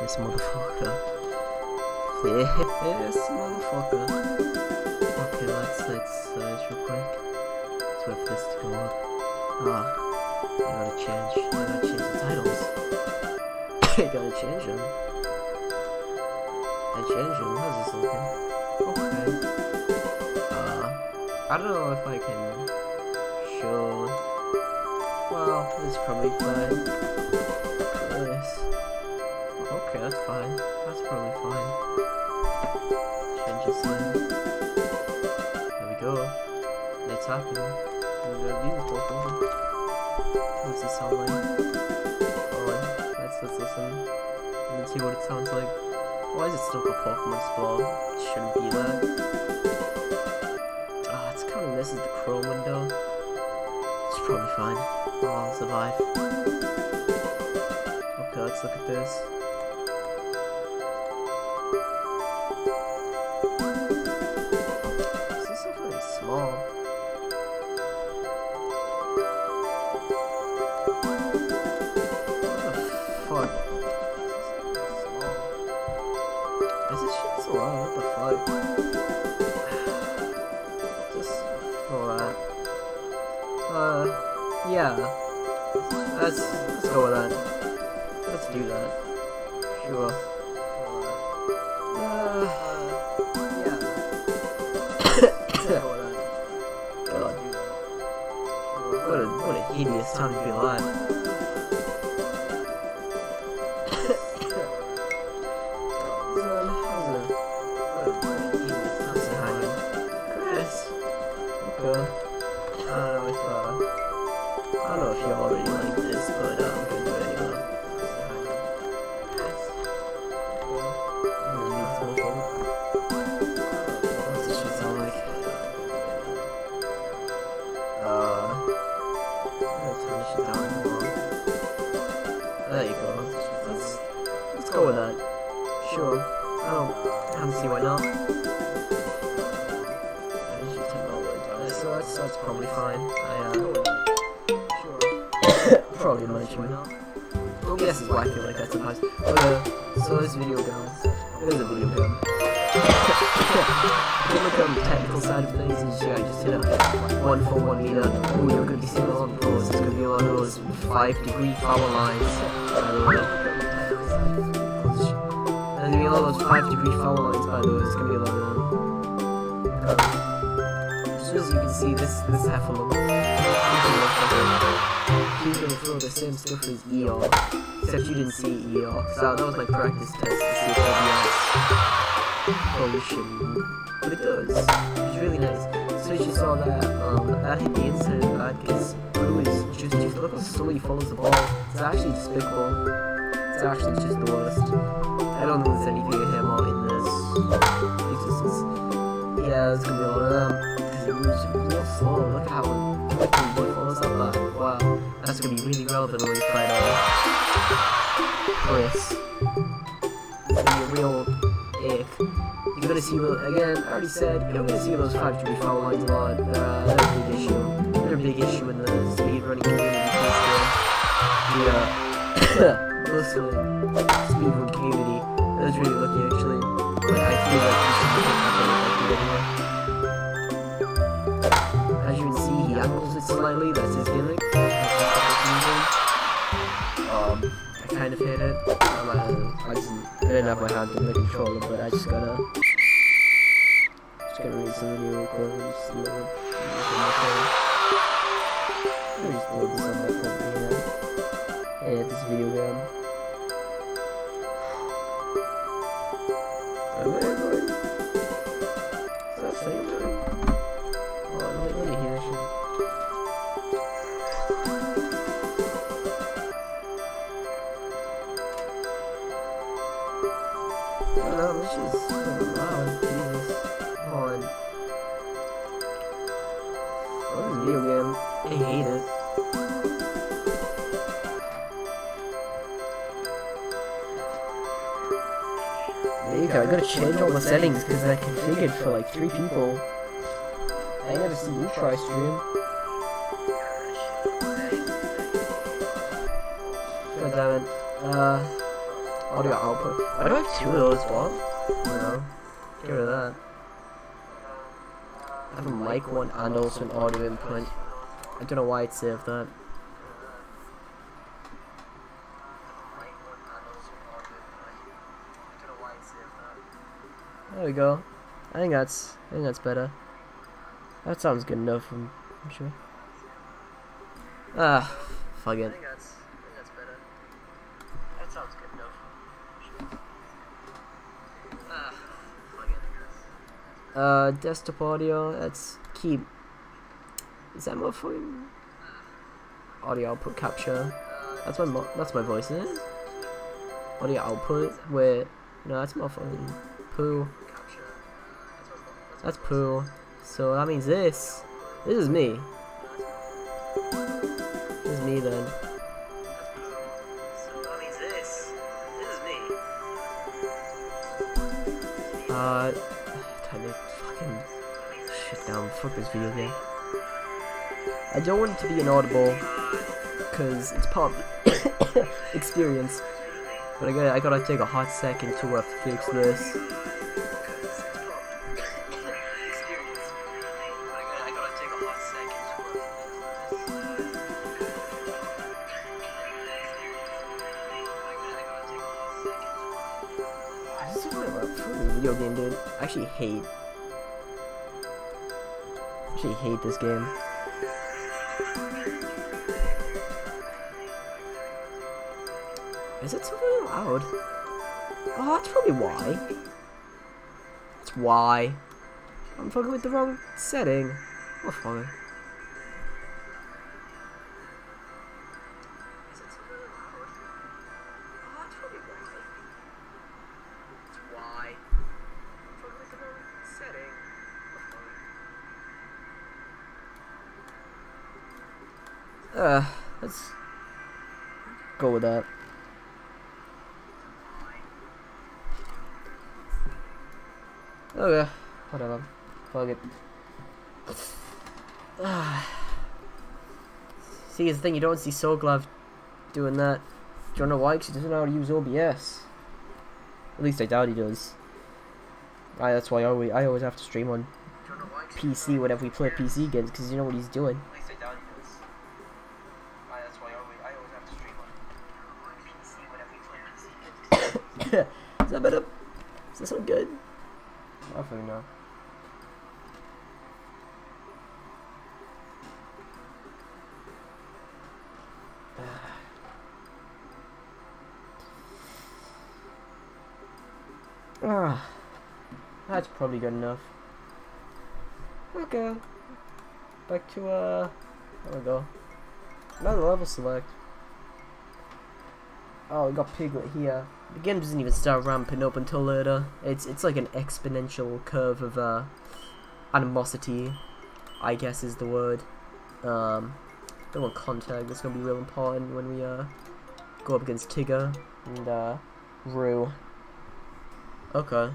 This motherfucker. This motherfucker. Okay, let's real quick. Let's wait for this to go up. Ah, I gotta change the titles. I gotta change them. How's this looking? Okay. I don't know if I can show. Well, this is probably fine. This. Okay, that's fine. That's probably fine. Change this in. There we go. It's happening. We're gonna be beautiful. What's this sound like? Oh, let's listen. And see what it sounds like. Why is it still a Pokemon Explore? It shouldn't be there. Ah, it's kind of misses the Chrome window. It's probably fine. Oh, I'll survive. Okay, let's look at this. This is really small. What the fuck? Is this shit so loud? What the fuck? Just go that. Yeah. Let's go with that. Let's do that. Sure. Yeah. Let's go with that. God. What a hideous time to be alive. I don't know if you already like this, but I'm gonna do it anyway. What's this shit sound like? I'm gonna turn this shit down more. There you go. Let's go with that. Sure. I don't see why not. So that's probably fine. Probably not sure. OBS is wacky like that sometimes. Okay, so this video goes. It is a video game. If you look on the technical side of things, and yeah, just hit a 141 meter. Ooh, you're gonna be seeing a lot of those. It's gonna be a lot of those 5-degree power lines. By the way. There's gonna be a lot of those 5-degree power lines, by the way. It's gonna be a lot of them. As you can see, this Heffalump, he's gonna throw the same stuff as ER, except you didn't see ER, so that was my practice test to see if OBS pollution, but it does, it's really nice. So you saw that, that hit the incident bad, because Blue is just look how slowly he follows the ball. It's actually despicable. It's actually just the worst. I don't think there's anything of him out in this existence. Yeah, there's gonna be a lot of them. It moves real slow. Look how quickly he follows up that. Wow, that's gonna be really relevant when we find out Chris. It's gonna be a real ick. You're gonna see, again, I already said, you're gonna see those 5-degree foul lines a lot. They're a big issue. They're a big issue in the speedrunning community. Speedrun community. That was really lucky actually. But I feel like this is as you can see, he angles it slightly, that's his gimmick. I kind of hit it. I didn't have my hand on the controller, but I just gotta read some video code. Let me just load this on my phone here. Hey, this video game. Is that same thing? Oh, let me hear shit. Oh no, this is so loud. Jesus. Come on. What is this video game? I hate it. There you go, I gotta change all the settings because they're configured for like 3 people. I never see you try stream. God damn it. audio output. Why do I have two of those? What? No. Get rid of that. I have a mic one and also an audio input. I don't know why it saved that. There we go. I think that's better. That sounds good enough, I'm sure. Ah, fuck it. I think that's better. That sounds good enough. Ah, fuck it. Desktop audio. Let's keep. Is that my phone? Audio output capture. That's my voice, isn't it? Audio output. Wait, no, that's my phone. Poo. That's poo. So that means this. This is me. This is me then. So that means this. This is me. Time to fucking shit down. Fuck this video game. I don't want it to be inaudible, cause it's part of the experience. But I gotta take a hot second to fix this. Video game, dude. I actually hate this game. Is it so really loud? Oh, that's probably why. That's why. I'm fucking with the wrong setting. Oh, fine. Is it so really loud? Oh, that's probably why. That's why. I'm fucking with the wrong setting. Oh, fine. Let's go with that. Okay, whatever. Fuck it. See, here's the thing, you don't see Soglav doing that. Do you know why? Because he doesn't know how to use OBS. At least I doubt he does. That's why I always have to stream on PC whenever we play PC games, because you know what he's doing. At least I doubt he does. That's why I always have to stream on PC whenever we play PC games. Is that better? Does that sound good? I don't really know. That's probably good enough. Okay. Back to there we go. Another level select. Oh, we got Piglet here. The game doesn't even start ramping up until later. It's like an exponential curve of animosity, I guess is the word. Don't want contact. That's gonna be real important when we go up against Tigger and Rue. Okay.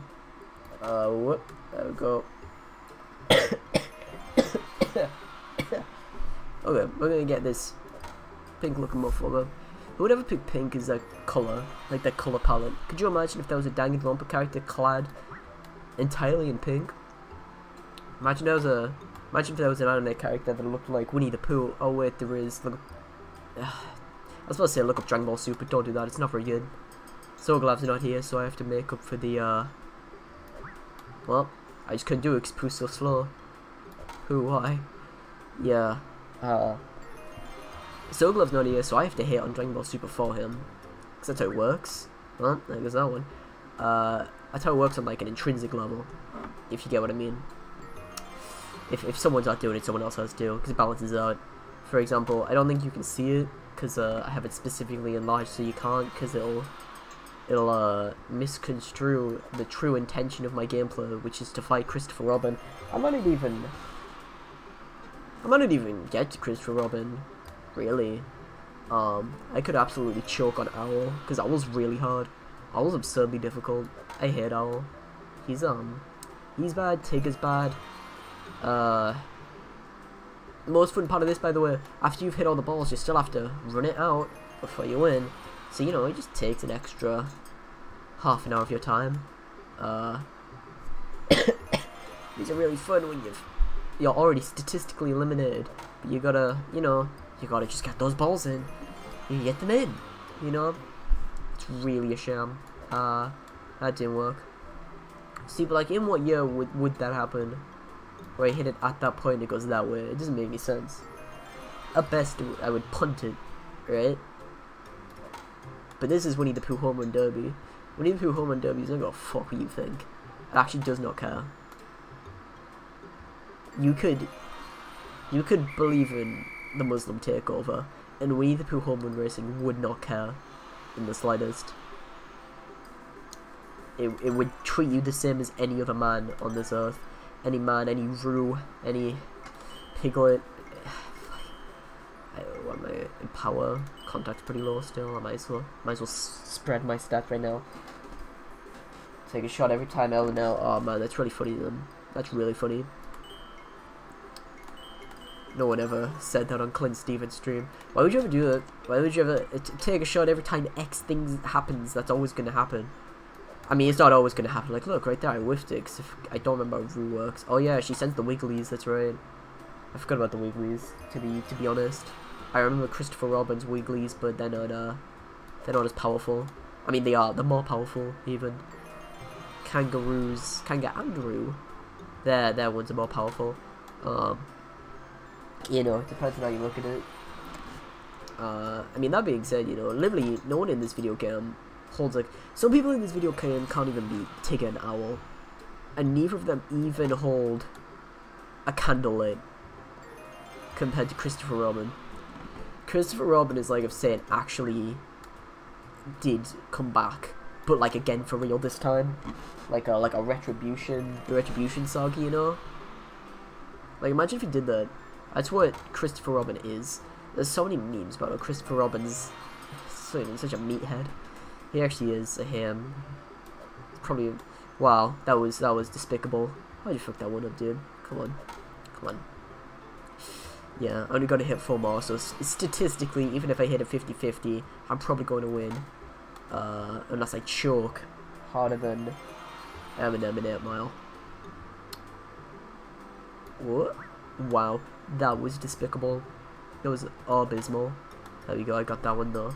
Whoop. There we go. Okay, we're gonna get this pink looking motherfucker. Who would ever pick pink as their colour, like their colour palette? Could you imagine if there was a Danganronpa character clad entirely in pink? Imagine if there was an anime character that looked like Winnie the Pooh. Oh wait, there is. Look, I was supposed to say look up Dragon Ball Super, don't do that, it's not very good. Soglav's not here, so I have to make up for the, well, I just couldn't do it because Pooh's so slow. Pooh, why? Yeah, Soglav's not here, so I have to hate on Dragon Ball Super for him. Because that's how it works. Well, there goes that one. That's how it works on like an intrinsic level, if you get what I mean. If someone's not doing it, someone else has to, because it balances out. For example, I don't think you can see it, because I have it specifically enlarged so you can't, because it'll misconstrue the true intention of my gameplay, which is to fight Christopher Robin. I might not even get to Christopher Robin, really. I could absolutely choke on Owl, because Owl's really hard. Owl's absurdly difficult. I hate Owl. He's bad, Tigger's bad. Most fun part of this, by the way, after you've hit all the balls, you still have to run it out before you win. So, you know, it just takes an extra half an hour of your time. These are really fun when you're already statistically eliminated, but you gotta, you know, you gotta just get those balls in. You get them in, you know. It's really a shame. That didn't work. See, but like, in what year would that happen? Where I hit it at that point, it goes that way. It doesn't make any sense. At best, I would punt it, right? But this is Winnie the Pooh Home Run Derby. Winnie the Pooh Home Run Derby is not gonna fuck what you think. It actually does not care. You could believe in the Muslim takeover, and Winnie the Pooh Home Run Racing would not care in the slightest. It would treat you the same as any other man on this earth. Any man, any Roo, any Piglet. What am I in power? Contact's pretty low still. I might as well spread my stats right now. Take a shot every time L and L. Oh man, that's really funny then. That's really funny. No one ever said that on Clint Stevens' stream. Why would you ever do that? Why would you ever take a shot every time X thing happens? That's always gonna happen. I mean, it's not always gonna happen. Like, look, right there, I whiffed it. 'Cause I don't remember how Rue works. Oh yeah, she sends the Wigglies. That's right. I forgot about the Wigglies. To be honest, I remember Christopher Robin's Wigglies, but they're not as powerful. I mean, they're more powerful even. Kangaroo. Their ones are more powerful. You know, it depends on how you look at it. I mean, that being said, you know, literally no one in this video game holds, like, some people in this video game can't even beat Tigger and Owl, and neither of them even hold a candlelit compared to Christopher Robin. Christopher Robin is like, if saying actually did come back, but like again for real this time, like a retribution saga, you know. Like, imagine if he did that. That's what Christopher Robin is. There's so many memes about how Christopher Robin's such a meathead. He actually is a ham. It's probably, wow, that was despicable. How'd you fuck that one up, dude? Come on. Yeah, I'm only gonna hit 4 more, so statistically, even if I hit a 50-50, I'm probably going to win. Unless I choke harder than Eminem in 8 Mile. What? Wow, that was despicable. That was abysmal. There we go, I got that one though.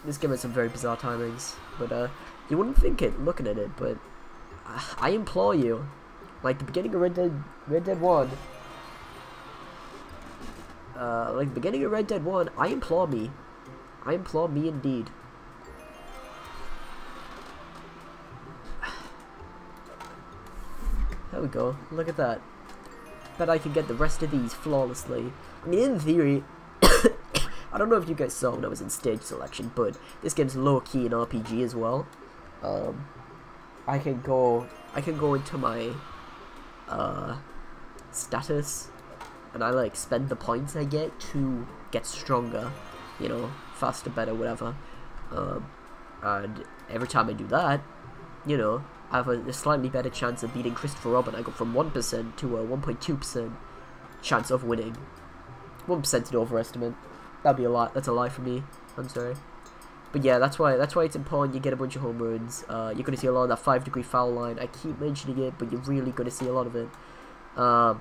This game has some very bizarre timings, but you wouldn't think it looking at it, but I implore you, like the beginning of Red Dead 1, like the beginning of Red Dead 1, I implore me indeed. There we go, look at that. Bet I can get the rest of these flawlessly. I mean, in theory, I don't know if you guys saw when I was in stage selection, but this game's low-key in RPG as well. I can go into my status, and I like spend the points I get to get stronger, you know, faster, better, whatever. And every time I do that, you know, I have a slightly better chance of beating Christopher Robin. I go from 1% to a 1.2% chance of winning. 1% an overestimate. That'd be a lot. That's a lie for me. I'm sorry. But yeah, that's why it's important you get a bunch of home runs. You're going to see a lot of that 5-degree foul line. I keep mentioning it, but you're really going to see a lot of it. I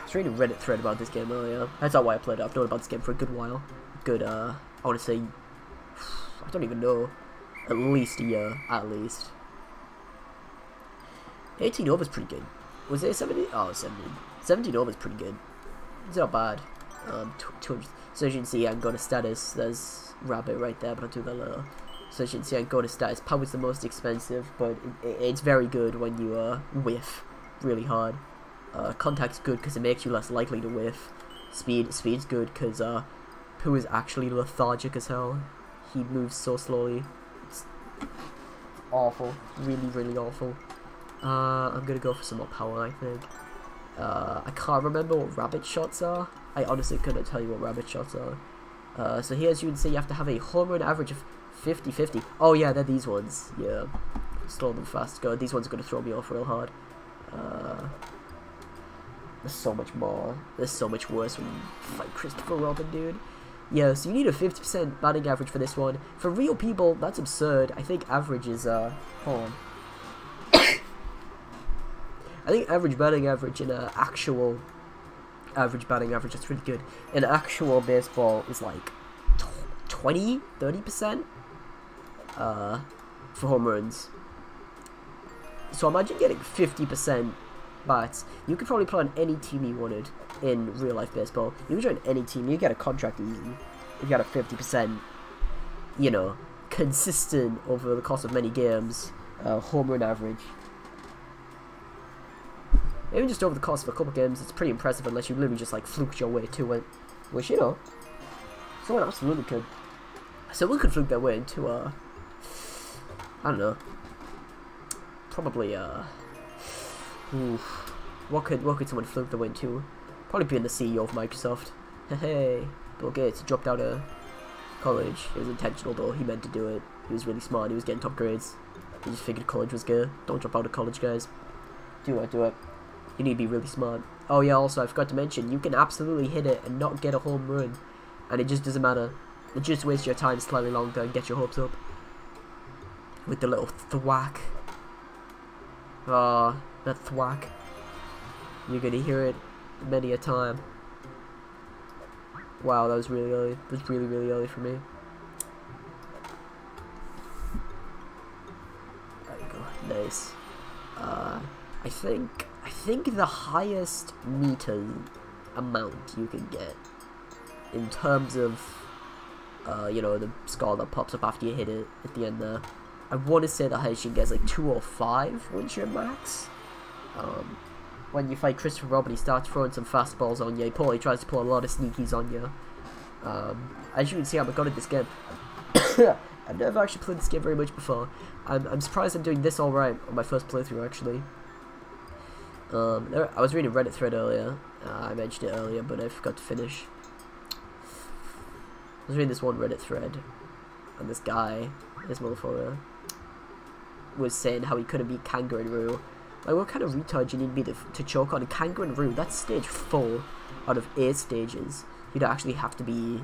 was reading a Reddit thread about this game earlier. That's not why I played it. I've known about this game for a good while. Good, I want to say, I don't even know. At least a year. At least. 18 overs pretty good. Was it 70? Oh, 70. 17 overs pretty good. It's not bad. 200. So as you can see, I can go to status. There's Rabbit right there, but I'll do that later. So as you can see, I can go to status. Power's the most expensive, but it's very good when you whiff really hard. Contact's good because it makes you less likely to whiff. Speed's good because Pooh is actually lethargic as hell. He moves so slowly. It's awful. Really, really awful. I'm gonna go for some more power, I think. I can't remember what rabbit shots are. I honestly couldn't tell you what rabbit shots are. So here, as you can see, you have to have a home run average of 50-50. Oh yeah, they're these ones. Yeah. Slow them fast. Go. These ones are gonna throw me off real hard. There's so much more. There's so much worse when you fight Christopher Robin, dude. Yeah, so you need a 50% batting average for this one. For real people, that's absurd. I think average is, hold on. I think average batting average in actual average batting average, that's really good. In actual baseball is like 20-30% for home runs. So imagine getting 50% bats. You could probably play on any team you wanted in real life baseball. You can join any team, you get a contract easy. If you got a 50%, you know, consistent over the course of many games, home run average. Even just over the course of a couple games, it's pretty impressive unless you literally just like fluked your way to it. Which, you know, someone absolutely could. Someone could fluke their way into, I don't know. Probably, what could someone fluke their way into? Probably being the CEO of Microsoft. Hey, Bill Gates dropped out of college. It was intentional though, he meant to do it. He was really smart, he was getting top grades. He just figured college was good. Don't drop out of college, guys. Do it. You need to be really smart. Oh yeah, also I forgot to mention, you can absolutely hit it and not get a home run. And it just doesn't matter. It just wastes your time slightly longer and get your hopes up. With the little thwack. Ah, that thwack. You're gonna hear it many a time. Wow, that was really early. That was really, really early for me. There you go. Nice. I think the highest meter amount you can get in terms of you know, the score that pops up after you hit it at the end there. I want to say the highest you can get is like 205 once you're max. When you fight Christopher Robin, he starts throwing some fastballs on you. He tries to pull a lot of sneakies on you. As you can see, I'm good at this game. I've never actually played this game very much before. I'm surprised I'm doing this alright on my first playthrough, actually. I was reading a Reddit thread earlier. I mentioned it earlier, but I forgot to finish. I was reading this one Reddit thread, and this guy, this motherfucker, was saying how he couldn't beat Kangaroo. Like, what kind of retard you need to be to choke on Kangaroo? That's stage 4 out of 8 stages. You'd actually have to be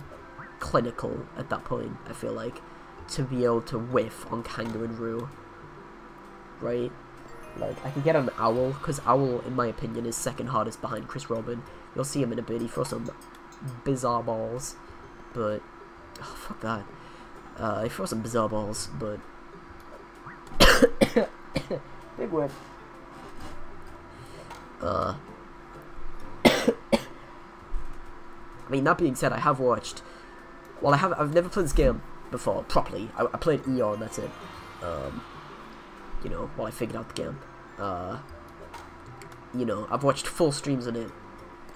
clinical at that point, I feel like, to be able to whiff on Kangaroo. Right? Like, I can get on Owl, because Owl, in my opinion, is second hardest behind Chris Robin. You'll see him in a bit, he throws some bizarre balls, but, oh, fuck that. He throws some bizarre balls, but, big whiff. I mean, that being said, I have watched, well, I've never played this game before, properly. I played Eon, that's it. You know, while I figured out the game. You know, I've watched full streams on it.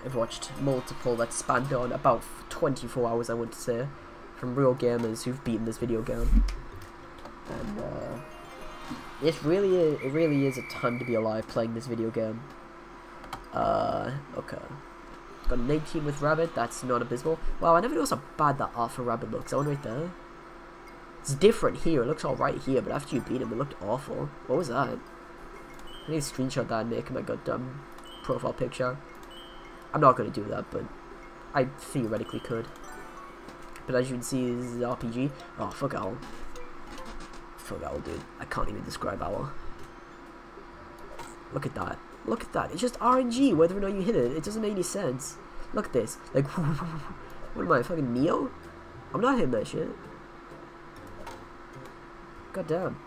I've watched multiple that spanned on about 24 hours, I want to say, from real gamers who've beaten this video game. And, it really is a time to be alive playing this video game. Okay. Got an 18 with Rabbit, that's not abysmal. Wow, I never noticed how bad that Alpha Rabbit looks. That one right there. It's different here, it looks alright here, but after you beat him, it looked awful. What was that? I need to screenshot that and make my goddamn profile picture. I'm not going to do that, but I theoretically could. But as you can see, this is RPG. Oh, fuck Owl. Fuck Owl, dude. I can't even describe Owl. Look at that. Look at that. It's just RNG, whether or not you hit it. It doesn't make any sense. Look at this. Like, what am I, fucking Neo? I'm not hitting that shit. God damn.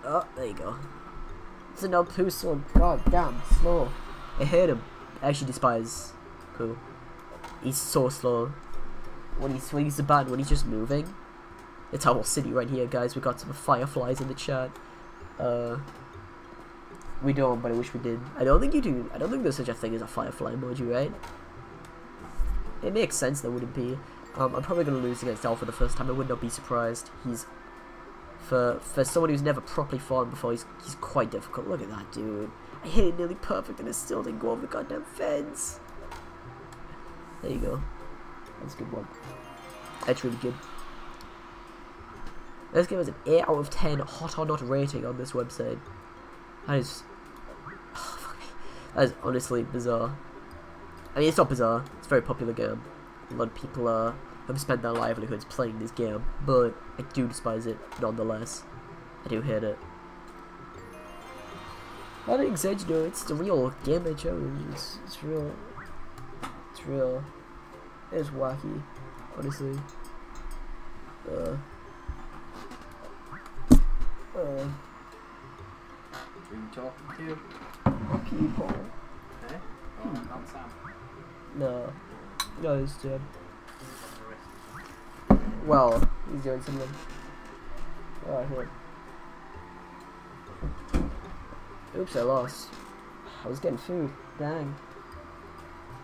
Oh, there you go. It's an Pooh sword. God damn, slow. I hate him. I actually despise Pooh. He's so slow. When he swings the bat, when he's just moving. It's Owl City right here, guys. We got some fireflies in the chat. We don't, but I wish we did. I don't think you do. I don't think there's such a thing as a firefly emoji, right? It makes sense there wouldn't be. I'm probably going to lose against Alpha the first time. I would not be surprised. He's, for someone who's never properly fought him before, he's quite difficult. Look at that, dude. I hit it nearly perfect and it still didn't go over the goddamn fence. There you go. That's a good one. That's really good. This game has an 8 out of 10 hot or not rating on this website. That is... Oh, fuck me. That is honestly bizarre. I mean, it's not bizarre. It's a very popular game. A lot of people have spent their livelihoods playing this game, but I do despise it nonetheless. I do hate it. I don't exaggerate. It's a real gameplay challenge. It's real. It's real. It's wacky, honestly. Who are you talking to? People. Eh? Oh, not Sam. No. No, it's Jim. Well, he's doing something. Oh, here. Oops, I lost. I was getting food. Dang.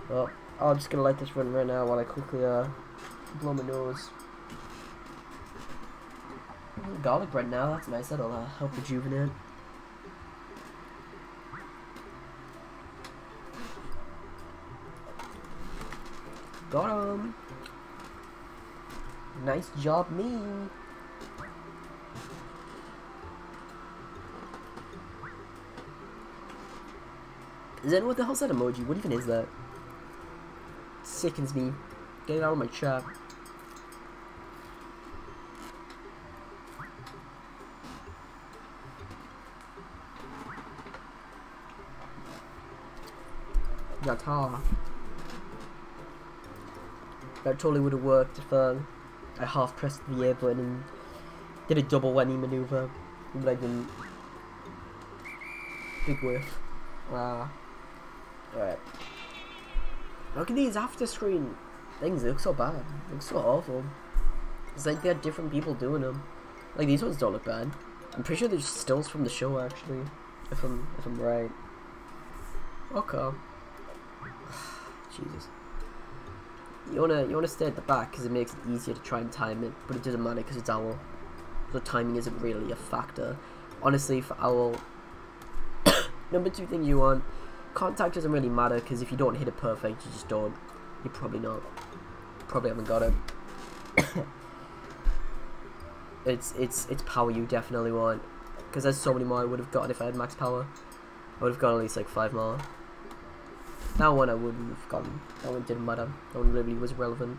Well, I'm just gonna let this run right now while I quickly blow my nose. Garlic bread now, that's nice. That'll help rejuvenate. Got him. Nice job, me. What the hell's that emoji? What even is that? It sickens me. Get it out of my chat. Yata. That totally would have worked if I half pressed the A button and did a double whammy maneuver, but I didn't. Big whiff. Wow. Alright. Look at these after screen things, they look so bad. They look so awful. It's like they had different people doing them. Like these ones don't look bad. I'm pretty sure they're just stills from the show actually. If I'm right. Okay. Jesus. You wanna stay at the back because it makes it easier to try and time it, but it doesn't matter because it's owl. So timing isn't really a factor. Honestly, for owl, number 2 thing you want, contact doesn't really matter because if you don't hit it perfect, you just don't. You're probably not. Probably haven't got it. it's power you definitely want, because there's so many more I would have gotten if I had max power. I would have got at least like 5 more. That one I wouldn't have gotten. That one didn't matter. That one literally was irrelevant.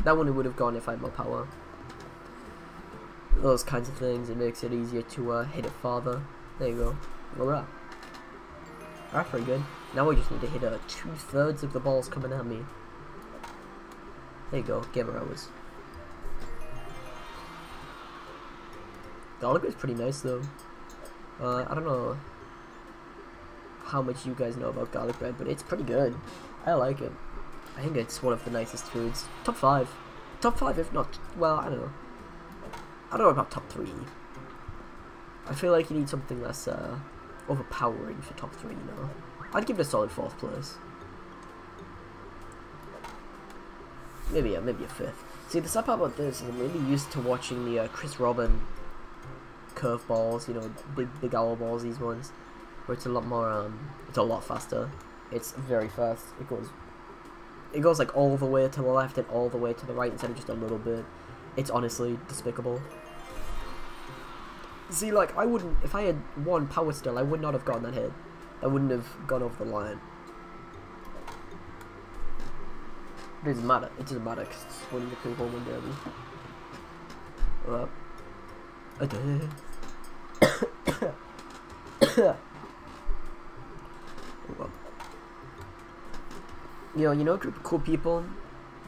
That one I would have gone if I had more power. Those kinds of things. It makes it easier to hit it farther. There you go. Alright. That's pretty good. Now we just need to hit 2/3 of the balls coming at me. There you go. Gamer hours. Garlic is pretty nice though. I don't know how much you guys know about garlic bread, but it's pretty good. I like it. I think it's one of the nicest foods. Top 5. Top 5 if not, well, I don't know. I don't know about top 3. I feel like you need something less overpowering for top 3, you know. I'd give it a solid 4th place. Maybe a 5th. See, the sad part about this is I'm really used to watching the Chris Robin curveballs, you know, big owl balls, these ones, where it's a lot more, it's a lot faster. It's very fast. It goes like all the way to the left and all the way to the right instead of just a little bit. It's honestly despicable. See, like, I wouldn't, if I had 1 power still, I would not have gotten that hit. I wouldn't have gone over the line. It doesn't matter. It doesn't matter because it's winning the people one derby. You know a group of cool people?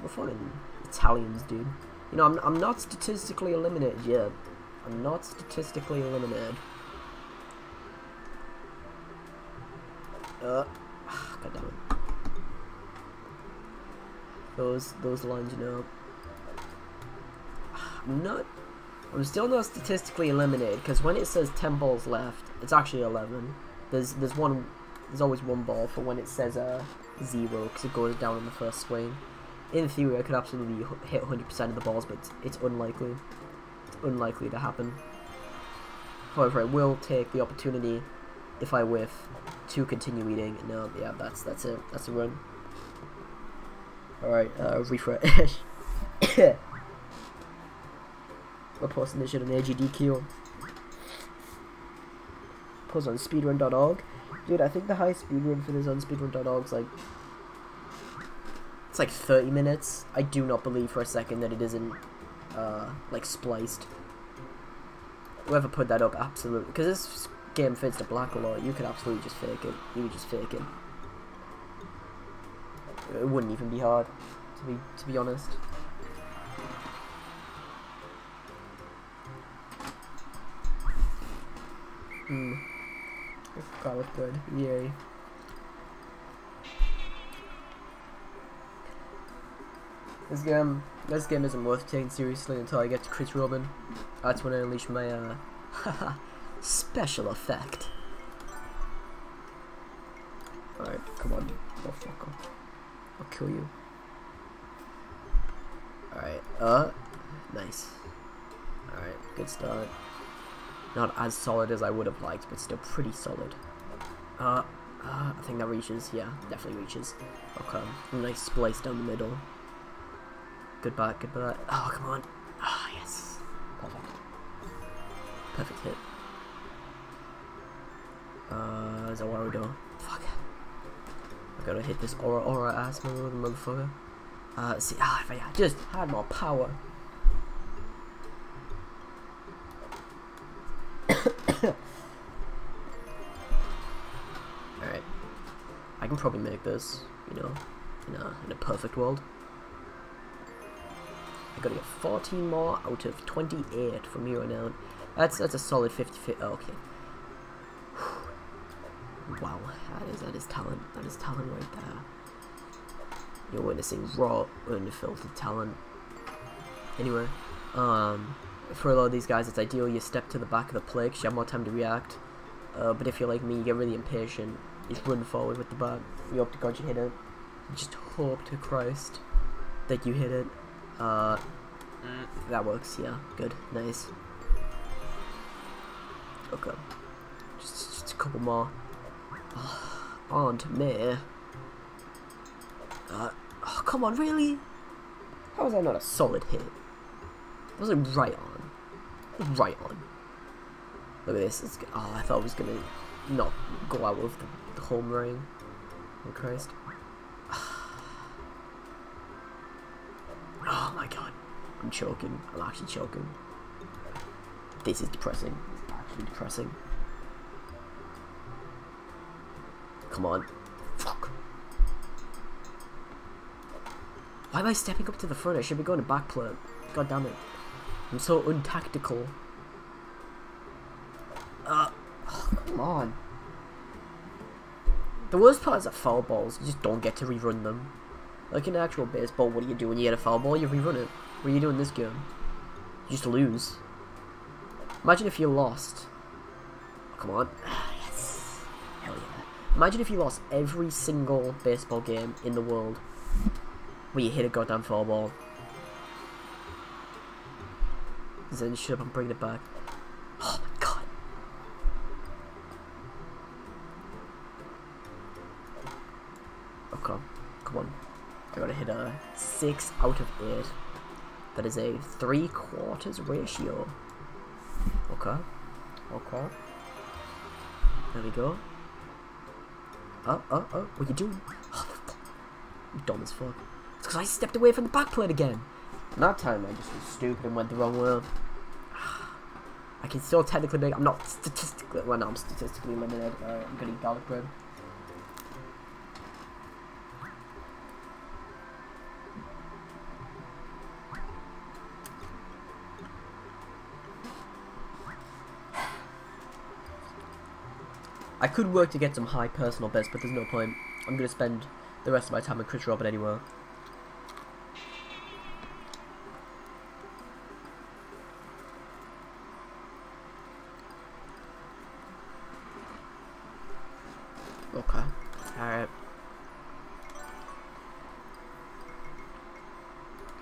We're fucking Italians, dude. You know, I'm not statistically eliminated yet. I'm not statistically eliminated. God damn it. Those lines, you know. I'm still not statistically eliminated because when it says 10 balls left, it's actually 11. There's always 1 ball for when it says 0 because it goes down on the first swing. In theory, I could absolutely hit 100% of the balls, but it's unlikely. It's unlikely to happen. However, I will take the opportunity, if I whiff, to continue eating. No, yeah, that's it. That's a run. Alright, refresh. We're posting this shit on AGDQ. Post on speedrun.org. Dude, I think the high speed run for this on speedrun.org's like... It's like 30 minutes. I do not believe for a second that it isn't, like, spliced. Whoever put that up, absolutely... Because this game fits to black a lot. You could absolutely just fake it. You would just fake it. It wouldn't even be hard, to be honest. That looked good. Yay. This game isn't worth taking seriously until I get to Chris Robin. That's when I unleash my special effect. Alright, come on, motherfucker. I'll kill you. Alright, nice. Alright, good start. Not as solid as I would have liked, but still pretty solid. I think that reaches, yeah, definitely reaches. Okay, nice splice down the middle. Good back, good back. Oh, come on. Ah, oh, yes. Perfect. Perfect hit. Is that where we go? Fuck. I gotta hit this aura ass motherfucker. See, if I just had more power. Alright. I can probably make this, you know, in a perfect world. I gotta get 14 more out of 28 from here on out. That's a solid 50. Oh, okay. Wow, that is talent. That is talent right there. You're witnessing raw, unfiltered talent. Anyway, for a lot of these guys, it's ideal you step to the back of the plate because you have more time to react. But if you're like me, you get really impatient. You just run forward with the bat. You hope to God you hit it. You just hope to Christ that you hit it. That works, yeah. Good, nice. Okay. Just a couple more. On to me. Oh, come on, really? How was that not a solid hit? That was like right on. Right on. Look at this. Oh, I thought I was gonna not go out of the home ring. Oh, Christ. Oh my god. I'm choking. I'm actually choking. This is depressing. It's actually depressing. Come on. Fuck. Why am I stepping up to the front? I should be going to back plate. God damn it. I'm so untactical. Oh, come on. The worst part is that foul balls, you just don't get to rerun them. Like in actual baseball, what do you do when you get a foul ball? You rerun it. What do you do in this game? You just lose. Imagine if you lost. Oh, come on. Yes. Hell yeah. Imagine if you lost every single baseball game in the world where you hit a goddamn foul ball. Then shut up and bring it back. Oh my god. Okay. Come on. I gotta hit a 6 out of 8. That is a 3/4 ratio. Okay. Okay. There we go. What you doing? Oh, I'm dumb as fuck. It's because I stepped away from the back plate again. And that time I just was stupid and went the wrong way. I can still technically make. I'm not statistically. Well, no, I'm statistically limited. I'm gonna eat garlic bread. I could work to get some high personal best, but there's no point. I'm gonna spend the rest of my time with Chris Robin anyway. Okay. Alright.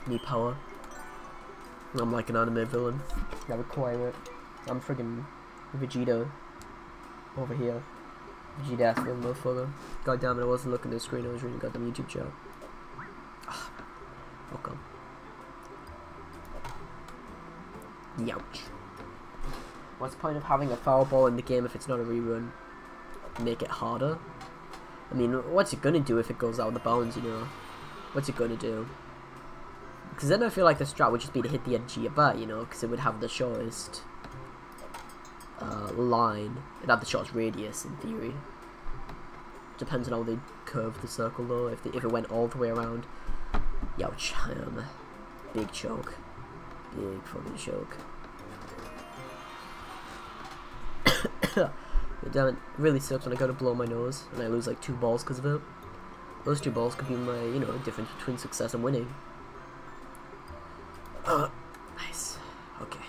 Need power. I'm like an anime villain. I require it. I'm friggin' Vegeta over here. Vegeta ass little motherfucker. God damn it, I wasn't looking at the screen, I was reading goddamn YouTube chat. Okay. Youch. What's the point of having a foul ball in the game if it's not a rerun? make it harder. I mean, what's it gonna do if it goes out of the bounds, you know? What's it gonna do? Because then I feel like the strat would just be to hit the edge of your bat, you know, because it would have the shortest line. It'd have the shortest radius, in theory. Depends on how they curve the circle, though. If it went all the way around. Youch. Big choke. Big fucking choke. But damn it, really sucks when I go to blow my nose and I lose like 2 balls because of it. Those 2 balls could be my, you know, difference between success and winning. Nice. Okay.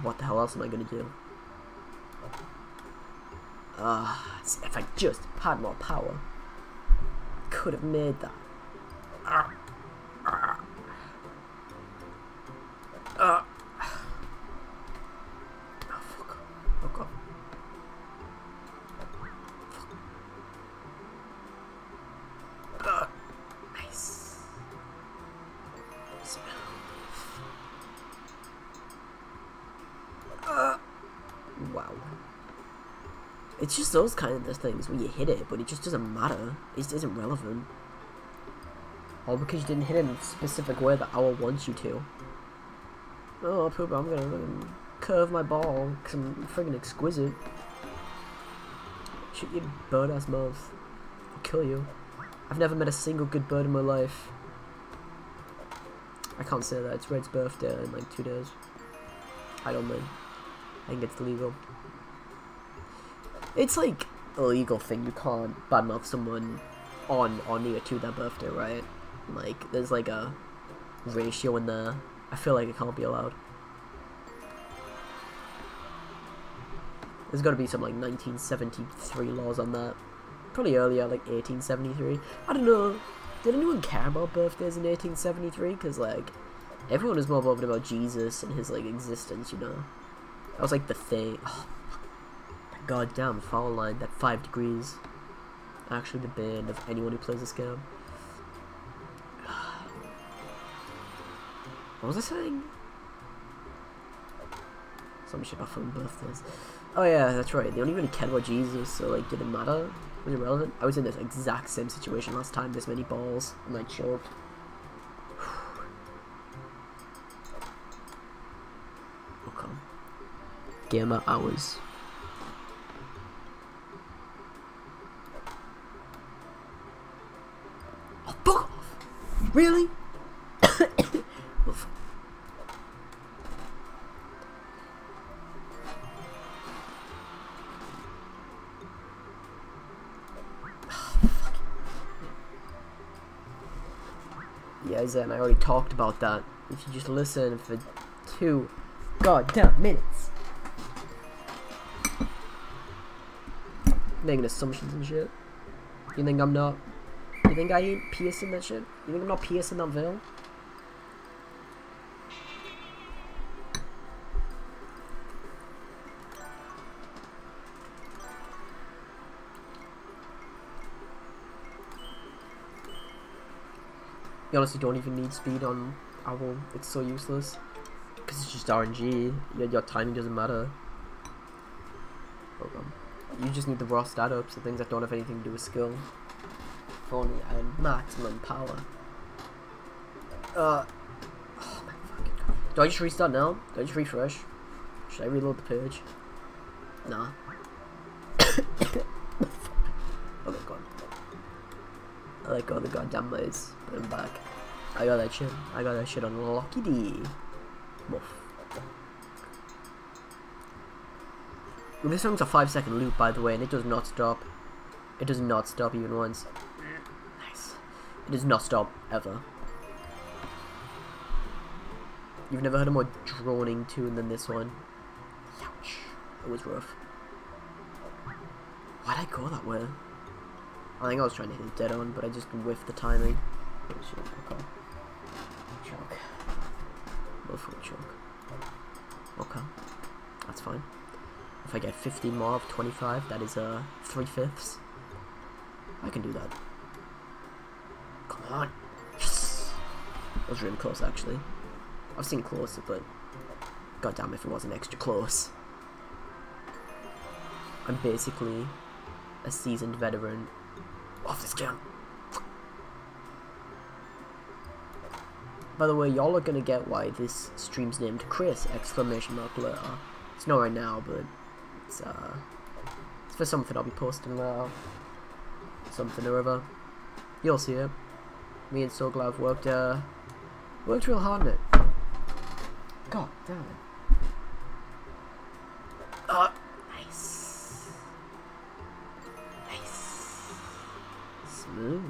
What the hell else am I gonna do? If I just had more power, could have made that. Wow. It's just those kind of things where you hit it, but it just doesn't matter. It just isn't relevant. All because you didn't hit it in a specific way that Owl wants you to. Oh, poop, I'm gonna curve my ball because I'm friggin' exquisite. Shoot your bird-ass mouth. I'll kill you. I've never met a single good bird in my life. I can't say that. It's Red's birthday in like 2 days. I don't know. I think it's illegal. It's like a legal thing. You can't badmouth someone on or near to their birthday, right? Like, there's like a ratio in there. I feel like it can't be allowed. There's got to be some like 1973 laws on that. Probably earlier, like 1873. I don't know. Did anyone care about birthdays in 1873? Because like everyone was more bothered about Jesus and his like existence, you know. That was like the thing. Oh, that goddamn foul line. That 5 degrees. Actually, the bane of anyone who plays this game. What was I saying? Some shit about fun birthdays. Oh yeah, that's right. They only really cared about Jesus, so like, did it matter? Was it relevant? I was in this exact same situation last time. This many balls, and I choked. Okay. Gamer hours. Oh, fuck off! Really? Yeah, Zen, I already talked about that. If you just listen for 2 goddamn minutes. Making assumptions and shit. You think I'm not? You think I ain't piercing that shit? You think I'm not piercing that veil? You honestly don't even need speed on Owl. It's so useless. Because it's just RNG. Your timing doesn't matter. Hold on. You just need the raw stat ups, the things that don't have anything to do with skill. If only I had maximum power. Oh my fucking god. Do I just restart now? Do I just refresh? Should I reload the page? Nah. Oh my god. I let go of the goddamn maze, but I'm back. I got that shit. I got that shit on Lucky D. Muff. This song's a 5-second loop, by the way, and it does not stop. It does not stop even once. Nice. It does not stop ever. You've never heard a more droning tune than this one. Ouch. It was rough. Why'd I go that way? I think I was trying to hit it dead on, but I just whiffed the timing. Oh shit, okay. Choke. Motherfucking choke. Okay. That's fine. If I get 15 more of 25, that is 3/5. I can do that. Come on. Yes! That was really close, actually. I've seen closer, but goddamn if it wasn't extra close. I'm basically a seasoned veteran of this game. By the way, y'all are gonna get why this stream's named Chris! Exclamation mark later. It's not right now, but it's for something I'll be posting later. Something or other. You'll see it. Me and Soglav worked real hard on it. God damn it. Nice. Nice. Smooth.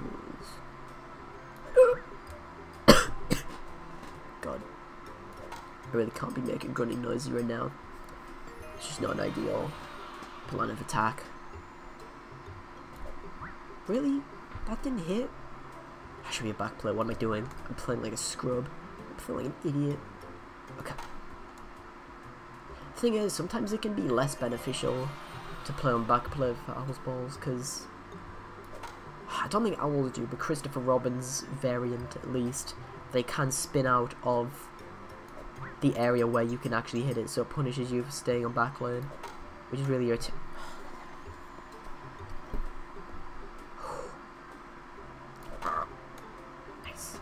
God. I really can't be making grunting noises right now. It's just not an ideal plan of attack. Really? That didn't hit? I should be a back player. What am I doing? I'm playing like a scrub. I'm playing like an idiot. Okay. Thing is, sometimes it can be less beneficial to play on back play for Owl's balls, because I don't think Owls do, but Christopher Robin's variant at least, they can spin out of the area where you can actually hit it, so it punishes you for staying on back lane, which is really irritating. Nice.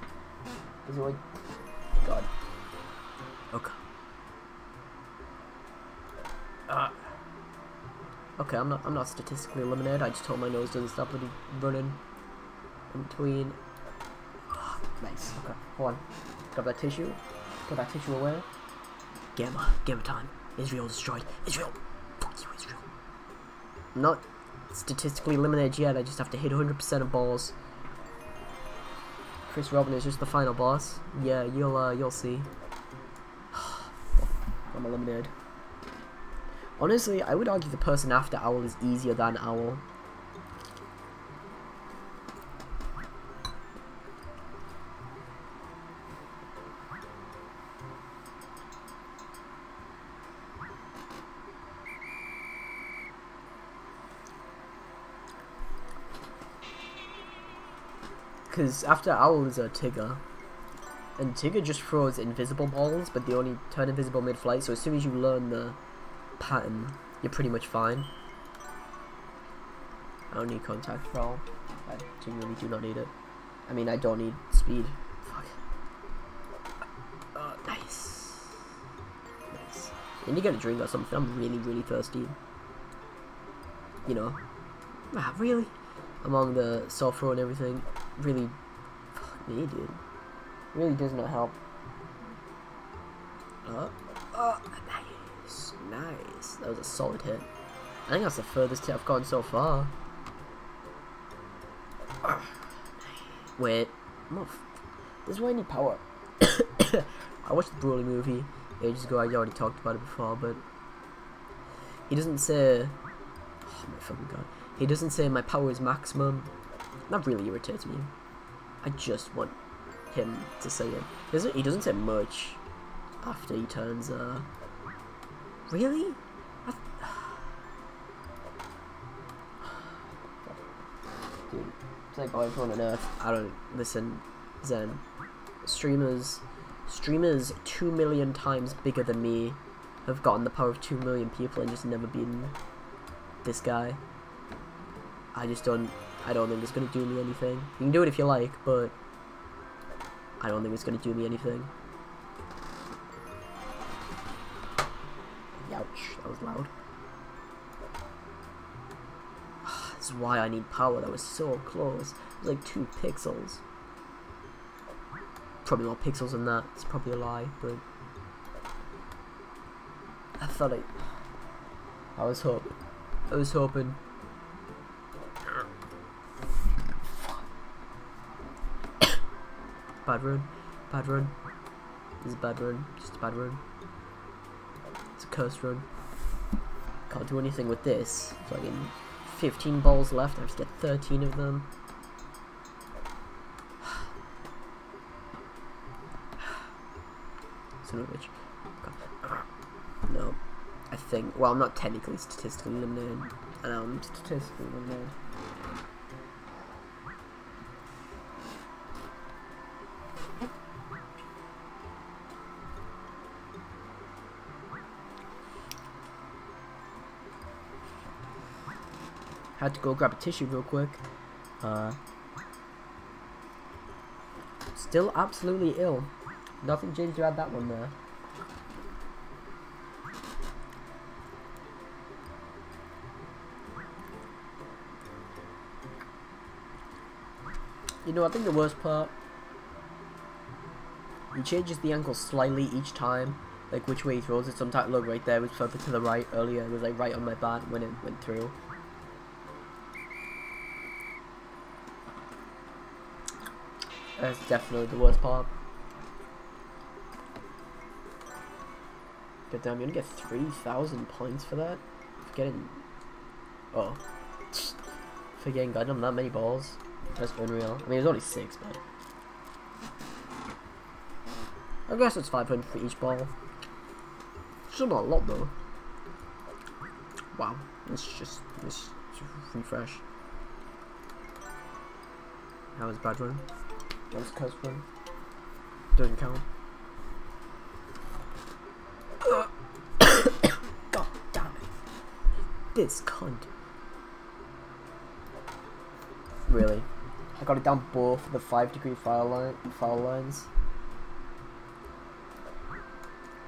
God. Okay. Okay, I'm not statistically eliminated. I just told my nose doesn't stop really running in between. Nice. Okay, hold on. Grab that tissue. Put that tissue away. Gamma time. Israel destroyed. Israel. Fuck you, Israel. I'm not statistically eliminated yet. I just have to hit 100% of balls. Chris Robin is just the final boss. Yeah, you'll see. I'm eliminated. Honestly, I would argue the person after Owl is easier than Owl. Because after Owl is a Tigger. And Tigger just throws invisible balls, but they only turn invisible mid-flight, so as soon as you learn the pattern, you're pretty much fine. I don't need contact roll. I genuinely do not need it. I mean, I don't need speed. Fuck. Nice. Nice. I need to get a drink or something. I'm really thirsty. You know. Really? Among the sulfur and everything. Really. Fuck me, dude. Really does not help. Nice. Nice. That was a solid hit. I think that's the furthest hit I've gone so far. Wait. This is why I need power. I watched the Broly movie ages ago. I already talked about it before, but he doesn't say. Oh my fucking god. He doesn't say my power is maximum. That really irritates me. I just want him to say it. He doesn't say much after he turns, Really? Dude, it's like everyone on Earth. I don't listen, Zen. Streamers 2 million times bigger than me have gotten the power of 2 million people and just never beaten this guy. I don't think it's gonna do me anything. You can do it if you like, but I don't think it's gonna do me anything. Ouch, that was loud. This is why I need power. That was so close. It was like 2 pixels. Probably more pixels than that. It's probably a lie, but I thought I was hoping. Bad run. Bad run. This is a bad run. Just a bad run. It's a cursed run. Can't do anything with this. Fucking 15 balls left. I have to get 13 of them. Son of a bitch. No. I think. Well, I'm not technically statistically eliminated. And I'm statistically eliminated. Had to go grab a tissue real quick. Still absolutely ill. Nothing changed to add that one there. You know, I think the worst part, he changes the angle slightly each time, like which way he throws it. Sometimes, look, right there, it was further to the right earlier. It was like right on my bat when it went through. That's definitely the worst part. God damn, you're gonna get 3,000 points for that? For getting... Oh. For getting goddamn that many balls. That's unreal. I mean, it was only 6, but... I guess it's 500 for each ball. Still not a lot, though. Wow. Let's just refresh. How was bad run? That was cuss run. Doesn't count. God damn it. This cunt. Really? I got it down both the 5-degree foul lines.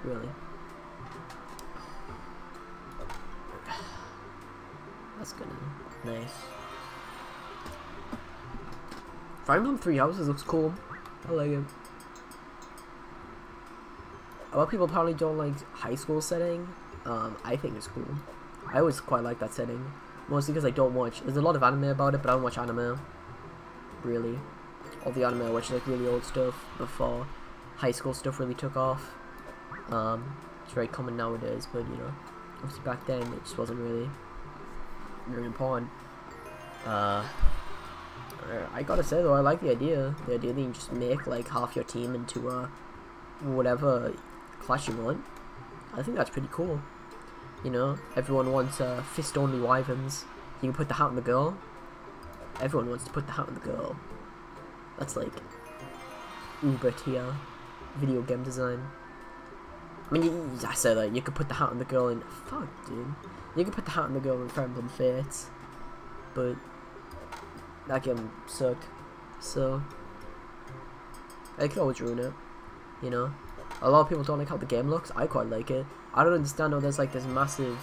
Really? That's good. Nice. Fire Emblem 3 Houses looks cool. I like it. A lot of people probably don't like high school setting. I think it's cool. I always quite like that setting. Mostly because I don't watch... There's a lot of anime about it, but I don't watch anime. Really. All the anime I watch is like really old stuff before high school stuff really took off. It's very common nowadays, but you know, obviously back then it just wasn't really very important. I gotta say though, I like the idea. The idea that you can just make like half your team into whatever class you want. I think that's pretty cool. You know, everyone wants fist-only wyverns. You can put the hat on the girl. Everyone wants to put the hat on the girl. That's like uber tier video game design. I mean, I say that you could put the hat on the girl in. Fuck, dude. You could put the hat on the girl in Fire Emblem Fates, but that game sucked. So I could always ruin it. You know, a lot of people don't like how the game looks. I quite like it. I don't understand how there's like this massive,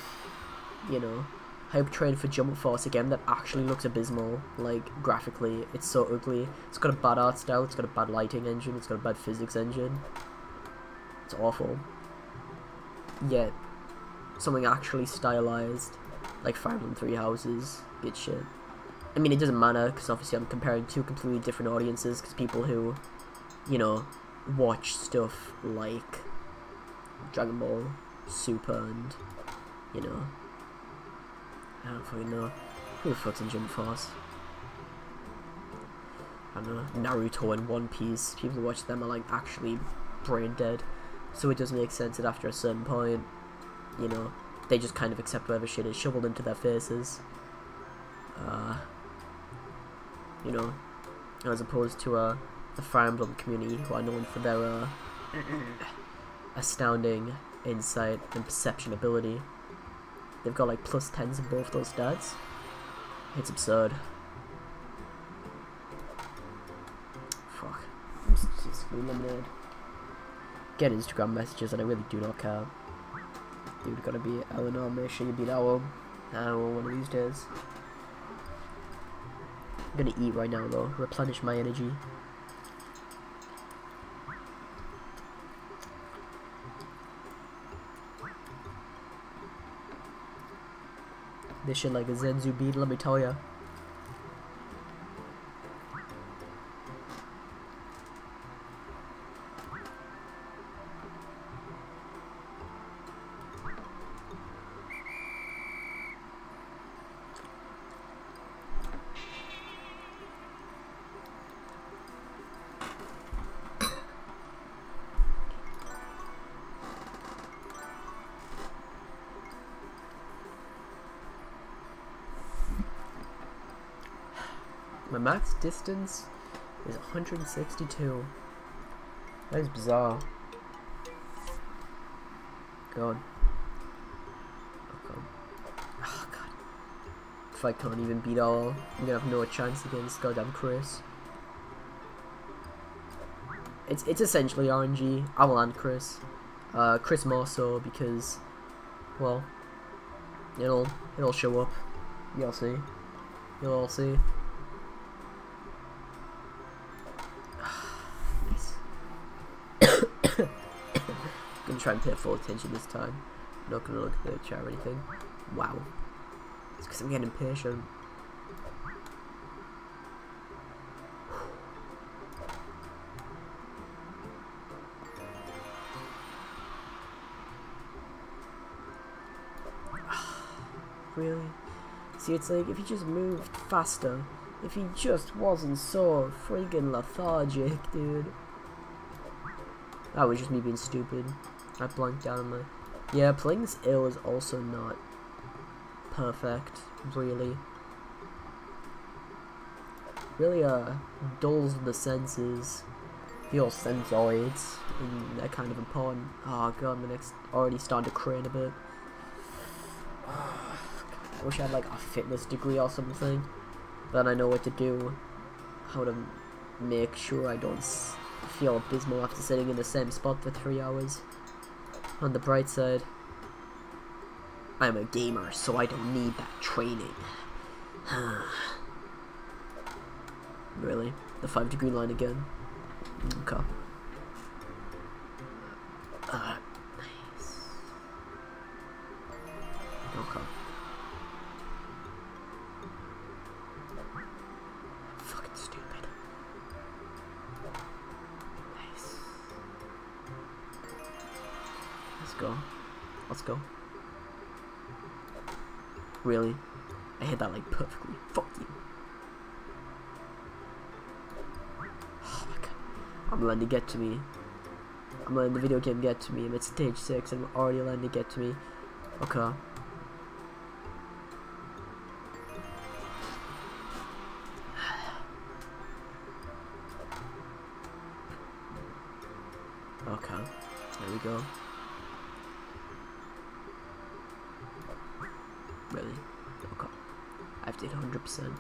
you know, hype train for Jump Force, a game that actually looks abysmal. Like graphically, it's so ugly. It's got a bad art style. It's got a bad lighting engine. It's got a bad physics engine. It's awful. Yet something actually stylized, like Fire Emblem 3 Houses, good shit. I mean, it doesn't matter because obviously I'm comparing two completely different audiences. Because people who, you know, watch stuff like Dragon Ball Super and, you know, I don't fucking know who the fuck's in Jump Force. I don't know, Naruto and One Piece. People who watch them are like actually brain dead. So it does make sense that after a certain point, you know, they just kind of accept whatever shit is shoveled into their faces. You know, as opposed to the Fire Emblem community, who are known for their astounding insight and perception ability. They've got like +10s in both those stats. It's absurd. Fuck. I'm just eliminated. Get Instagram messages and I really do not care. Dude, gotta be Eleanor, make sure you beat Owl. I don't know, one of these days. I'm gonna eat right now though, replenish my energy. This shit like a Zenzu bean, let me tell ya. My max distance is 162. That is bizarre. Go on. Oh god. if I can't even beat all, I'm gonna have no chance against goddamn Chris. It's essentially RNG. I will land Chris. Chris more so because, well, it'll show up. You'll see. You'll all see. Nice. Gonna try and pay full attention this time. Not gonna look at the chat or anything. Wow. It's because I'm getting impatient. Really? See, it's like if he just moved faster, if he just wasn't so friggin' lethargic, dude. That was just me being stupid. I blanked out on my... Yeah, playing this ill is also not perfect, really. Really, dulls the senses. Your sensoids, and they're kind of important. Oh god, my neck's already starting to crane a bit. I wish I had like a fitness degree or something. Then I know what to do. How to make sure I don't feel abysmal after sitting in the same spot for 3 hours. On the bright side, I'm a gamer, so I don't need that training. Really? The 5-degree line again? Okay. Nice. Okay. Fucking stupid. Nice. Let's go. Let's go. Really? I hit that like perfectly. Fuck you. Oh my god. I'm letting it get to me. I'm letting the video game get to me. I'm at stage 6 and I'm already letting it get to me. Okay. Okay. There we go. Really? Okay. I've did 100%.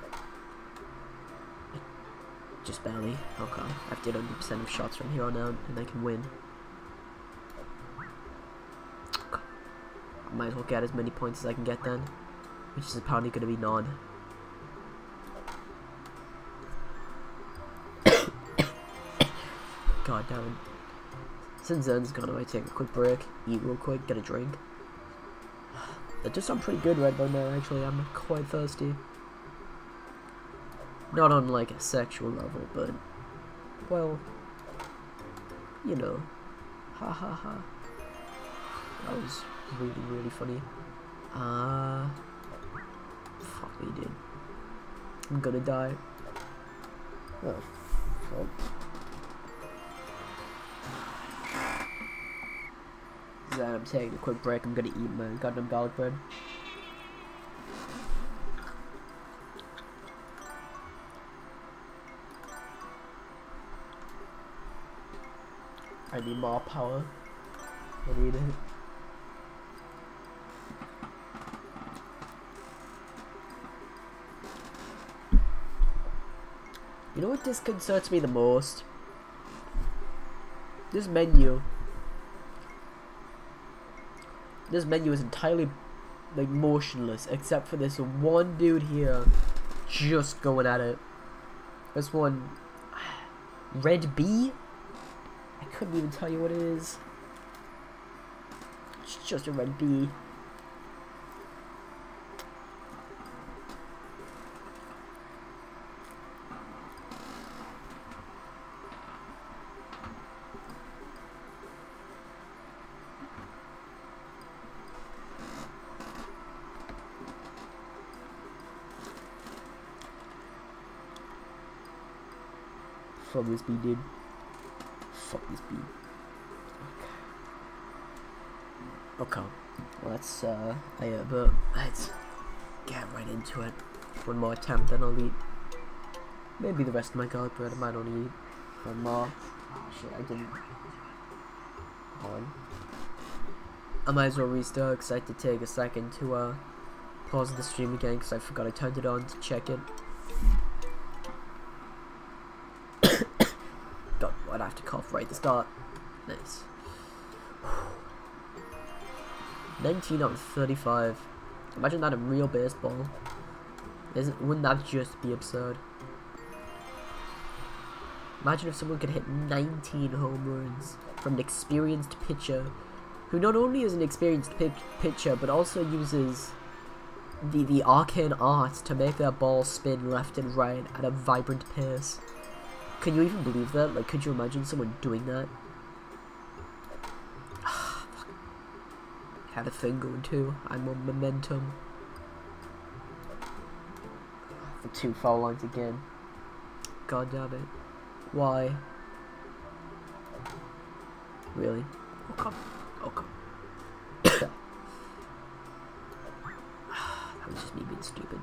Just barely. Okay. I've did 100% of shots from here on out, and I can win. Okay. I might as well get as many points as I can get then, which is apparently going to be none. God damn it. Since Zen's gone, I might take a quick break, eat real quick, get a drink. That does sound pretty good right about now, actually. I'm quite thirsty. Not on like a sexual level, but, well, you know. Ha ha ha. That was really, really funny. Fuck me, dude. I'm gonna die. Oh, fuck. Then I'm taking a quick break. I'm gonna eat my goddamn garlic bread. I need more power. I need it. You know what disconcerts me the most? This menu. This menu is entirely like motionless except for this one dude here just going at it. This one, Red B? I couldn't even tell you what it is. It's just a red B. Fuck this bee, dude. Fuck this bee. Okay. Well, that's, yeah, but let's get right into it. One more attempt, then I'll eat. Maybe the rest of my garlic bread. I might only eat one more. Oh, shit, I didn't. Hold on. I might as well restart because I had to take a second to, pausing the stream again because I forgot I turned it on to check it. God, I'd have to cough right at the start. Nice. 19 out of 35. Imagine that in real baseball. Wouldn't that just be absurd? Imagine if someone could hit 19 home runs from an experienced pitcher, who not only is an experienced pitcher, but also uses the arcane art to make their ball spin left and right at a vibrant pace. Can you even believe that? Like, could you imagine someone doing that? Had a thing going too. I'm on momentum. The 2 foul lines again. God damn it. Why? Really? Oh come. Oh come. That was just me being stupid.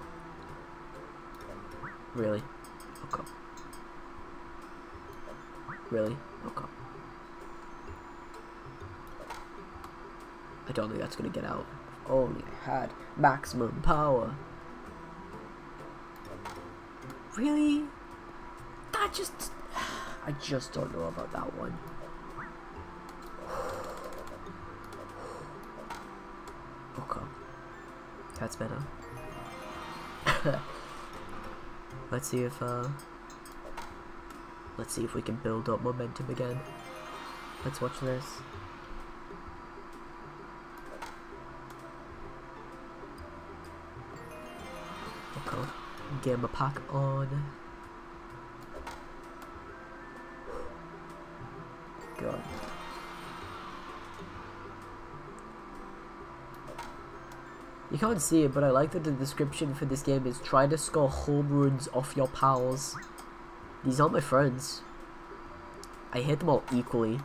Really? Oh come. Really? Oh come. I don't think that's gonna get out. If only I had maximum power. Really? That just... I just don't know about that one. Okay. That's better. Let's see if we can build up momentum again. Let's watch this. Okay. Game pack on. God. You can't see it, but I like that the description for this game is try to score home runs off your pals. These aren't my friends. I hate them all equally.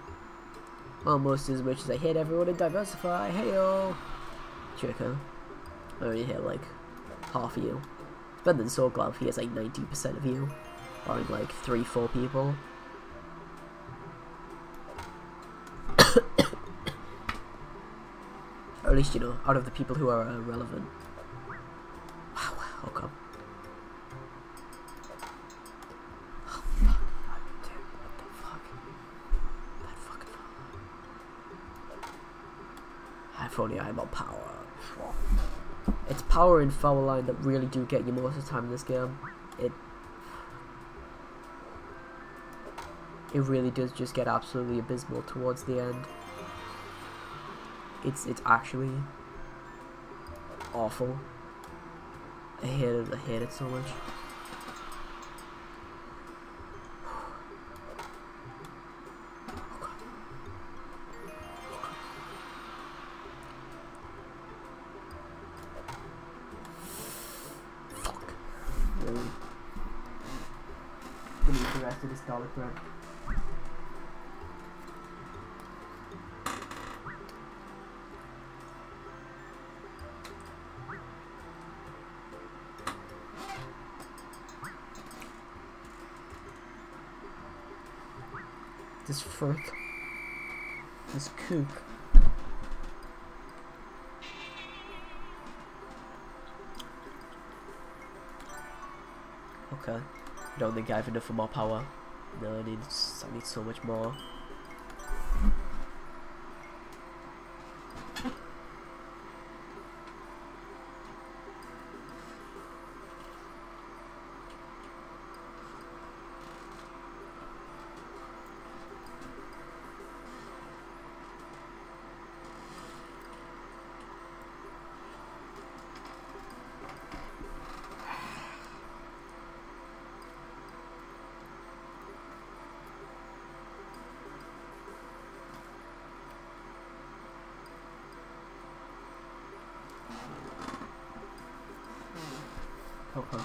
Almost as much as I hate everyone in Diversify. Heyo! Chica. I only hate like half of you. It's better than So Glove, he has like 90% of you. Or like 3-4 people. Or at least, you know, out of the people who are relevant. Wow, how come? Oh, fuck. Dude, what the fuck? That fucking foul. If only I had more power. It's power and foul line that really do get you most of the time in this game. It really does just get absolutely abysmal towards the end. It's actually awful. I hate it so much. Fuck. Really? Gonna eat the rest of this garlic bread. This fruit. This coop. Okay. I don't think I have enough for more power. No, I need so much more. Okay.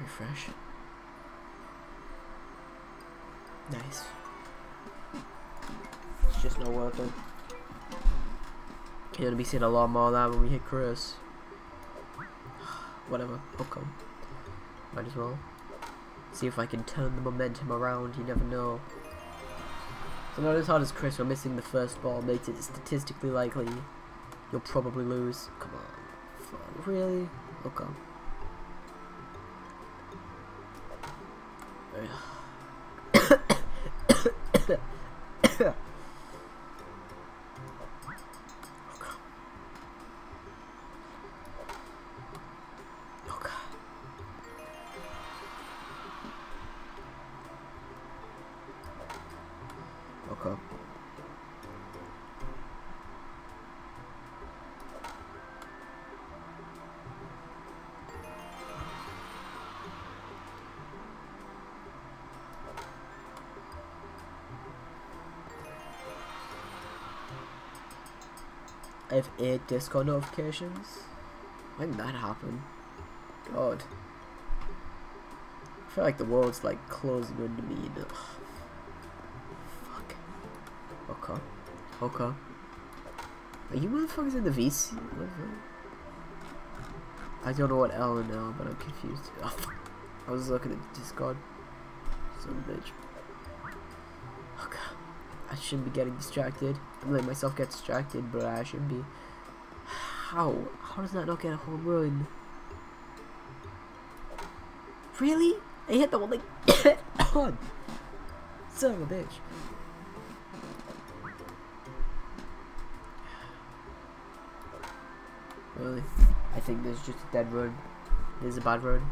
Refresh. Nice. It's just not worth it. You're gonna be seeing a lot more of that when we hit Chris. whatever. Okay. Might as well. See if I can turn the momentum around, you never know. So not as hard as Chris, or missing the first ball makes it statistically likely you'll probably lose. Come on. Really? Okay. Okay. I have 8 Discord notifications. When did that happen? God. I feel like the world's like closing under me. Ugh. Fuck. Okay. Okay. Are you motherfuckers in the VC? I don't know what L and L, but I'm confused. Oh, I was looking at Discord. Son of a bitch. Okay. I shouldn't be getting distracted. I'm letting myself get distracted, but I shouldn't be. How? How does that not get a home run? Really? I hit the one like on. Son of a bitch. Really? I think there's just a dead run. There's a bad run.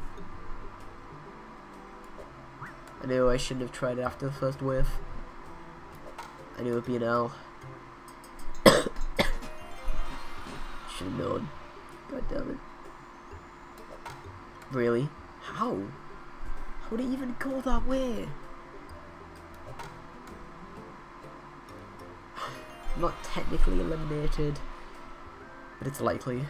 I knew I shouldn't have tried it after the first whiff. I knew it would be an L. Should have known. God damn it. Really? How? How would it even go that way? I'm not technically eliminated, but it's likely.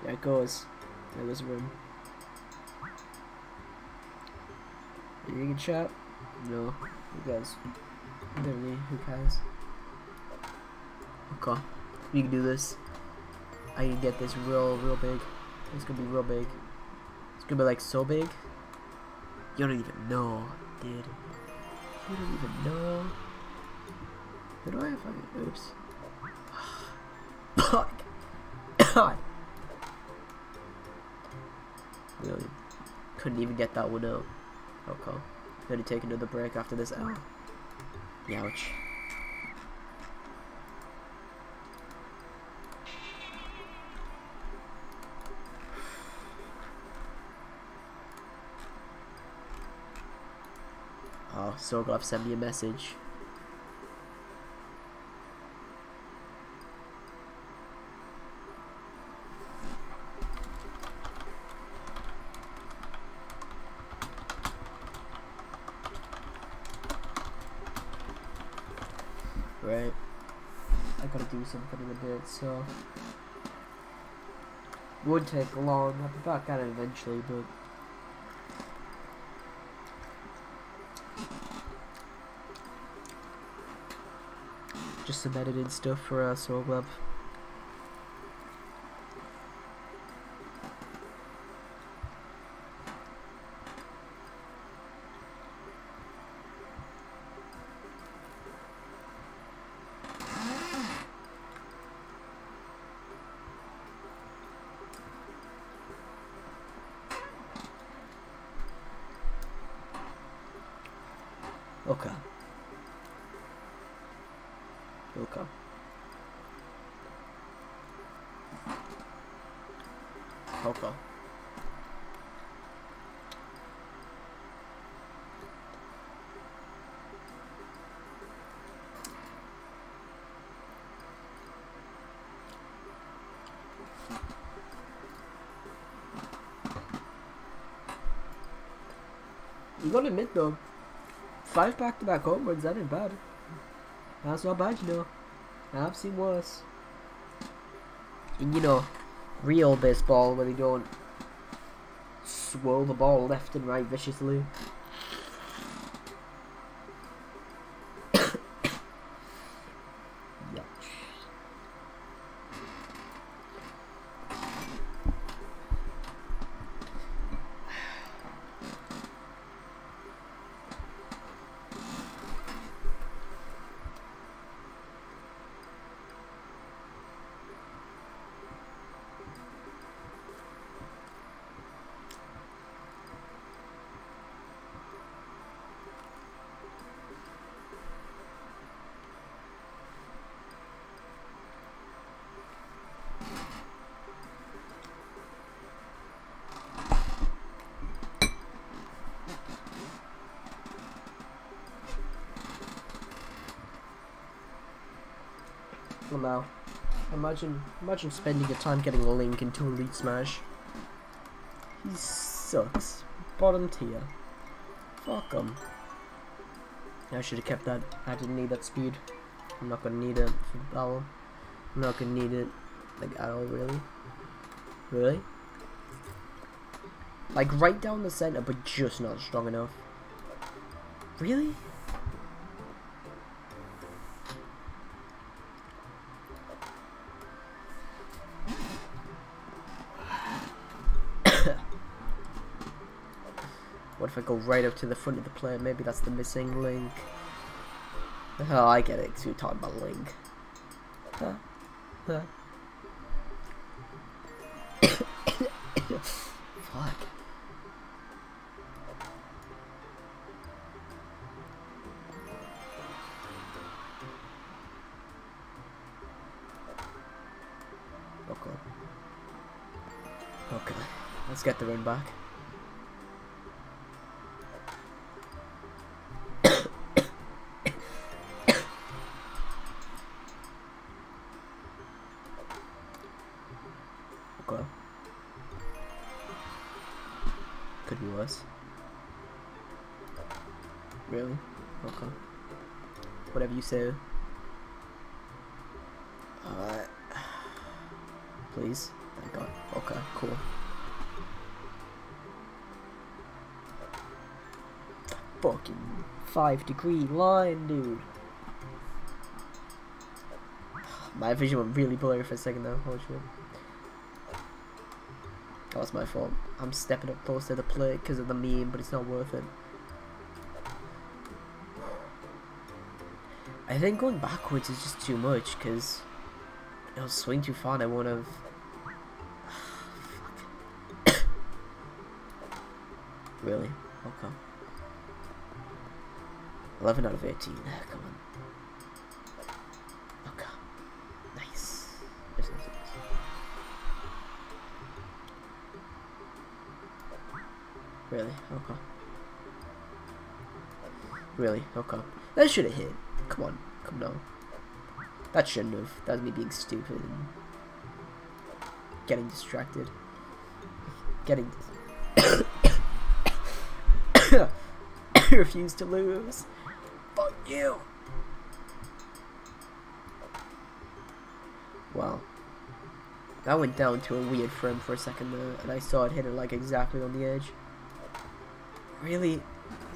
There it goes. There goes a room. Anything in chat? No. Who cares? Literally, who cares? Okay. We can do this. I can get this real big. It's gonna be real big. It's gonna be like so big. You don't even know, dude. You don't even know. Who do I have? Oops. Fuck. God. Really couldn't even get that one out. Okay. Gonna take another break after this L. Ouch. Oh, so glad sent me a message. Right. I gotta do something in a bit, so would take long. I'll be back at it eventually, but just some edited stuff for Soul Club. Okay. Okay. Okay. You gotta admit though, 5 back-to-back home runs, that ain't bad. That's not bad, you know. I've seen worse. And you know, real baseball where they don't swirl the ball left and right viciously. Now, imagine spending your time getting a Link into Elite Smash. He sucks. Bottom tier. Fuck him. I should have kept that. I didn't need that speed. I'm not gonna need it for Battle. I'm not gonna need it, like, at all, really. Really? Like, right down the center, but just not strong enough. Really? What if I go right up to the front of the player? Maybe that's the missing link. Oh, I get it, because you're talking about Link. Huh? Huh? Fuck. Okay. Okay. Let's get the run back. Okay. Could be worse. Really? Okay. Whatever you say. Please. Thank God. Okay, cool. Fucking 5-degree line, dude. My vision went really blurry for a second though. Holy shit. That was my fault. I'm stepping up close to the plate because of the meme, but it's not worth it. I think going backwards is just too much because it'll swing too far and I won't have... Fuck. Really? Okay. 11 out of 18. Come on. Okay. Nice. Nice, nice, nice. Really? Okay. Really? Okay. That should have hit. Come on. Come on. That shouldn't have. That was me being stupid and getting distracted. Getting... I refuse to lose. Fuck you. Wow. That went down to a weird frame for a second there, and I saw it hit it like exactly on the edge. Really?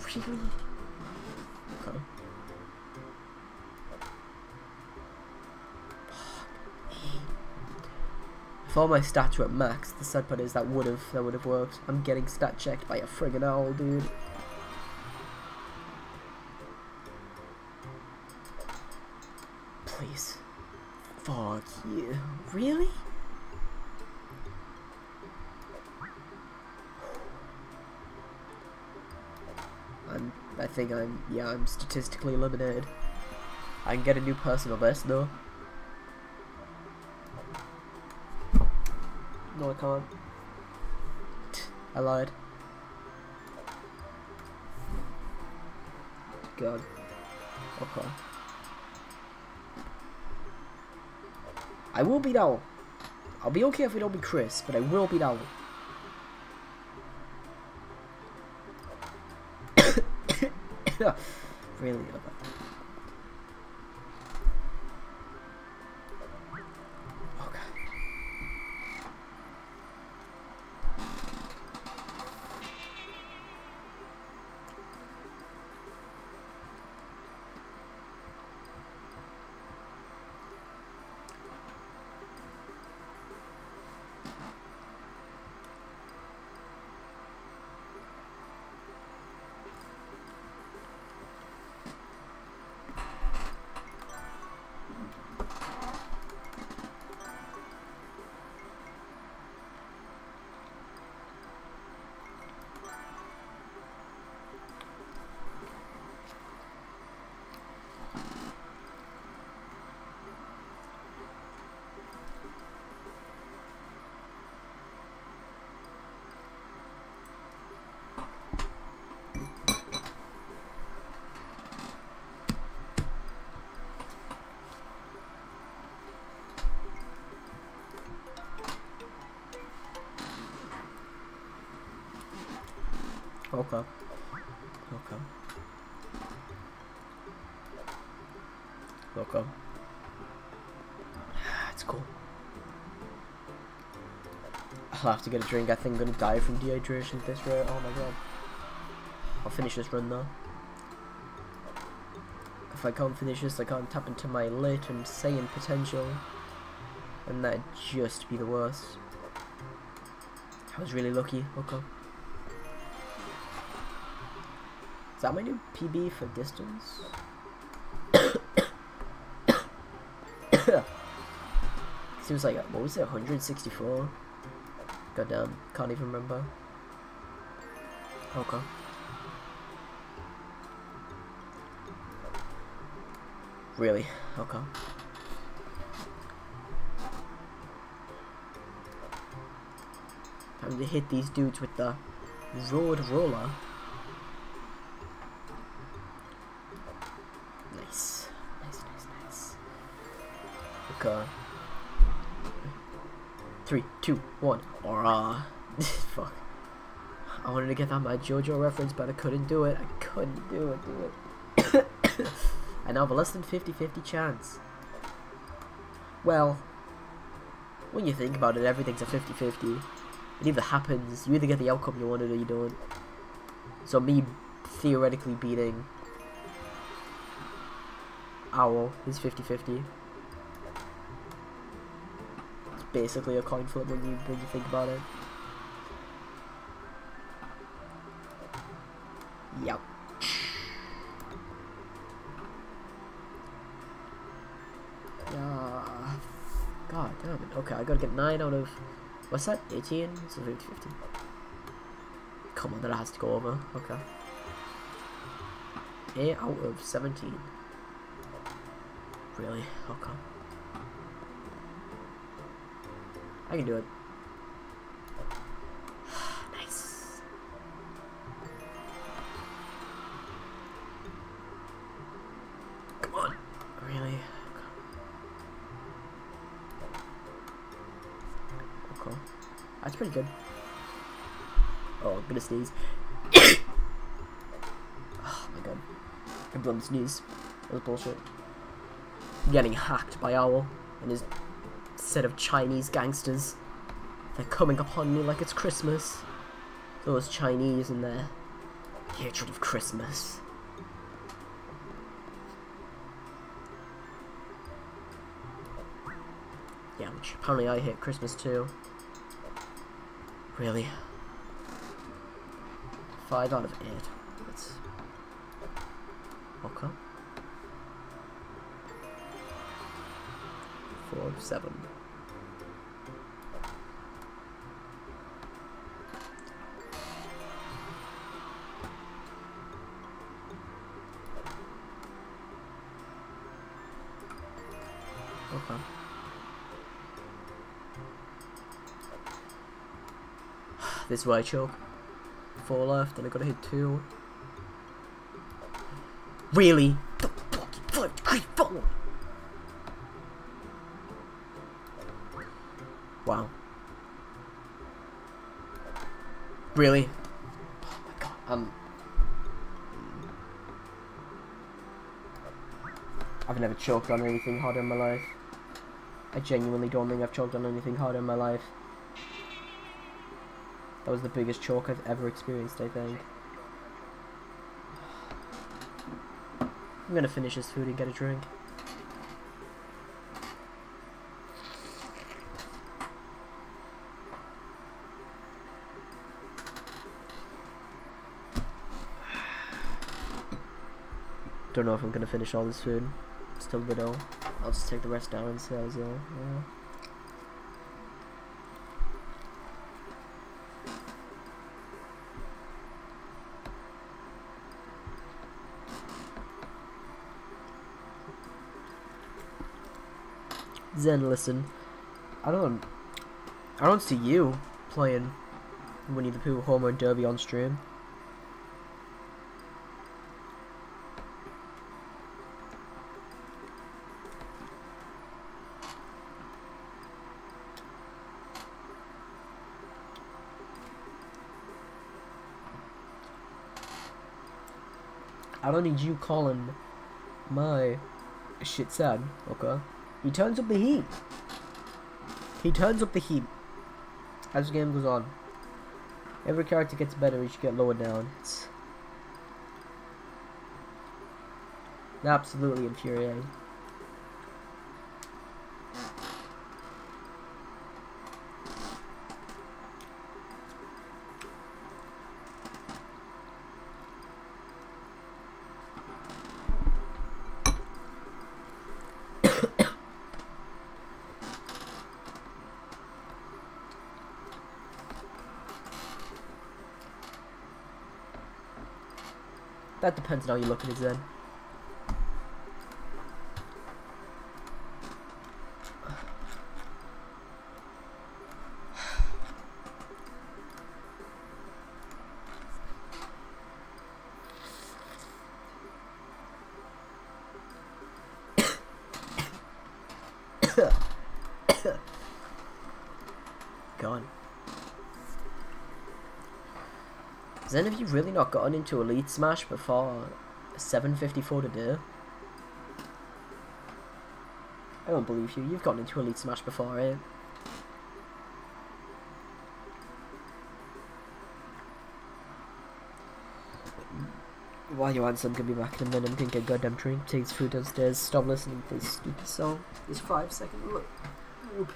Really? Okay. If all my stats were at max, the sad part is that would have worked. I'm getting stat checked by a friggin' owl, dude. Please. Fuck you. Really? I think I'm statistically eliminated. I can get a new personal best though. No, I can't. I lied. God. Okay. I will beat Owl. I'll be okay if we don't beat Chris, but I will beat Owl. Really? Okay. Okay. Okay. Okay. Okay. It's cool. I'll have to get a drink. I think I'm gonna die from dehydration at this rate. Oh my god. I'll finish this run though. If I can't finish this, I can't tap into my lit and Saiyan potential. And that'd just be the worst. I was really lucky. Okay. Is that my new PB for distance? Seems like, what was it, 164? Goddamn, can't even remember. Okay. Really? Okay. Time to hit these dudes with the road roller. Nice. Nice, nice, nice. Okay. 3, 2, 1. Aura. Fuck. I wanted to get that my JoJo reference, but I couldn't do it. I couldn't do it. I now have a less than 50-50 chance. Well, when you think about it, everything's a 50-50. It either happens, you either get the outcome you wanted or you don't. So me theoretically beating Owl is 50-50. It's basically a coin flip when you think about it. Yep. God damn it. Okay, I gotta get 9 out of... What's that? 18? So 50-50. Come on, that has to go over. Okay. 8 out of 17. Really? Okay. I can do it. Nice. Come on. Really? Okay. That's pretty good. Oh, I'm gonna sneeze. Oh my god. I blew the sneeze. That was bullshit. I'm getting hacked by Owl and his set of Chinese gangsters. They're coming upon me like it's Christmas. Those Chinese and their hatred of Christmas. Yeah, which apparently I hate Christmas too. Really? 5 out of 8. That's... okay. 4 out of 7. Okay. This is where I choke. 4 left, and I gotta hit 2. Really? 5, 3, 4. Wow. Really? Oh my god. I've never choked on anything harder in my life. I genuinely don't think I've choked on anything harder in my life. That was the biggest choke I've ever experienced, I think. I'm gonna finish this food and get a drink. Don't know if I'm gonna finish all this food. Still a bit ill. I'll just take the rest down and say I was ill. Yeah. Zen, listen. I don't see you playing Winnie the Pooh Home Run Derby on stream. I don't need you calling my shit sad, okay? He turns up the heat. He turns up the heat as the game goes on. Every character gets better, he should get lower down. It's absolutely infuriating. That depends on how you look at it, Zen. Gone. Zen, have you really not gotten into Elite Smash before 7:54 today? I don't believe you. You've gotten into Elite Smash before, eh? While you answer, I'm gonna be back in a minute. I'm gonna get a goddamn drink, take this food downstairs, stop listening to this stupid song. This 5-second look. Oop.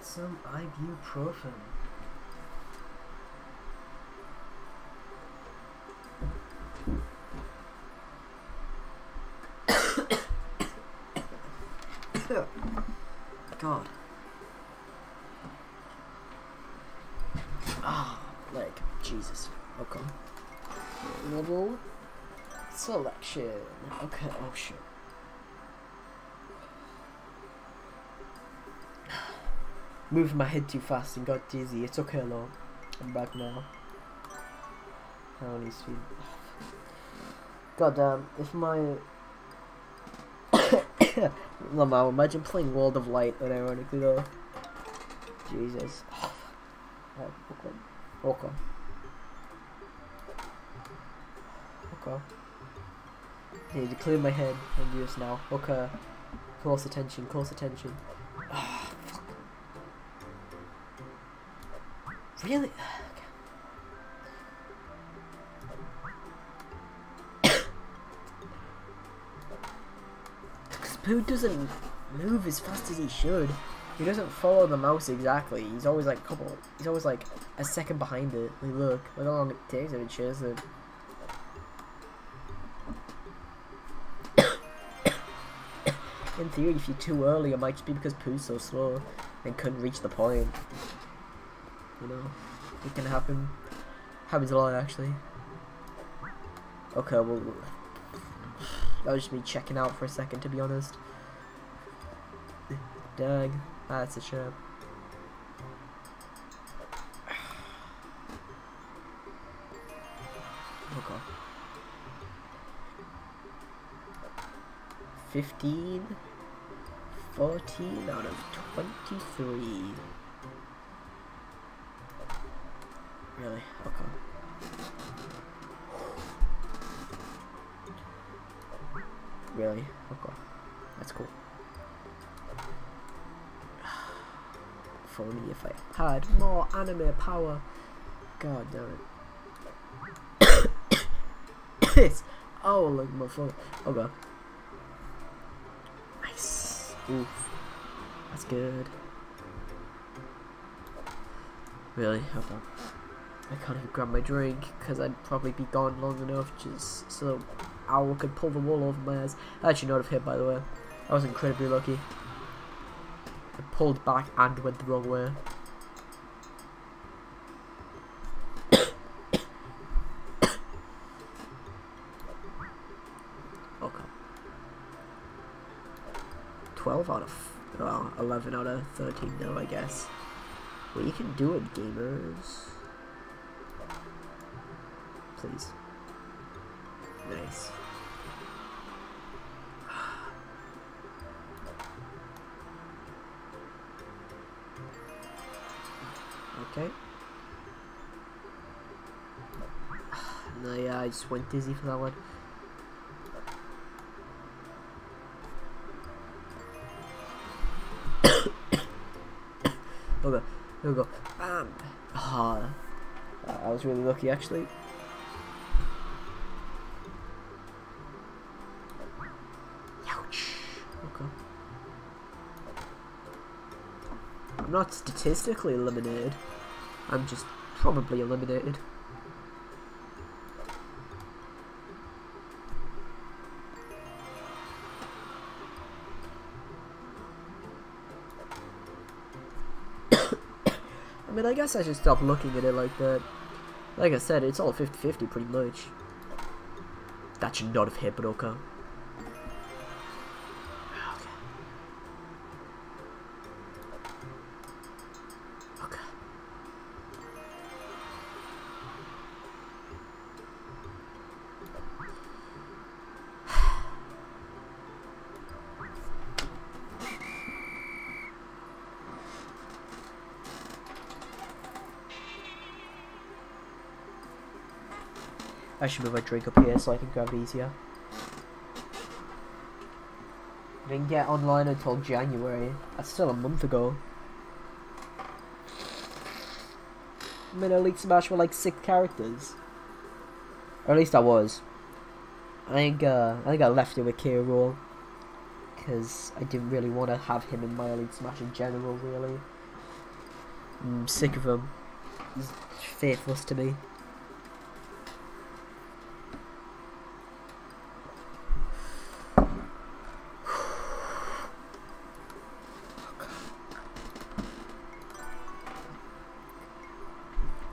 need some ibuprofen. God. Ah, leg. Jesus. Okay. Level selection. Okay. Oh shit. Moved my head too fast and got dizzy. It's okay though. I'm back now. How many speed? God damn. If my Lamau, imagine playing World of Light unironically though. Jesus. Oh, okay. Okay. Okay. I need to clear my head and do this now. Okay. Close attention, close attention. Oh, fuck. Really? Pooh doesn't move as fast as he should. He doesn't follow the mouse exactly. He's always like he's always like a second behind it. Like look how long it takes if it shows it. In theory, if you're too early, it might just be because Pooh's so slow and couldn't reach the point. You know, it can happen. Happens a lot actually. Okay, well. That was just me checking out for a second, to be honest. Dang, that's a shame. Okay. 15, 14 out of 23. Really? Okay. Really? Okay. That's cool. If only if I had more anime power. God damn it. It's oh look my phone. Okay. Nice. Oof. That's good. Really? Okay. I can't even grab my drink because I'd probably be gone long enough just so Owl could pull the wool over my eyes. I actually not have hit, by the way. I was incredibly lucky. I pulled back and went the wrong way. Okay. 12 out of, well, 11 out of 13 now, I guess. Well, you can do it, gamers. Please. Nice. Okay. No, yeah, I just went dizzy for that one. Okay, here we go. Bam! Ah, I was really lucky actually. Ouch. Okay. I'm not statistically eliminated. I'm just probably eliminated. I mean, I guess I should stop looking at it like that. Like I said, it's all 50-50 pretty much. That should not have hit, but okay. I should move my drink up here so I can grab it easier. I didn't get online until January. That's still a month ago. I'm in Elite Smash with like 6 characters. Or at least I was. I think I left it with K. Rool. Because I didn't really want to have him in my Elite Smash in general, really. I'm sick of him. He's faithless to me.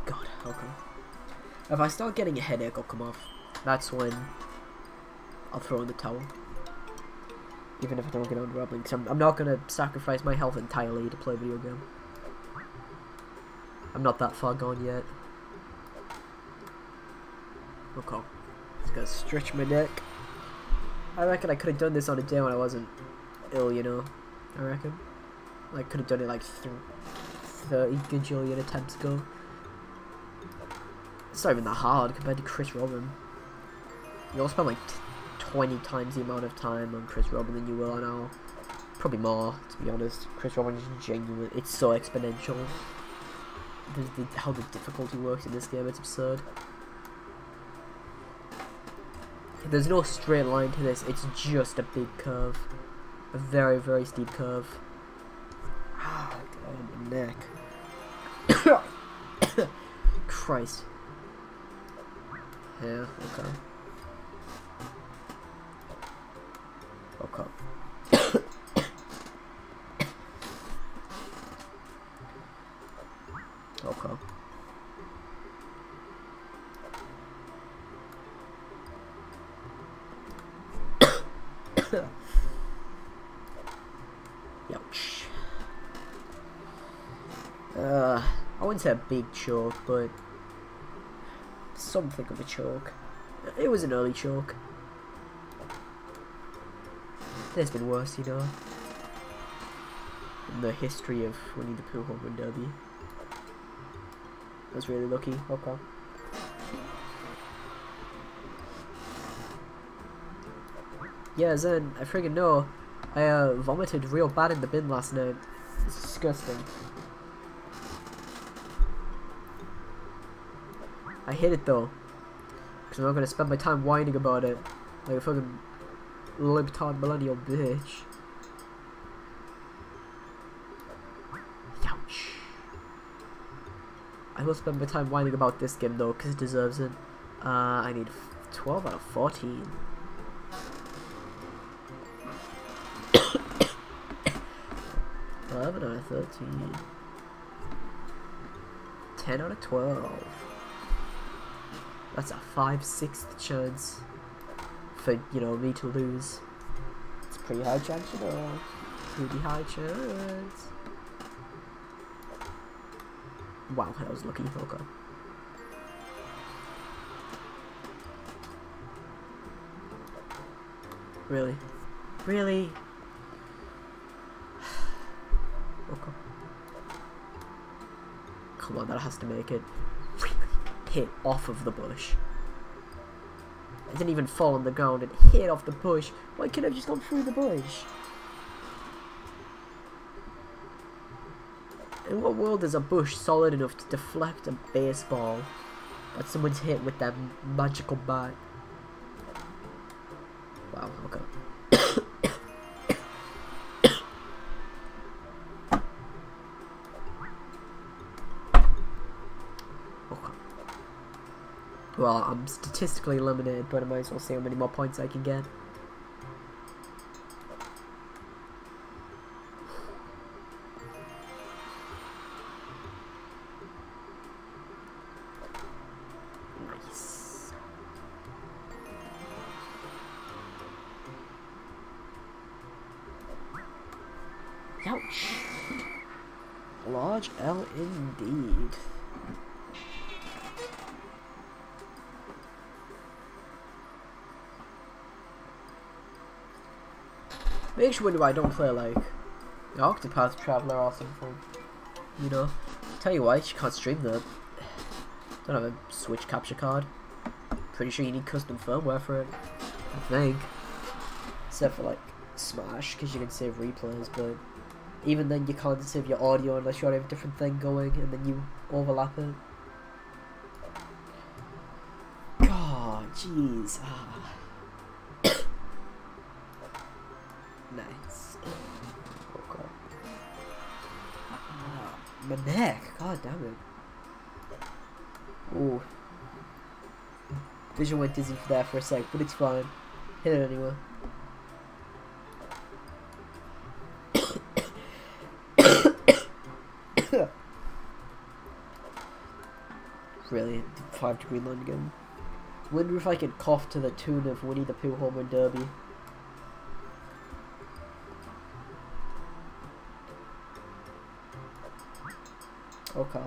God, okay. If I start getting a headache, I'll come off. That's when I'll throw in the towel. Even if I don't get on rambling, because I'm not going to sacrifice my health entirely to play a video game. I'm not that far gone yet. Okay. Just gotta stretch my neck. I reckon I could have done this on a day when I wasn't ill, you know. I reckon. I could have done it like 30 gajillion attempts ago. It's not even that hard compared to Chris Robin. You'll spend like 20 times the amount of time on Chris Robin than you will on our. Probably more, to be honest. Chris Robin is genuine. It's so exponential. How the difficulty works in this game, it's absurd. There's no straight line to this, it's just a big curve. A very, very steep curve. Ah, God, my neck. Christ. Yeah, okay. Okay. Okay. Ouch. I wouldn't say a big choke, but something of a choke. It was an early choke. There's been worse, you know, in the history of Winnie the Pooh Home Run Derby. I was really lucky. Okay. Yeah, Zen, I friggin' know. I vomited real bad in the bin last night. It's disgusting. I hate it though, because I'm not gonna spend my time whining about it like a fucking libtard millennial bitch. Ouch. I will spend my time whining about this game though, because it deserves it. I need 12 out of 14. Out of 13. 10 out of 12. That's a 5/6 chance for, you know, me to lose. It's a pretty high chance, you know. Pretty high chance. Wow, that was lucky. Okay. Really? Really? Okay. Come on, that has to make it. Really hit off of the bush. It didn't even fall on the ground, it hit off the bush. Why couldn't I have just gone through the bush? In what world is a bush solid enough to deflect a baseball that someone's hit with that magical bat? Wow, okay. Well, I'm statistically eliminated, but I might as well see how many more points I can get. Nice. Ouch. Large L indeed. Makes you wonder why I don't play like the Octopath Traveler or something. You know? Tell you why, you can't stream that. Don't have a Switch capture card. Pretty sure you need custom firmware for it. I think. Except for like Smash, because you can save replays, but even then you can't save your audio unless you have a different thing going and then you overlap it. God, jeez. Ah. Nice. Okay. My neck. God damn it. Ooh. Vision went dizzy for that for a sec, but it's fine. Hit it anyway. Really, 5-degree London. Wonder if I could cough to the tune of Winnie the Pooh Home Run Derby. Okay.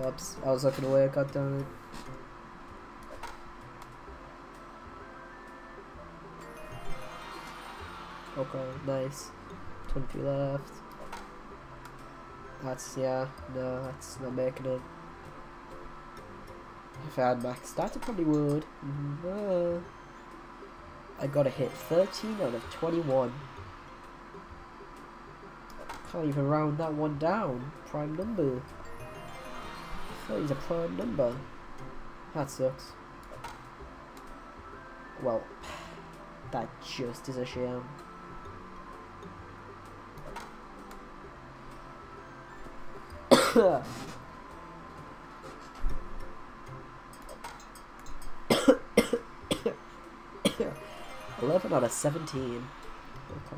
Oops, I was looking away, god damn it. Okay, nice. 20 left. That's, yeah, no, that's not making it. If I had max stats, I probably would. I gotta hit 13 out of 21. Can't even round that one down. Prime number. 30 is a prime number. That sucks. Well, that just is a shame. Yeah. 11 out of 17. Okay.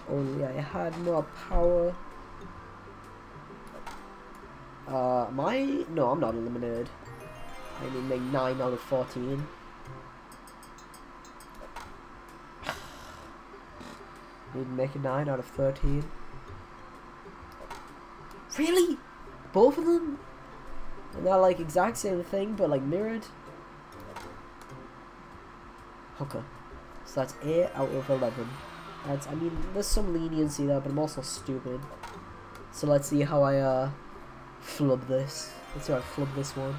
Only I had more power. No, I'm not eliminated. I need to make 9 out of 14. Need to make a 9 out of 13. Really? Both of them? And they're like exact same thing, but like mirrored? Okay. So that's 8 out of 11. That's, I mean, there's some leniency there, but I'm also stupid. So let's see how I, flub this. Let's see how I flub this one.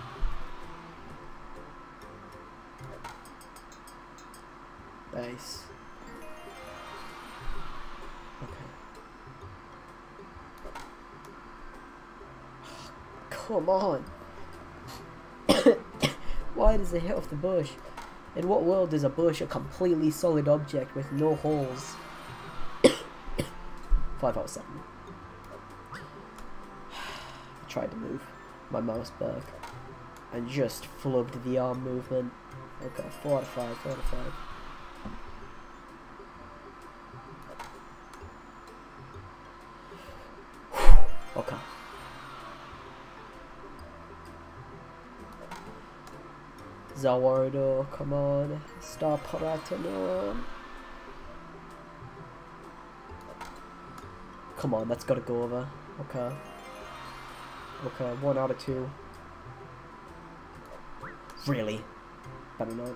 Nice. Okay. Come on. Why does it hit off the bush? In what world is a bush a completely solid object with no holes? 5 out of 7. I tried to move my mouse back and just flubbed the arm movement. Okay, 4 out of 5, 4 out of 5. Okay. Zawardo, come on. Stop ratting on. Come on, that's gotta go over. Okay. Okay, 1 out of 2. Really? Better not.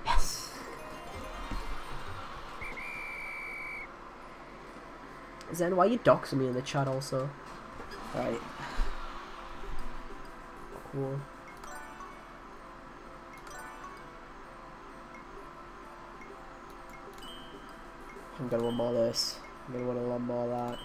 Yes! Zen, why are you doxing me in the chat also? Alright. Cool. I'm gonna want more of this. I'm gonna want a lot more of that.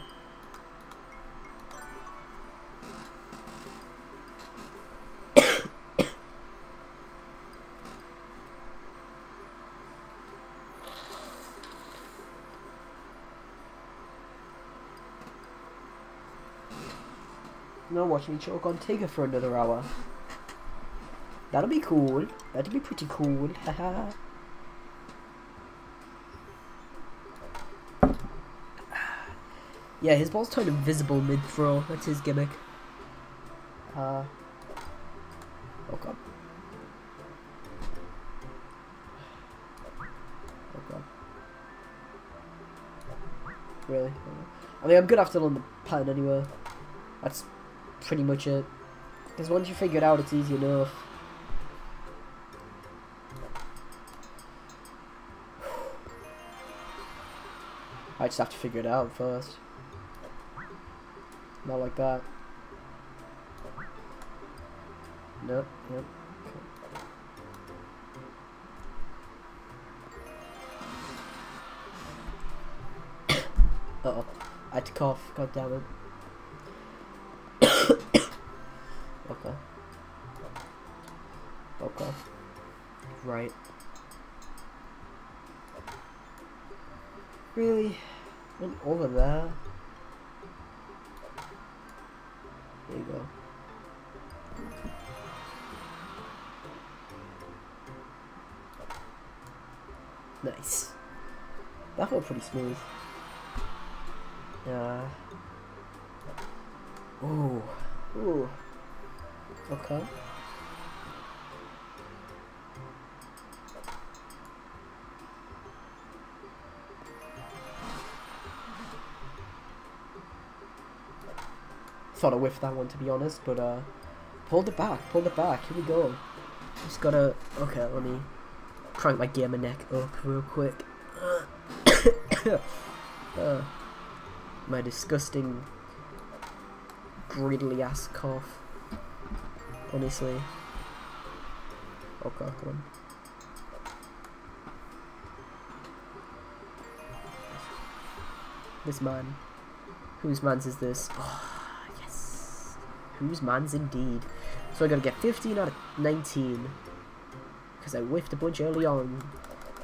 No, watch me choke on Tigger for another hour. That'll be cool. That'll be pretty cool. Haha. Yeah, his ball's turned invisible mid-throw. That's his gimmick. Oh god. Oh god. Really? I mean, I'm good after on the pattern anyway. That's pretty much it. Because once you figure it out, it's easy enough. I just have to figure it out first. Not like that. Nope, yep. Okay. Uh-oh. I had to cough. God damn it. Okay. Okay. Right. Really? Went over there? There you go. Nice. That felt pretty smooth. Ooh. Ooh. Okay. Thought I whiffed that one, to be honest, but pulled it back, here we go. Just gotta, okay, let me crank my gamer neck up real quick. My disgusting, greedily ass cough, honestly. Okay, come on. This man, whose man's is this? Oh, yes, whose man's indeed. So I gotta get 15 out of 19, because I whiffed a bunch early on.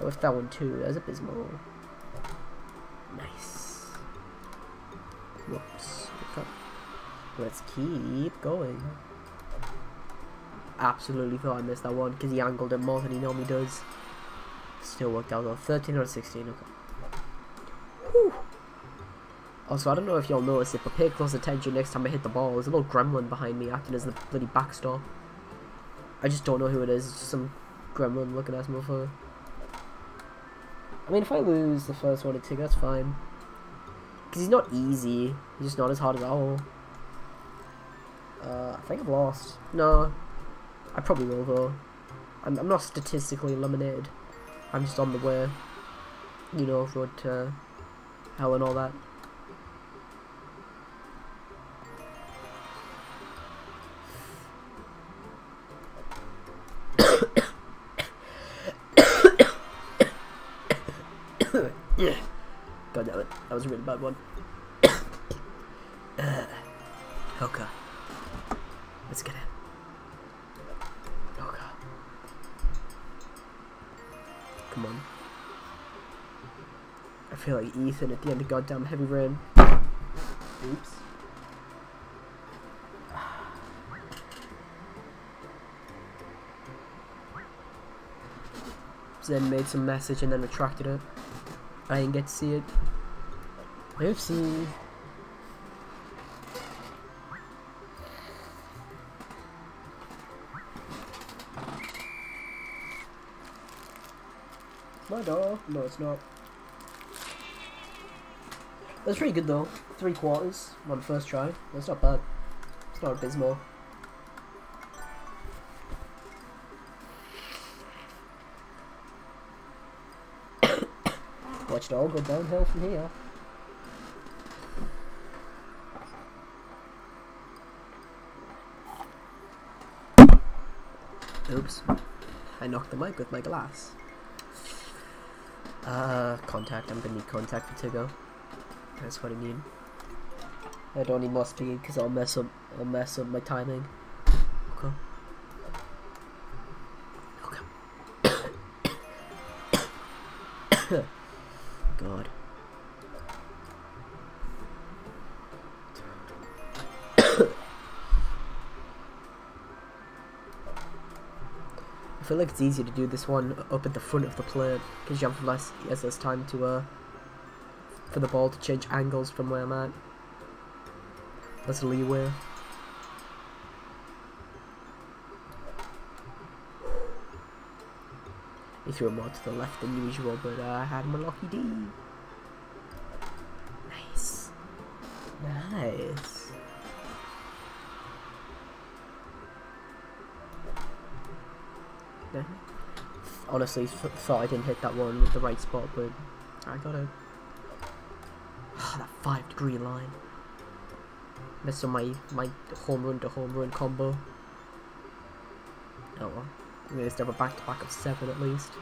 I whiffed that one too, that was abysmal. Nice. Whoops. Okay. Let's keep going. Absolutely thought I missed that one, because he angled it more than he normally does. Still worked out though, 13 out of 16, okay. Whew. Also, I don't know if y'all noticed it, but pay close attention next time I hit the ball. There's a little gremlin behind me acting as the bloody backstop. I just don't know who it is. It's just some gremlin looking ass motherfucker. I mean, if I lose the first one, I think that's fine. Because he's not easy. He's just not as hard as all. I think I've lost. No. I probably will, though. I'm not statistically eliminated. I'm just on the way. You know, road to hell and all that. God damn it, that was a really bad one. Okay. Let's get it. Okay. Come on. I feel like Ethan at the end of goddamn Heavy Rain. Oops. Zen made some message and then retracted it. I didn't get to see it. Oopsie. My door. No, it's not. That's pretty good though. 3/4 on the first try. That's not bad. It's not abysmal. Watch it all go downhill from here. Oops. I knocked the mic with my glass. Contact. I'm gonna need contact for Tigo. That's what I need. I don't need more speed because I'll mess up my timing. Okay. Okay. God. I feel like it's easier to do this one up at the front of the plate because you have less time to for the ball to change angles from where I'm at. Less leeway. He threw more to the left than usual, but I had him a lucky D. Nice. Nice. Yeah. Honestly, thought I didn't hit that one with the right spot, but I got it. That 5-degree line. Missed on my home run to home run combo. Oh well. I'm gonna have a back-to-back of 7 at least.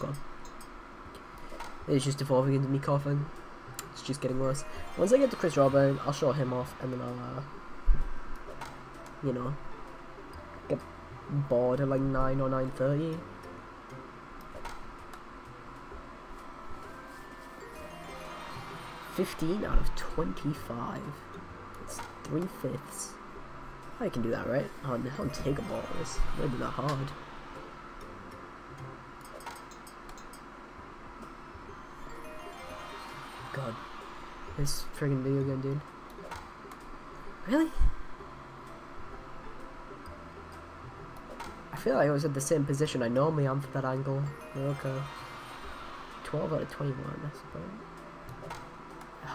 God. It's just evolving into me coughing. It's just getting worse. Once I get to Chris Robin, I'll show him off, and then I'll, you know, get bored at like 9 or 9:30. $15 out of 25. It's 3/5. I can do that, right? On take a ball. It's maybe not hard. God, this friggin' video game, dude. Really? I feel like I was at the same position I normally am for that angle. Okay. 12 out of 21, that's about.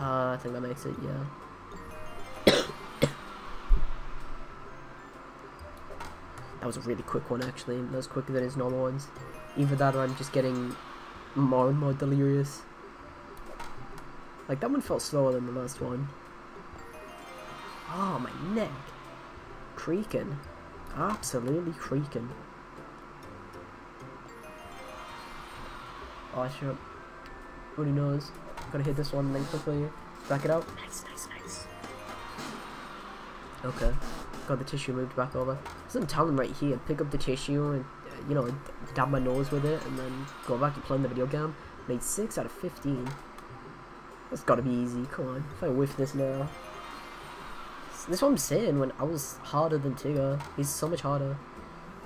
I think that makes it, yeah. That was a really quick one, actually. That was quicker than his normal ones. Either that or I'm just getting more and more delirious. Like, that one felt slower than the last one. Oh, my neck. Creaking. Absolutely creaking. Oh, shit. Who knows? Gotta hit this one and then quickly back it out. Nice, nice, nice. Okay. Got the tissue moved back over. So I'm telling him right here, pick up the tissue and, you know, dab my nose with it and then go back to playing the video game. Made 6 out of 15. That's gotta be easy, come on. If I whiff this now. This is what I'm saying, when I was harder than Tigger. He's so much harder.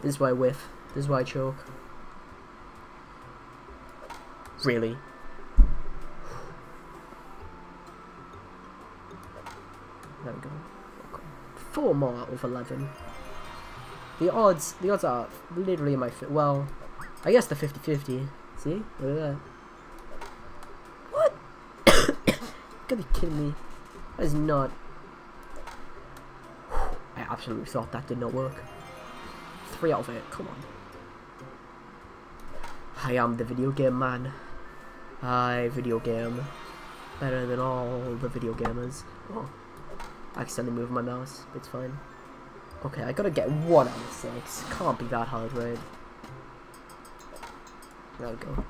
This is why I whiff. This is why I choke. Really? There we go. Okay. 4 more out of 11. The odds are literally in my fit. Well, I guess they're 50-50. See? Look at that. What? You gotta be kidding me. That is not. I absolutely thought that did not work. 3 out of 8. Come on. I am the video game man. I video game better than all the video gamers. Oh. I accidentally moved my mouse. It's fine. Okay, I gotta get 1 out of 6. Can't be that hard, right? There we go.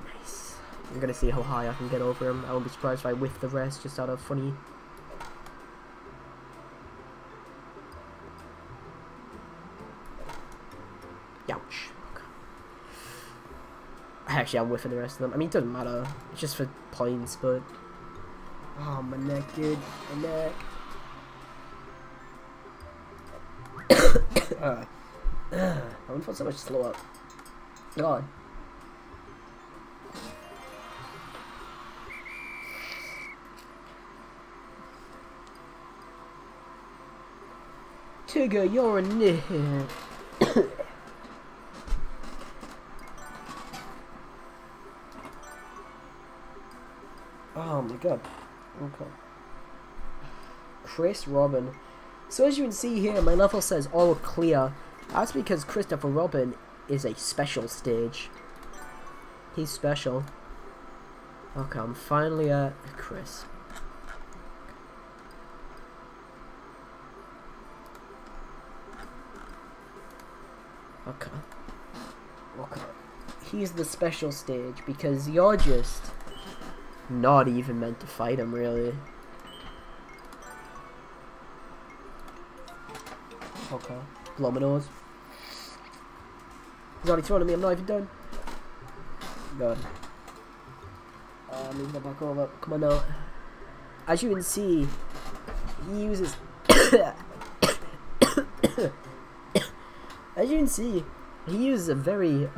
Nice. I'm gonna see how high I can get over him. I won't be surprised if I whiff the rest just out of funny. Ouch. Okay. Actually, I'm whiffing the rest of them. I mean, it doesn't matter. It's just for points, but. Oh, my neck, dude. My neck. I wouldn't feel so much slow up. God. Tigger, you're a nit. Oh my god. Okay. Chris Robin. So as you can see here, my level says all clear. That's because Christopher Robin is a special stage. He's special. Okay, I'm finally at Chris. Okay. Okay. He's the special stage because you're just not even meant to fight him, really. Okay. Blow my nose. He's already throwing at me, I'm not even done. God. Move that back over. Come on now. As you can see, he uses... As you can see, he uses a very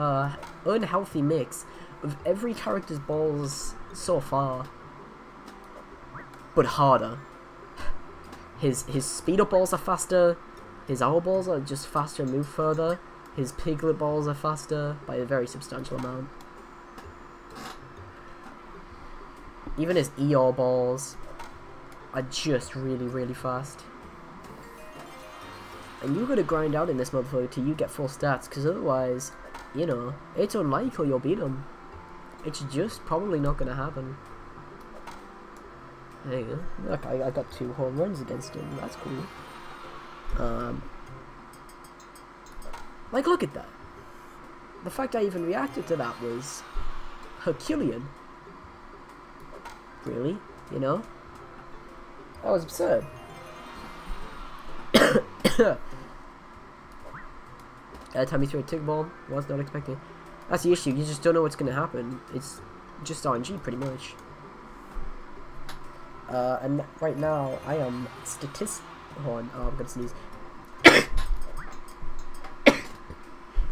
unhealthy mix of every character's balls so far, but harder. His speed up balls are faster. His owl balls are just faster and move further. His piglet balls are faster by a very substantial amount. Even his Eeyore balls are just really, really fast. And you gotta grind out in this motherfucker till you get full stats, because otherwise, you know, it's unlikely you'll beat him. It's just probably not gonna happen. There you go. Look, I got 2 home runs against him. That's cool. Like, look at that. the fact I even reacted to that was Herculean. Really? You know? That was absurd. Time he threw a tick bomb, was not expecting. That's the issue, you just don't know what's gonna happen. It's just RNG pretty much. And right now I am hold on, oh, I'm gonna sneeze.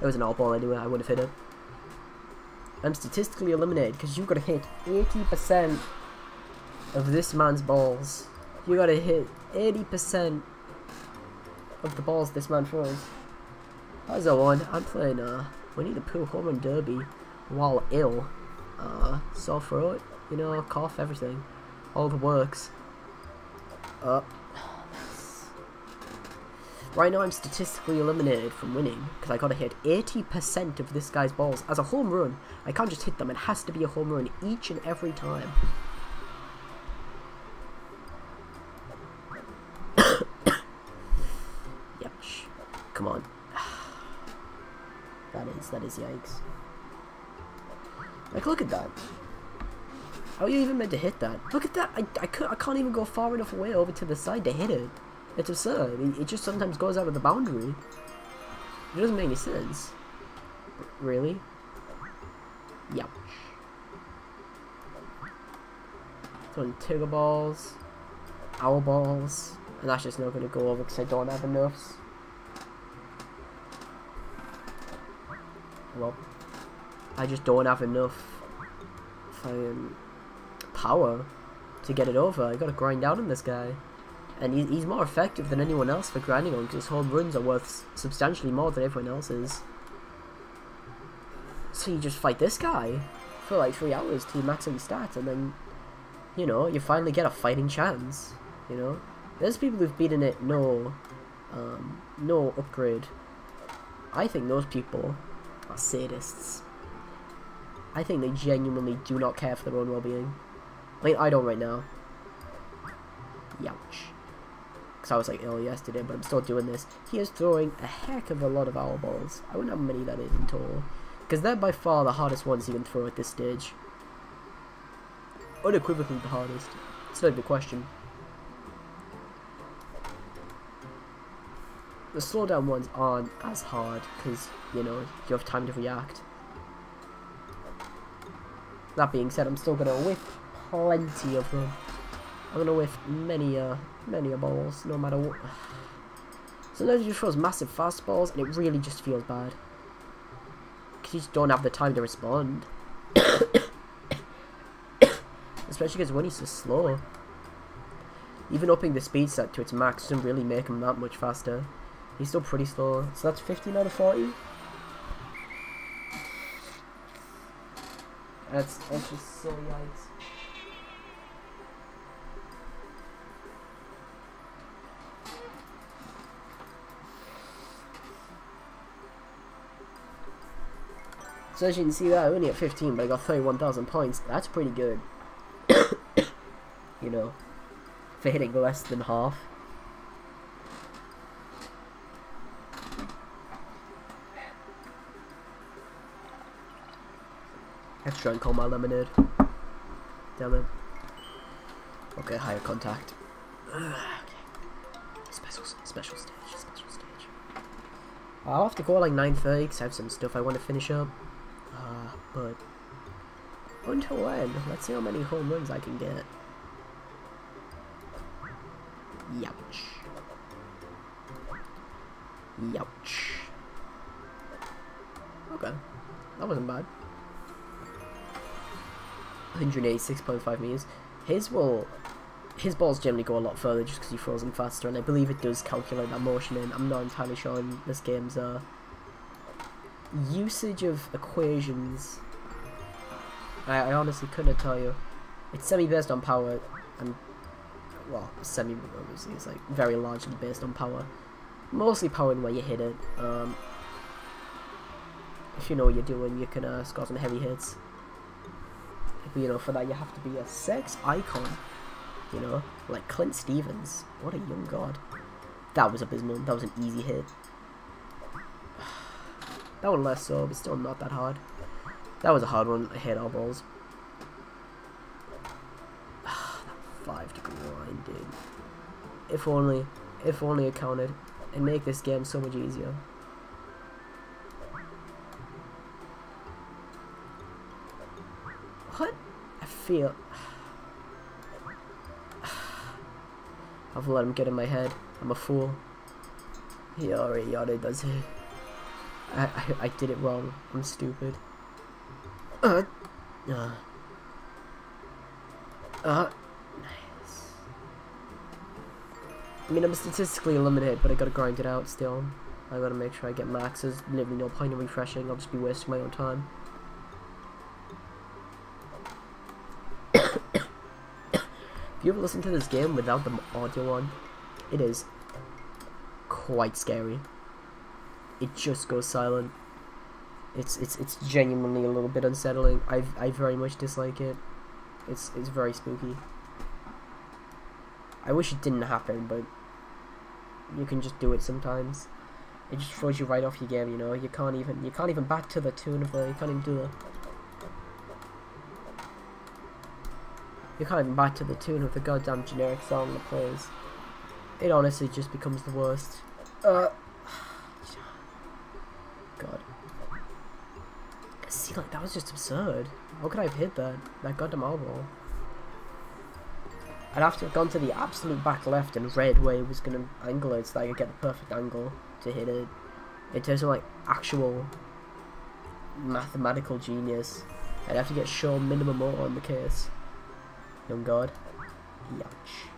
It was an all ball anyway, I would have hit it. I'm statistically eliminated because you gotta hit 80% of this man's balls. You gotta hit 80% of the balls this man throws. How's that one? I'm playing Winnie the Pooh Home Run Derby while ill. Sore throat, you know, cough, everything. All the works. Right now I'm statistically eliminated from winning because I gotta hit 80% of this guy's balls as a home run. I can't just hit them, it has to be a home run each and every time. Yep. Come on. That is yikes. Like, look at that. How are you even meant to hit that? Look at that. I can't even go far enough away over to the side to hit it. It's absurd. It just sometimes goes out of the boundary. It doesn't make any sense. Really? Yep. Throwing Tigger balls, Owl balls, and that's just not going to go over because I don't have enough. Well, I just don't have enough power to get it over. I gotta grind out on this guy. And he's more effective than anyone else for grinding on because his home runs are worth substantially more than everyone else's. So you just fight this guy for like 3 hours till you max out your stats, and then, you know, you finally get a fighting chance. You know, there's people who've beaten it no upgrade. I think those people are sadists. I think they genuinely do not care for their own well-being. I mean, I don't right now. Youch. Because I was like ill yesterday, but I'm still doing this. He is throwing a heck of a lot of owl balls. I wouldn't know how many that is in total. Because they're by far the hardest ones you can throw at this stage. Unequivocally the hardest. It's not even a question. The slowdown ones aren't as hard because, you know, you have time to react. That being said, I'm still going to whiff plenty of them. I'm going to whiff many a balls, no matter what. Sometimes he throws massive fastballs and it really just feels bad. Because you just don't have the time to respond. Especially because when he's so slow. Even upping the speed set to its max doesn't really make him that much faster. He's still pretty slow. So that's 15 out of 40. That's just so yikes. So as you can see, that I'm only at 15, but I got 31,000 points. That's pretty good. You know, for hitting less than half. I have to try and call my lemonade. Damn it. Okay, higher contact. Okay. Special stage. I'll have to go at like 9:30 because I have some stuff I want to finish up. But until when? Let's see how many home runs I can get. Youch. Youch. Okay, that wasn't bad. 186.5 meters. His balls generally go a lot further just because he throws them faster, and I believe it does calculate that motion in. I'm not entirely sure on this game's usage of equations. I honestly couldn't tell you. It's semi-based on power, and well, semi obviously it's like very largely based on power. Mostly power in where you hit it. If you know what you're doing, you can score some heavy hits. But, you know, for that you have to be a sex icon. You know, like Clint Stevens. What a young god. That was abysmal. That was an easy hit. That one less so, but still not that hard. That was a hard one. I hate all balls. That 5 to grind, dude. If only it counted. It'd make this game so much easier. What? I feel... I've let him get in my head. I'm a fool. He already does it. I did it wrong. I'm stupid. Nice. I mean, I'm statistically eliminated, but I gotta grind it out still. I gotta make sure I get maxes. Literally no point in refreshing. I'll just be wasting my own time. If you ever listen to this game without the audio on, it is quite scary. It just goes silent. It's genuinely a little bit unsettling. I very much dislike it. It's very spooky. I wish it didn't happen, but you can just do it sometimes. It just throws you right off your game, you know. You can't even back to the tune of the. You can't even do the. You can't even back to the tune of the goddamn generic song that plays. It honestly just becomes the worst. God. See, like, that was just absurd. How could I have hit that? That goddamn eyeball. I'd have to have gone to the absolute back left and read where he was going to angle it so that I could get the perfect angle to hit it. In terms of, like, actual mathematical genius, I'd have to get shown minimum auto in the case. Young God. Youch.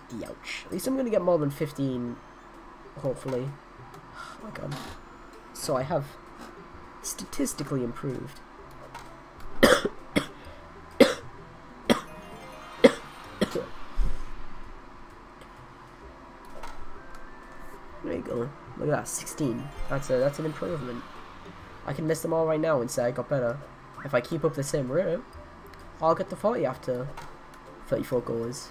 Youch. At least I'm going to get more than 15, hopefully. Oh my God. So I have statistically improved. There you go. Look at that, 16. That's an improvement. I can miss them all right now and say I got better. If I keep up the same rate, I'll get the 40 after 34 goals.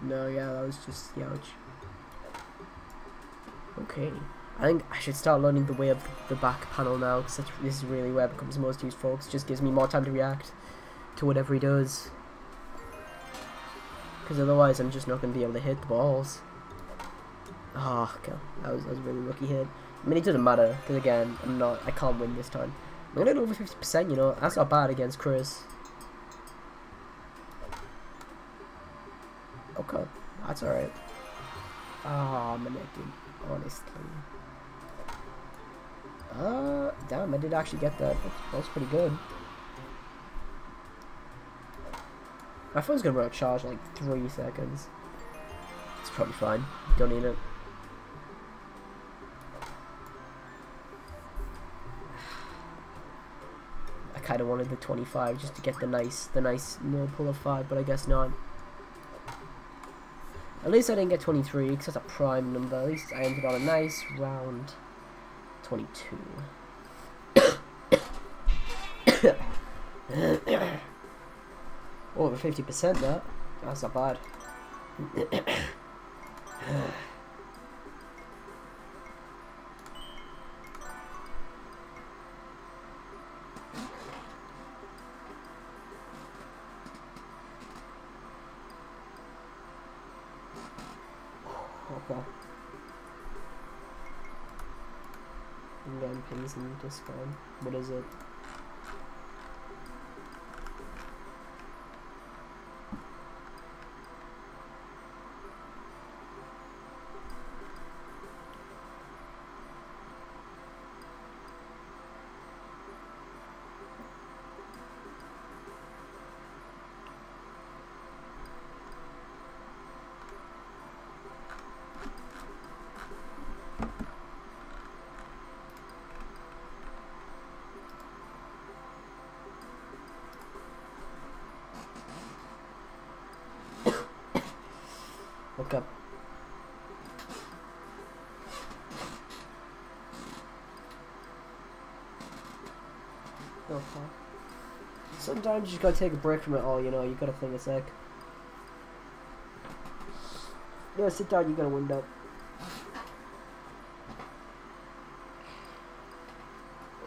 No, yeah, that was just youch. Okay, I think I should start learning the way of the back panel now, because this is really where it becomes most useful. It just gives me more time to react to whatever he does. Because otherwise I'm just not going to be able to hit the balls. Oh, okay, that was a really lucky hit. I mean, it doesn't matter, because again, I can't win this time. I'm going to over 50%, you know, that's not bad against Chris. Okay, that's alright. Ah, I'm connected, honestly. Damn, I did actually get that. That was pretty good. My phone's gonna run out of charge in like 3 seconds. It's probably fine. Don't need it. I kind of wanted the 25 just to get the nice no pull of 5, but I guess not. At least I didn't get 23 because that's a prime number. At least I ended on a nice round 22. Over 50% that. That's not bad. Okay. I'm getting pings in Discord. What is it? Look up. Okay. Sometimes you just gotta take a break from it all, you know, you gotta think a sec. No, sit down, you got a window.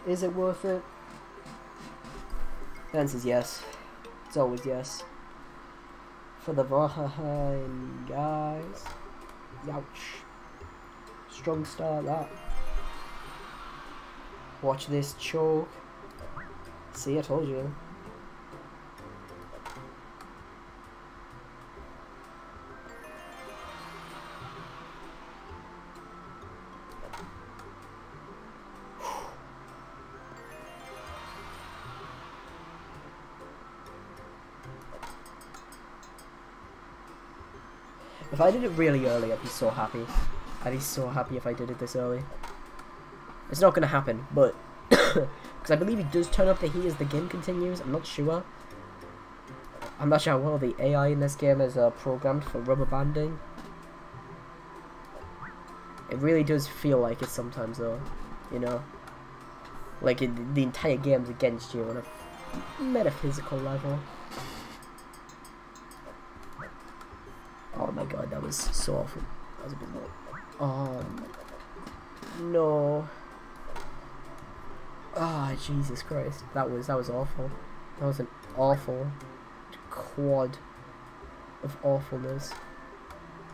Is it worth it? The answer is yes. It's always yes. For the Valheim guys. Ouch. Strong start that. Watch this choke. See, I told you. If I did it really early, I'd be so happy. I'd be so happy if I did it this early. It's not going to happen, but... Because I believe it does turn up the heat as the game continues. I'm not sure. I'm not sure how well the AI in this game is programmed for rubber banding. It really does feel like it sometimes, though. You know? Like, the entire game's against you on a metaphysical level. Oh my god, that was so awful. That was a bit low. No. Ah, oh, Jesus Christ. That was awful. That was an awful quad of awfulness.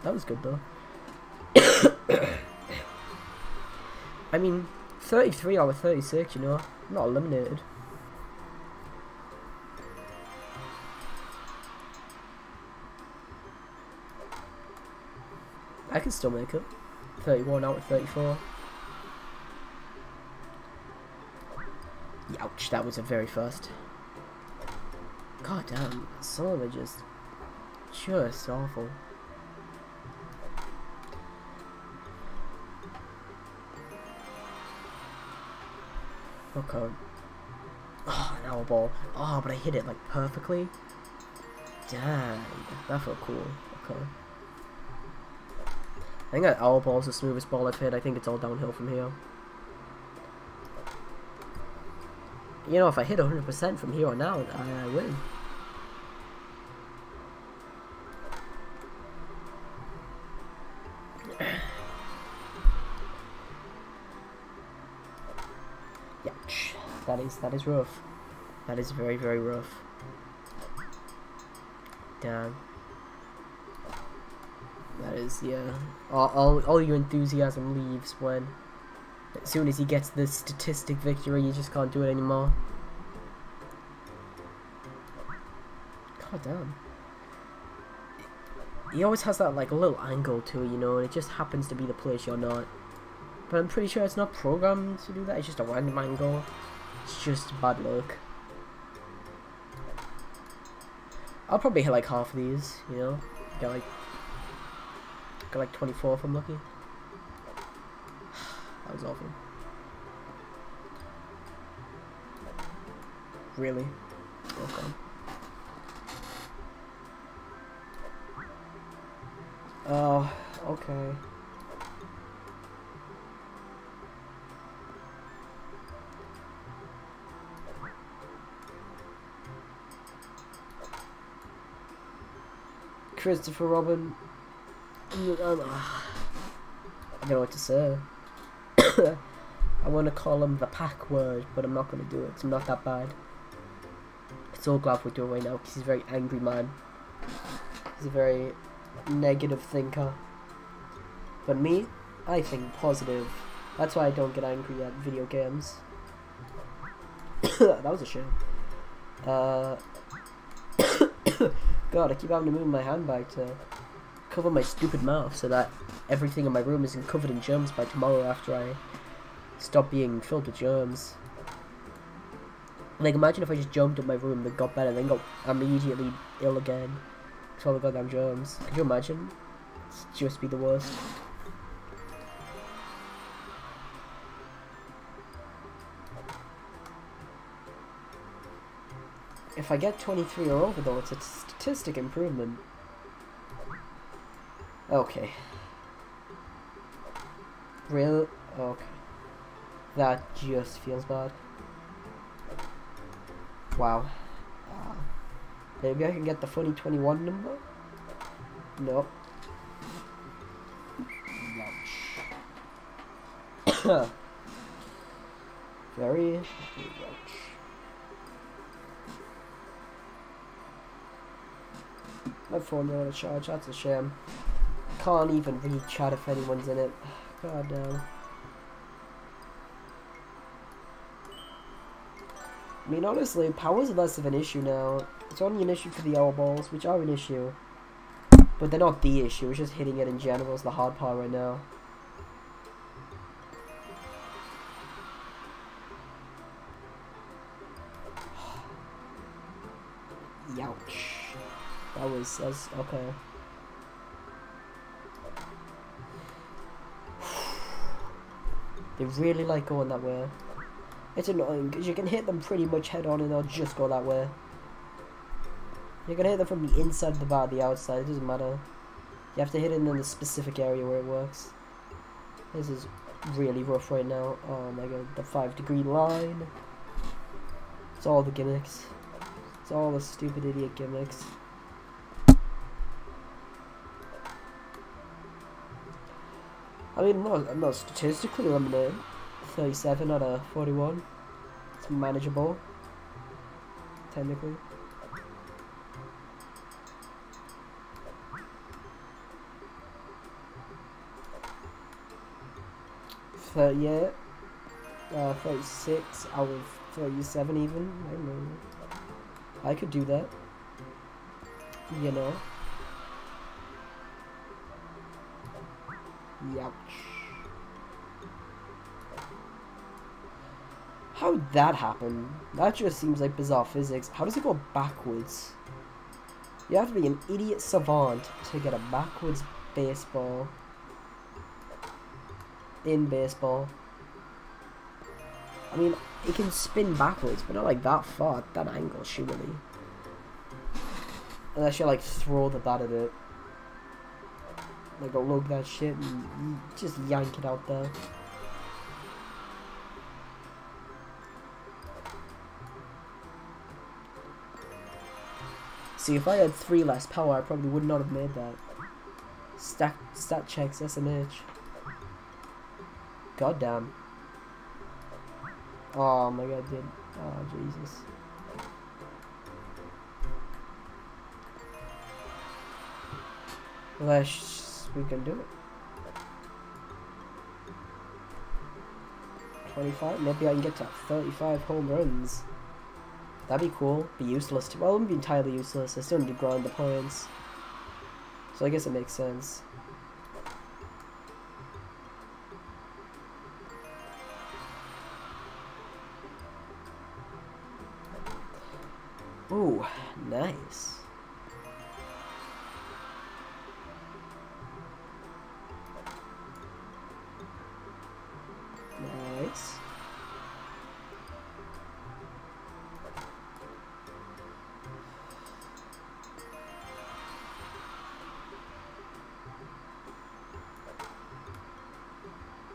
That was good though. I mean, 33 out of 36, you know. I'm not eliminated. I can still make it. 31 out of 34. Ouch, that was a very first. God damn, some of them are just awful. Okay. Oh, an owl ball. Oh, but I hit it like perfectly. Dang, that felt cool. Okay. I think that owl ball is the smoothest ball I've hit. I think it's all downhill from here. You know, if I hit 100% from here on out, I win. Ouch. That is rough. That is very, very rough. Damn. That is, yeah. All your enthusiasm leaves when, as soon as he gets the statistic victory, you just can't do it anymore. God damn. He always has that like little angle to it, you know, and it just happens to be the place you're not. But I'm pretty sure it's not programmed to do that. It's just a random angle. It's just bad luck. I'll probably hit like half of these, you know. Get like 24 if I'm lucky. That was awful. Really? Okay. Oh, okay. Christopher Robin. I don't know what to say. I want to call him the pack word, but I'm not going to do it because I'm not that bad. I'm so glad we're doing it right now because he's a very angry man. He's a very negative thinker. But me, I think positive. That's why I don't get angry at video games. That was a shame. God, I keep having to move my handbag to cover my stupid mouth so that everything in my room isn't covered in germs by tomorrow after I stop being filled with germs. Like, imagine if I just jumped in my room that got better, then got immediately ill again. With all the goddamn germs. Could you imagine? It's just be the worst. If I get 23 or over though, it's a statistic improvement. Okay. Real? Okay. That just feels bad. Wow. Maybe I can get the funny 21 number? Nope. Very ouch. My phone don't want to charge, that's a shame. Can't even read chat if anyone's in it. God damn. I mean, honestly, power's less of an issue now. It's only an issue for the owl balls, which are an issue. But they're not the issue, it's just hitting it in general is the hard part right now. Youch. That's okay. They really like going that way. It's annoying because you can hit them pretty much head on and they'll just go that way. You can hit them from the inside of the bar, the outside, it doesn't matter. You have to hit it in the specific area where it works. This is really rough right now. Oh my god, the 5-degree line. It's all the gimmicks. It's all the stupid idiot gimmicks. I mean, I'm not statistically eliminated. 37 out of 41. It's manageable. Technically. Yeah. 36 out of 37 even. I don't know. I could do that. You know. Youch. How'd that happen? That just seems like bizarre physics. How does it go backwards? You have to be an idiot savant to get a backwards baseball. In baseball. I mean, it can spin backwards, but not like that far, at that angle, surely. Unless you like throw the bat at it. Like go lug that shit and just yank it out there. See, if I had 3 less power, I probably would not have made that. Stat checks, SMH. God damn. Oh my god, dude. Oh, Jesus. Unless we can do it. 25? Maybe I can get to 35 home runs. That'd be cool. Be useless too. Well, it wouldn't be entirely useless. I still need to grind the points. So I guess it makes sense. Ooh, nice. Nice.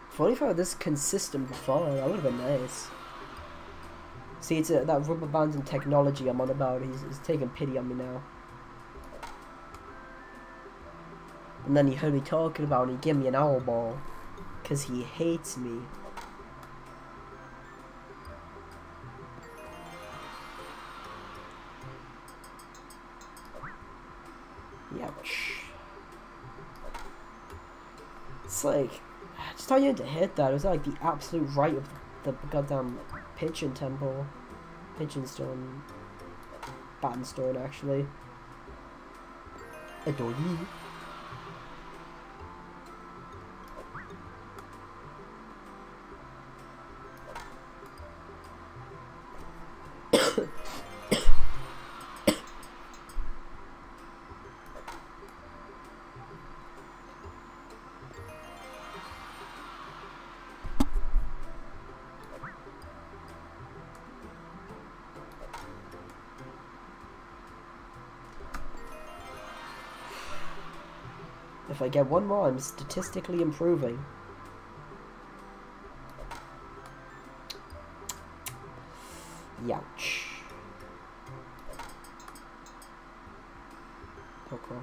Funny if I had this consistent before, that would have been nice. See, it's that rubber bands and technology I'm on about. He's taking pity on me now. And then he heard me talking about it and he gave me an owl ball. Because he hates me. Ouch. It's like, just how you had to hit that. It was like the absolute right of the goddamn pitching tempo. Pitching stone. Batting stone, actually. A doggy. If I get one more, I'm statistically improving. Youch. Okay.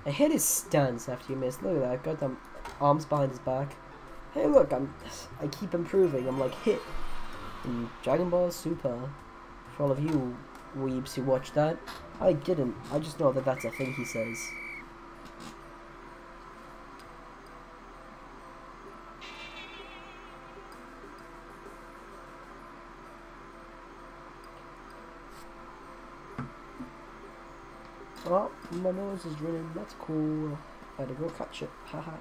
I hit his stance after you missed. Look at that. Goddamn arms behind his back. Hey, look, I keep improving. I'm like hit in Dragon Ball Super. For all of you weebs who watch that, I didn't. I just know that that's a thing he says. Oh, my nose is running. That's cool. I had to go catch it. Haha.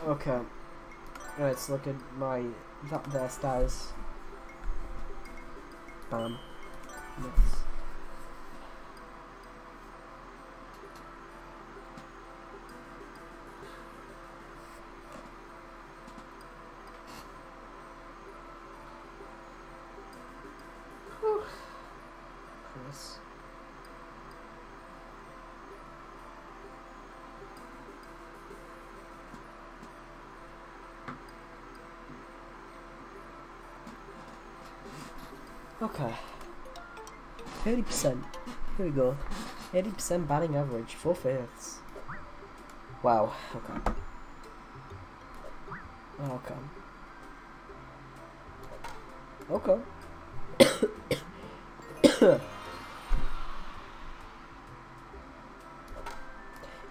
Okay. Let's look at my their stars. Bam. Nice. Chris. Okay. 80%. Here we go. 80% batting average. 4/5. Wow. Okay. Okay. Okay.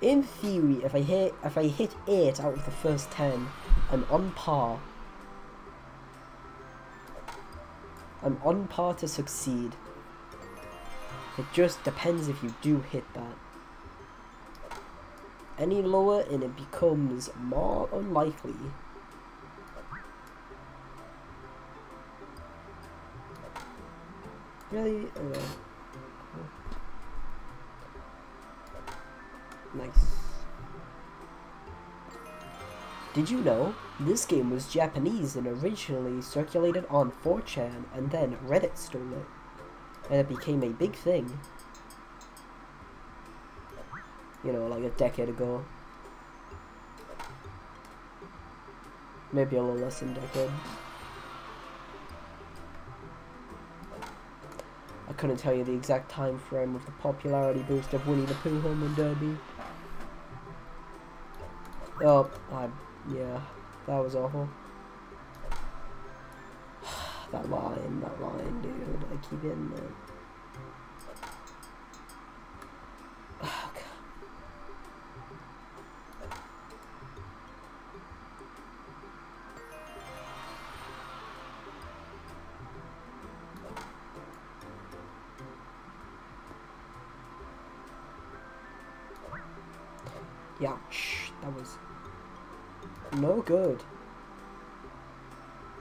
In theory, if I hit 8 out of the first 10, I'm on par. I'm on par to succeed. It just depends if you do hit that. Any lower and it becomes more unlikely. Really? Okay. Nice. Did you know this game was Japanese and originally circulated on 4chan and then Reddit stole it? And it became a big thing. You know, like a decade ago. Maybe a little less than a decade. I couldn't tell you the exact time frame of the popularity boost of Winnie the Pooh Home Run Derby. Oh, yeah, that was awful. That line, dude, I keep hitting it. Oh, God. Yeah, that was no good.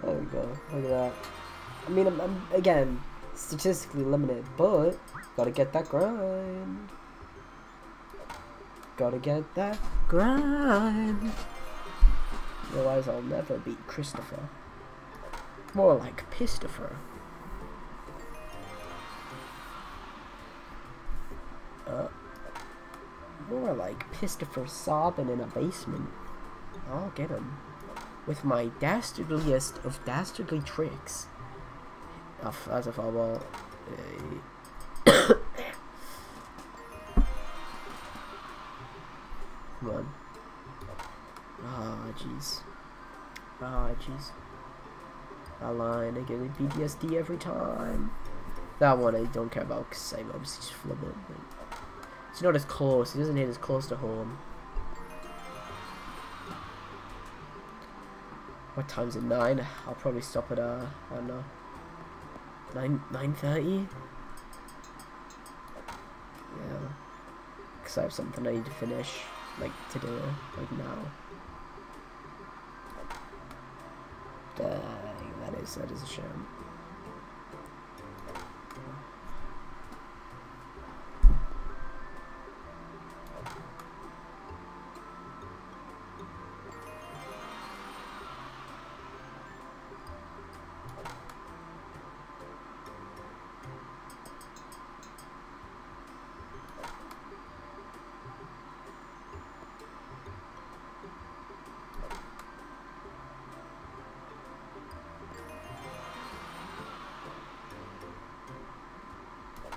There we go. Look at that. I mean, I'm again statistically limited, but gotta get that grind. Gotta get that grind. Otherwise, I'll never beat Christopher. More like Pistopher. More like Pistopher sobbing in a basement. I'll get him. With my dastardliest of dastardly tricks. As a foul ball. Come on. Ah, jeez. Ah, jeez. That line, I get a PTSD every time. That one I don't care about because I'm obviously just flub it. It's not as close. He doesn't hit as close to home. What time's it? 9? I'll probably stop at I don't know. 9:30. Yeah. Because I have something I need to finish, like today, like now. Dang, that is a shame.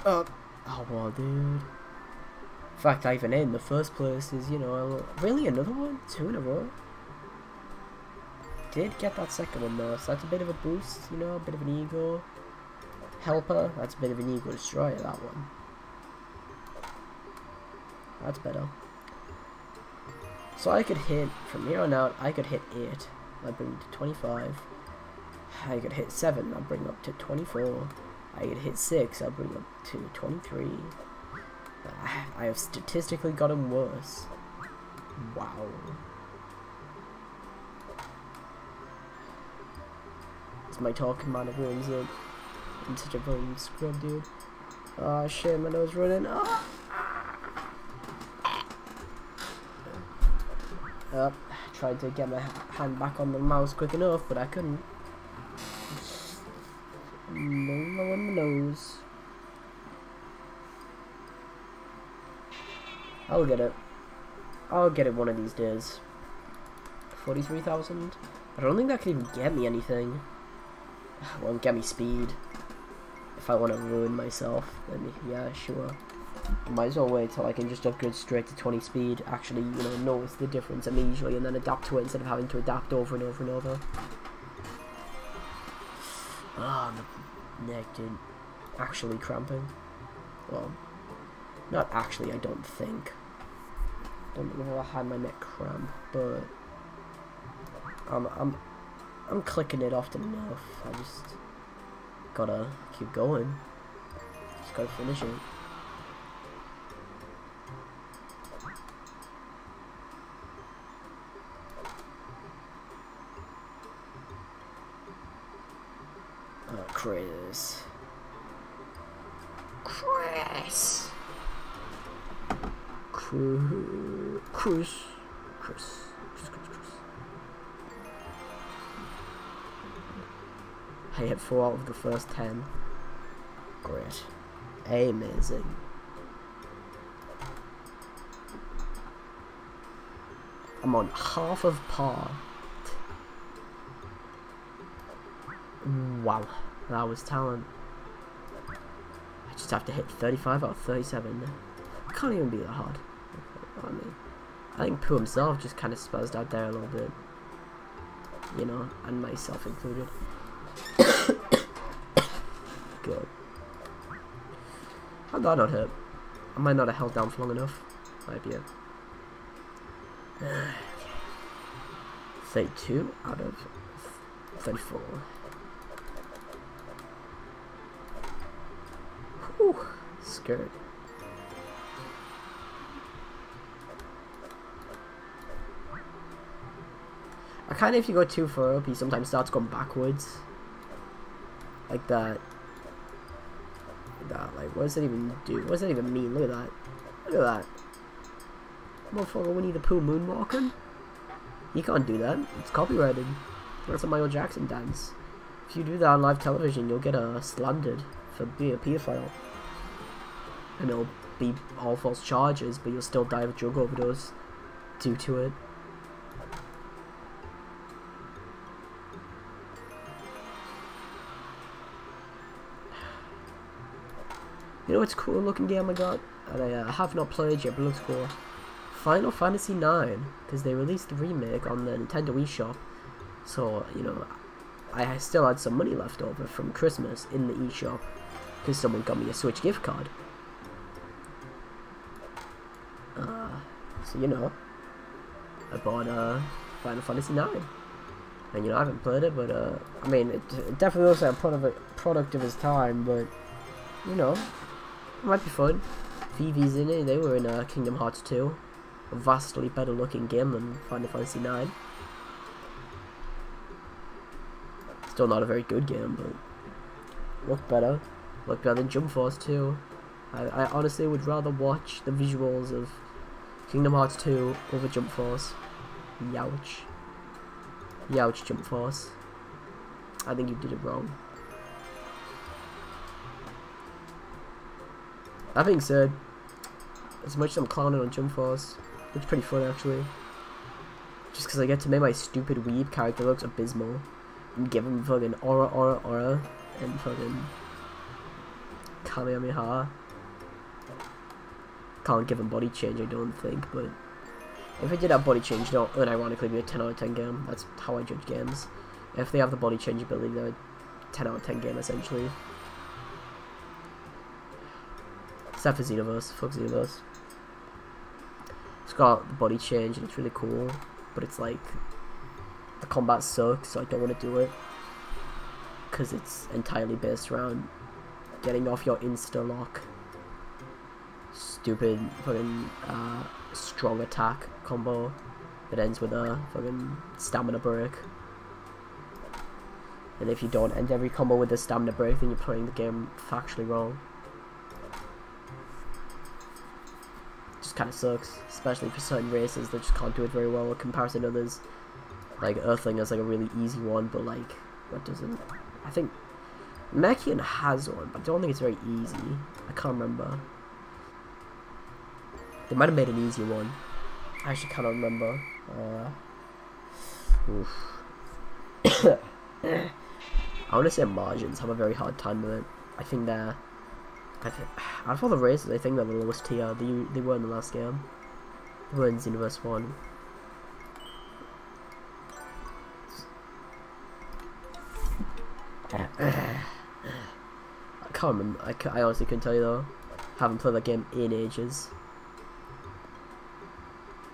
Oh, well, dude. In fact, I even in the first place is, you know, really another one? 2 in a row? Did get that second one though, so that's a bit of a boost, you know, a bit of an ego helper. That's a bit of an ego destroyer, that one. That's better. So I could hit, from here on out, I could hit 8. I'd bring it to 25. I could hit 7, I'll bring up to 24. I could hit 6, I'll bring up to 23. I have statistically gotten worse. Wow. It's my talking man that ruins it. I'm such a fucking scrub, dude. Oh shit, my nose running. Oh. Tried to get my hand back on the mouse quick enough, but I couldn't. No on my nose. I'll get it. I'll get it one of these days. 43,000? I don't think that can even get me anything. It won't get me speed. If I want to ruin myself, then yeah, sure. Might as well wait till I can just upgrade straight to 20 speed, actually, you know, notice the difference immediately and then adapt to it instead of having to adapt over and over and over. Ah, my neck, dude. Actually cramping. Well, not actually, I don't think. Don't think I've had my neck cramp, but I'm clicking it often enough. I just gotta keep going. Just gotta finish it. Chris. I hit 4 out of the first 10. Great. Amazing. I'm on half of par. Wow. That was talent. I just have to hit 35 out of 37. It can't even be that hard. I mean, I think Pooh himself just kind of spazzed out there a little bit. You know, and myself included. Good. How'd that not hit? I might not have held down for long enough. Might be it. 32 out of 34. Whew, scared. I kind of, if you go too far up, he sometimes starts going backwards. Like that. Like, what does that even do? What does that even mean? Look at that. Look at that. Motherfucker Winnie the Pooh moonwalking? You can't do that. It's copyrighted. That's a Michael Jackson dance. If you do that on live television, you'll get slandered for being a pedophile. And it'll be all false charges, but you'll still die of a drug overdose due to it. You know what's a cool looking game I got? And I have not played yet, but it looks cool. Final Fantasy 9, because they released the remake on the Nintendo eShop. So, you know, I still had some money left over from Christmas in the eShop, because someone got me a Switch gift card. So, you know, I bought Final Fantasy 9. And, you know, I haven't played it, but, I mean, it definitely looks like a product of his time, but, you know, it might be fun. Vivi's in it, they were in Kingdom Hearts 2. A vastly better looking game than Final Fantasy 9. Still not a very good game, but look better. Look better than Jump Force 2. I honestly would rather watch the visuals of Kingdom Hearts 2 over Jump Force. Youch. Youch, Jump Force. I think you did it wrong. That being said, as much as I'm clowning on Jump Force, it's pretty fun actually. Just because I get to make my stupid weeb character looks abysmal. And give him fucking aura, and fucking Kamehameha. Can't give him body change, I don't think, but if it did have body change, it'll unironically be a 10 out of 10 game. That's how I judge games. If they have the body change ability, they're a 10 out of 10 game, essentially. Except for Xenoverse. Fuck Xenoverse. It's got the body change and it's really cool, but it's like, the combat sucks, so I don't want to do it. Because it's entirely based around getting off your insta-lock. Stupid fucking strong attack combo that ends with a fucking stamina break. And if you don't end every combo with a stamina break, then you're playing the game factually wrong. Just kind of sucks, especially for certain races that just can't do it very well in comparison to others. Like Earthling is like a really easy one, but like what doesn't? I think Mechian has one, but I don't think it's very easy. I can't remember. They might have made an easier one. I actually cannot remember. I want to say margins have a very hard time with it. I think they're... out of all the races, I think they're the lowest tier. They were in the last game. They were in Xenoverse 1. I can't remember. I honestly couldn't tell you though. Haven't played that game in ages.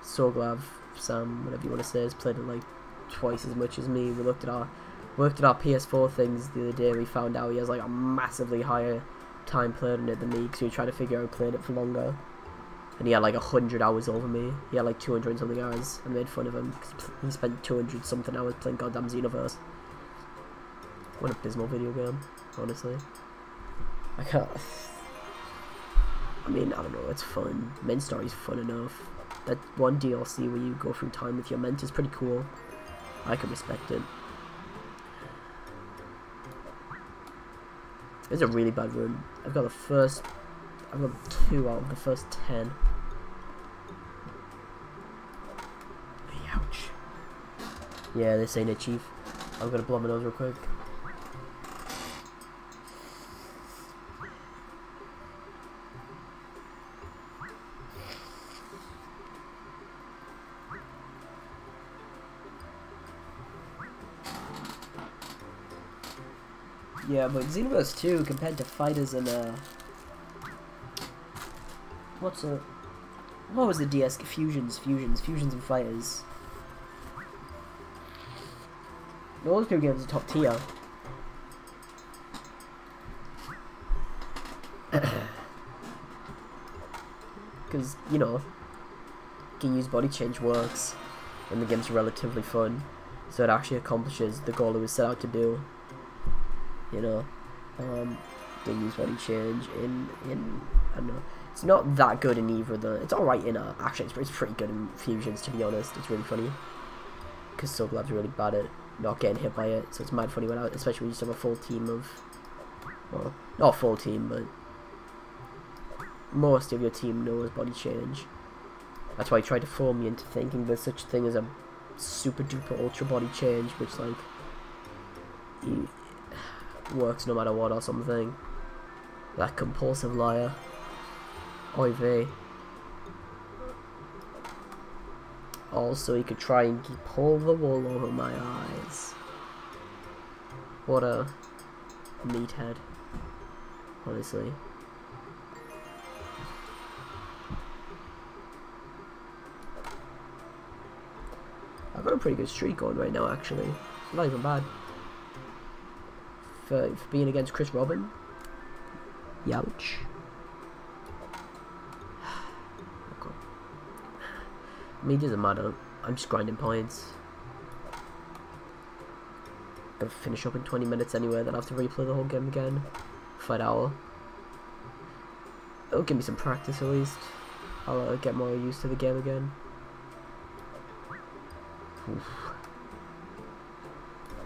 Soglav, Sam, whatever you want to say, has played it like twice as much as me. We worked at our PS4 things the other day. We found out he has like a massively higher time played in it than me, because we were trying to figure out who played it for longer. And he had like 100 hours over me. He had like 200 and something hours. I made fun of him because he spent 200 something hours playing goddamn Xenoverse. What a abysmal video game, honestly. I can't. I mean, I don't know, it's fun. Main story's fun enough. That one DLC where you go through time with your mentor is pretty cool. I can respect it. It's a really bad run. I've got 2 out of the first 10. Ouch. Yeah, this ain't it, Chief. I'm gonna blow my nose real quick. Yeah, but Xenoverse 2 compared to Fighters and what was the DS Fusions and Fighters? Those two games are top tier. Because, you know, can use body change works and the game's relatively fun, so it actually accomplishes the goal it was set out to do. You know, they use body change in I don't know. It's not that good in either of the. It's alright in actually it's pretty good in Fusions, to be honest. It's really funny because Soglab's really bad at not getting hit by it, so it's mad funny when out, especially when you just have a full team of, well, not a full team, but most of your team knows body change. That's why I tried to fool me into thinking there's such a thing as a super duper ultra body change, which like works no matter what or something. That compulsive liar. Oy vey. Also, he could try and pull the wool over my eyes. What a meathead. Honestly. I've got a pretty good streak going right now, actually. Not even bad. For being against Chris Robin. Youch. Okay. I mean, it doesn't matter. I'm just grinding points. Gotta finish up in 20 minutes anyway, then I have to replay the whole game again. For an hour. It'll give me some practice at least. I'll get more used to the game again. Oof.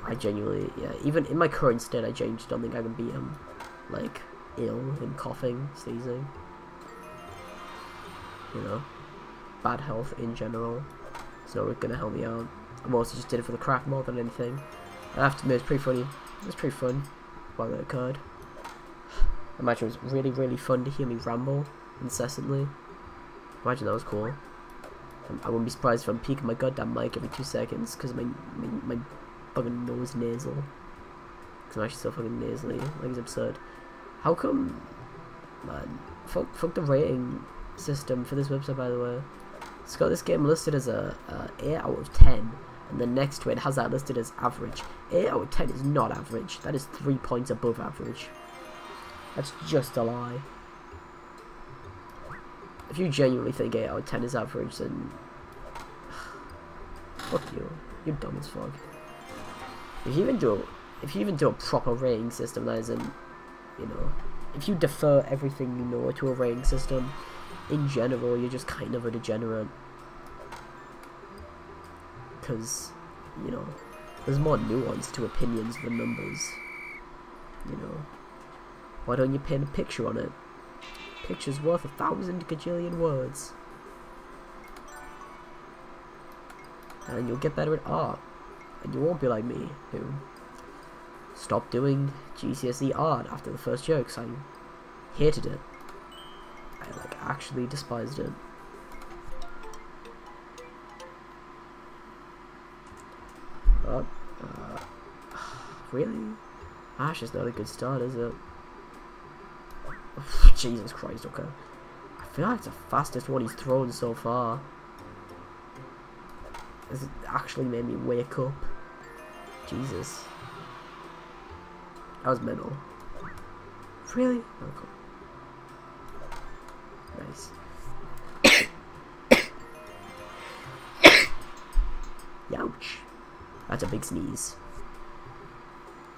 I genuinely, yeah, even in my current state, I genuinely don't think I can beat him. Like, ill and coughing, sneezing. You know, bad health in general. It's not gonna help me out. I mostly just did it for the crack more than anything. I have to admit, it's pretty funny. It was pretty fun while it occurred. Imagine it was really, really fun to hear me ramble incessantly. Imagine that was cool. I wouldn't be surprised if I'm peeking my goddamn mic every 2 seconds because my fucking nose nasal. Because I'm actually so fucking nasally. Like, it's absurd. How come, man? Fuck the rating system for this website, by the way. It's got this game listed as a 8 out of 10, and the next to it has that listed as average. 8 out of 10 is not average. That is 3 points above average. That's just a lie. If you genuinely think 8 out of 10 is average, then fuck you. You're dumb as fuck. If you even do a proper rating system, that isn't, you know, if you defer everything you know to a rating system, in general, you're just kind of a degenerate. Because, you know, there's more nuance to opinions than numbers. You know, why don't you paint a picture on it? Picture's worth 1,000 gajillion words. And you'll get better at art. And you won't be like me, who stopped doing GCSE art after the first year because I hated it. I like actually despised it. Really? Ash is not a good start, is it? Jesus Christ, okay. I feel like it's the fastest one he's thrown so far. This actually made me wake up. Jesus. That was mental. Really? Oh, cool. Nice. Youch. That's a big sneeze.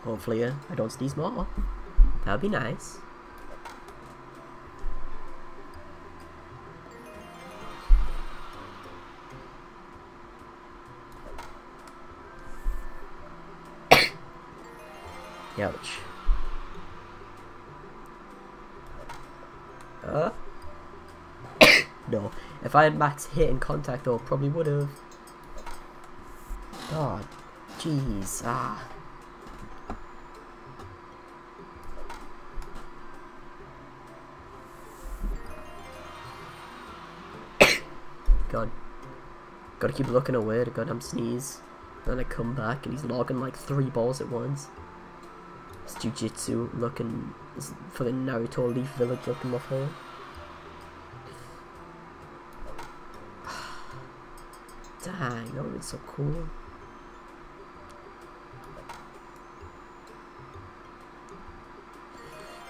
Hopefully I don't sneeze more. That would be nice. Ouch. No. If I had max hit and contact though, probably would have. God. Jeez. God. Gotta keep looking away to goddamn sneeze. Then I come back and he's logging like 3 balls at once. It's jujitsu looking, it's fucking Naruto Leaf Village looking waffle. Dang, that would've been so cool.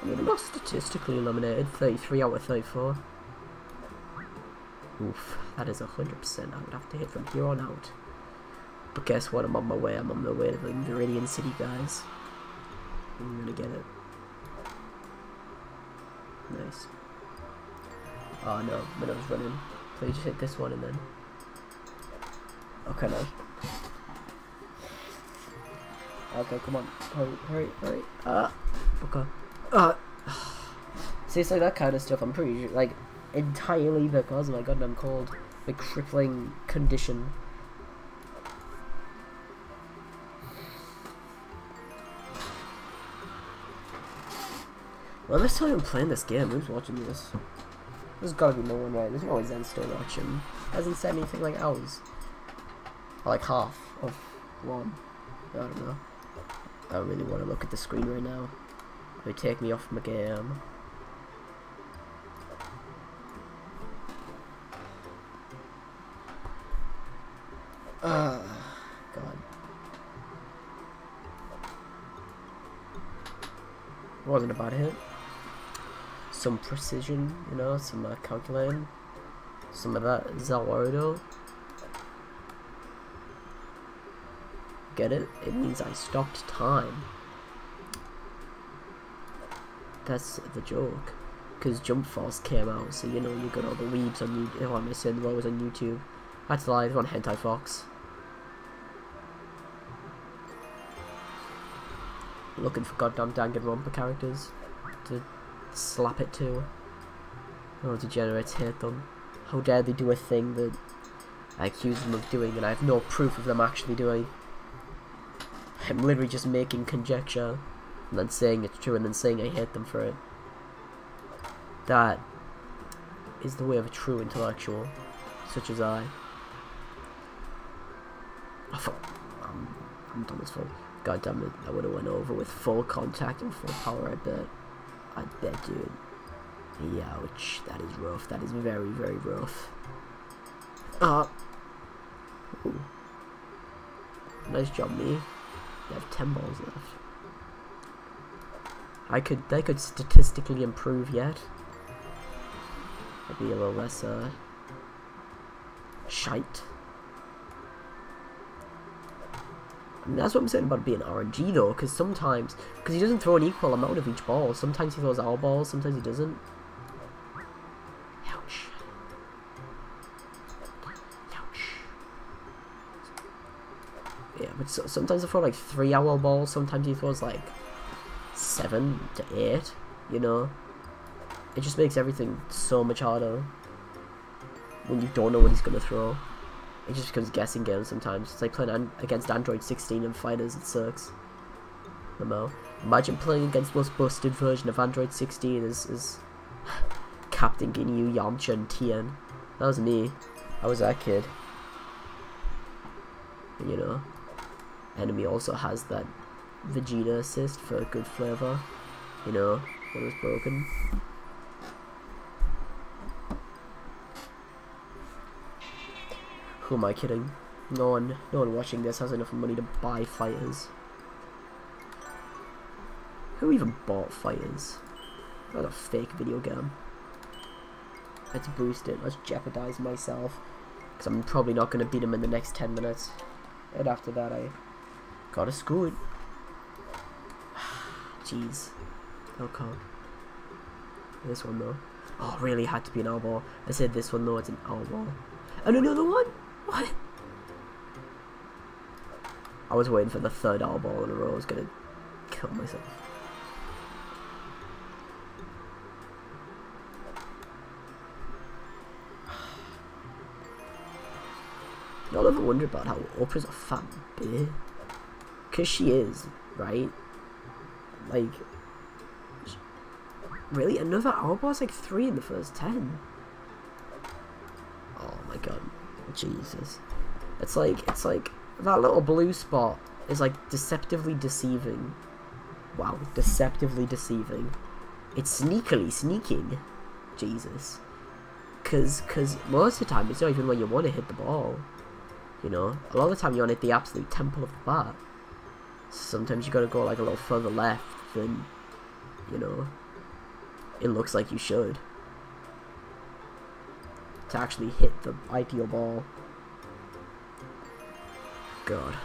I mean, I'm not statistically eliminated, 33 out of 34. Oof, that is 100% I would have to hit from here on out. But guess what, I'm on my way to the Meridian City, guys. I'm gonna get it. Nice. Oh no, Minnow's running. So you just hit this one and then... Okay, no. Okay, come on. Hurry. Okay. See, it's like that kind of stuff, I'm pretty sure, like, entirely because of my goddamn cold. The crippling condition. Well, this time I'm playing this game, who's watching this? There's gotta be no one, right? There's no Zen still watching. Hasn't said anything like ours. Or like half of one. I don't know. I don't really want to look at the screen right now. It would take me off my game. God. Wasn't a bad hit. Some precision, you know, some calculating. Some of that Zawardo. Get it? It means I stopped time. That's the joke. Because Jump Force came out, so you know you got all the weebs on YouTube. Oh, I'm saying the one was on YouTube. That's a lie, it's on Hentai Fox. Looking for goddamn Danganronpa characters to slap it to. Oh, degenerates hate them. How dare they do a thing that I accuse them of doing and I have no proof of them actually doing. I'm literally just making conjecture and then saying it's true and then saying I hate them for it. That is the way of a true intellectual, such as I. Oh, fuck. I'm dumb as fuck. God damn it, I would have went over with full contact and full power, I bet. I bet, dude. Ouch, that is rough. That is very, very rough. Ooh. Nice job, me. You have 10 balls left. They could statistically improve yet. Maybe a little less, shite. I mean, that's what I'm saying about being RNG though, because sometimes, because he doesn't throw an equal amount of each ball. Sometimes he throws our balls, sometimes he doesn't. Ouch. Ouch. Yeah, but sometimes I throw like 3 owl balls, sometimes he throws like 7 to 8, you know? It just makes everything so much harder when you don't know what he's gonna throw. It just becomes guessing games sometimes. It's like playing against Android 16 and fighters, it sucks. Imagine playing against the most busted version of Android 16 is Captain Ginyu, Yamcha, and Tien. That was me. I was that kid. And, you know, enemy also has that Vegeta assist for good flavor. You know, when it was broken. Who am I kidding? No one watching this has enough money to buy fighters. Who even bought fighters? That's a fake video game. Let's boost it. Let's jeopardize myself. Because I'm probably not going to beat him in the next 10 minutes. And after that, I gotta scoot. Jeez. Okay. This one, though. Oh, really had to be an eyeball. I said this one, though. It's an eyeball. And another one? What? I was waiting for the 3rd eyeball in a row. I was going to kill myself. Y'all ever wonder about how Oprah's a fat bitch? Because she is, right? Like, really? Another Outboss? Like 3 in the first 10? Oh my god. Jesus. It's like, that little blue spot is like deceptively deceiving. Wow, deceptively deceiving. It's sneakily sneaking. Jesus. Cause most of the time it's not even when you want to hit the ball. You know, a lot of the time you want to hit the absolute temple of the bat. Sometimes you gotta go like a little further left than, you know, it looks like you should. To actually hit the ideal ball. God.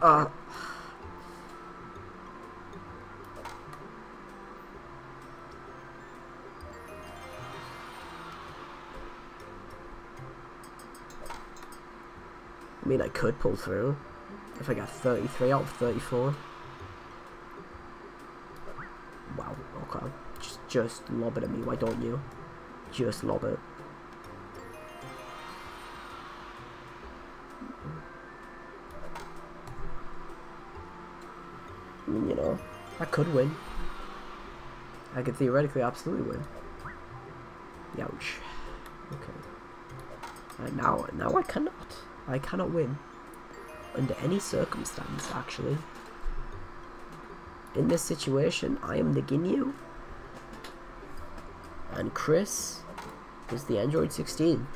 I mean, I could pull through if I got 33 out of 34. Wow, okay. Just lob it at me, why don't you? Just lob it. I mean, you know, I could win. I could theoretically absolutely win. Ouch. Okay. Now I cannot. I cannot win. Under any circumstance, actually. In this situation, I am the Ginyu. And Chris is the Android 16.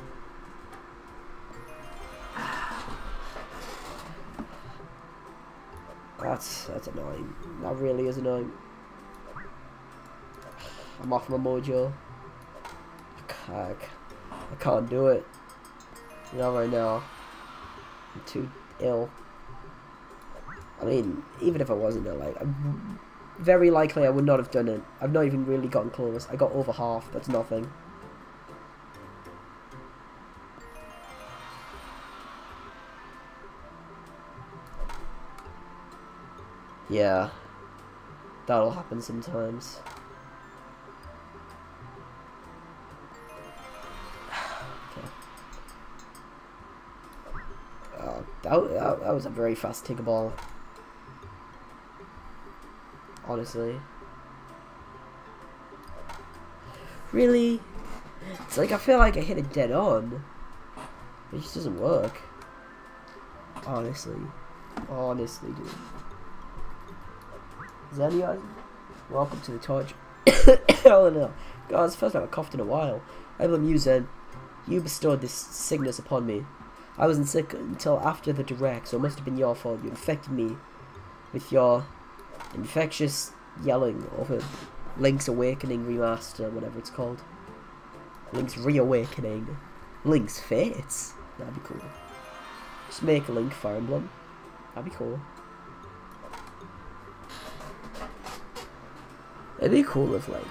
That's annoying. That really is annoying. I'm off my mojo. I can't do it. Not right now. I'm too ill. I mean, even if I wasn't ill, like, very likely I would not have done it. I've not even really gotten close. I got over half. That's nothing. Yeah. That'll happen sometimes. That was a very fast ticker ball. Honestly. Really? It's like I feel like I hit it dead on. It just doesn't work. Honestly. Honestly, dude. Zenia, welcome to the torch. Oh no. God, it's the first time I've coughed in a while. I blame you, Zen. You bestowed this sickness upon me. I wasn't sick until after the direct, so it must have been your fault. You infected me with your infectious yelling over Link's Awakening Remaster, whatever it's called. Link's Reawakening. Link's Fates. That'd be cool. Just make a Link Fire Emblem. That'd be cool. It'd be cool if, like,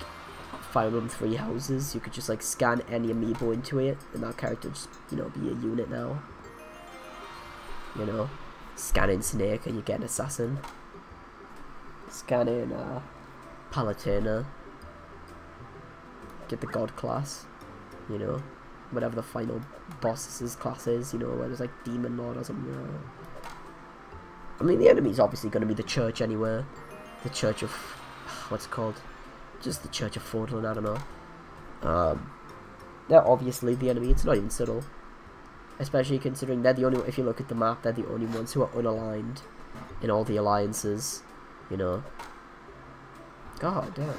Fire Emblem 3 Houses, you could just, like, scan any amiibo into it, and that character just, you know, be a unit now. You know? Scan in Snake, and you get an assassin. Scan in, Palutena. Get the God class. You know? Whatever the final boss's class is, you know, whether it's, like, Demon Lord or something. I mean, the enemy's obviously going to be the Church anyway. The Church of... what's it called? Just the Church of Fordland, I don't know. They're obviously the enemy, it's not even subtle. Especially considering they're the only, if you look at the map, they're the only ones who are unaligned in all the alliances, you know. God damn.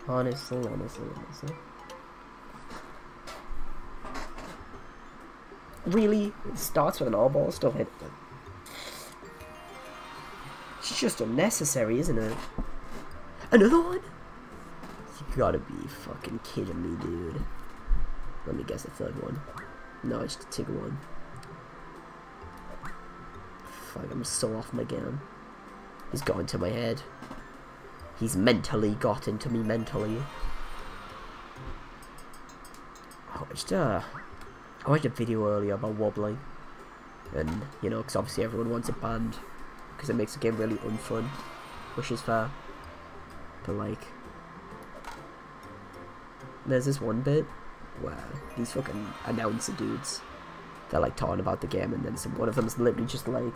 Honestly. Really? It starts with an all ball, still hit them. It's just unnecessary, isn't it? Another one? You gotta be fucking kidding me, dude. Let me guess the third one. No, it's just a Tigger one. Fuck, I'm so off my game. He's got into my head. He's mentally got into me mentally. I watched a video earlier about wobbling. And, you know, because obviously everyone wants it banned. Because it makes the game really unfun. Which is fair. But, like... there's this one bit where these fucking announcer dudes, they're, like, talking about the game. And then one of them's literally just, like...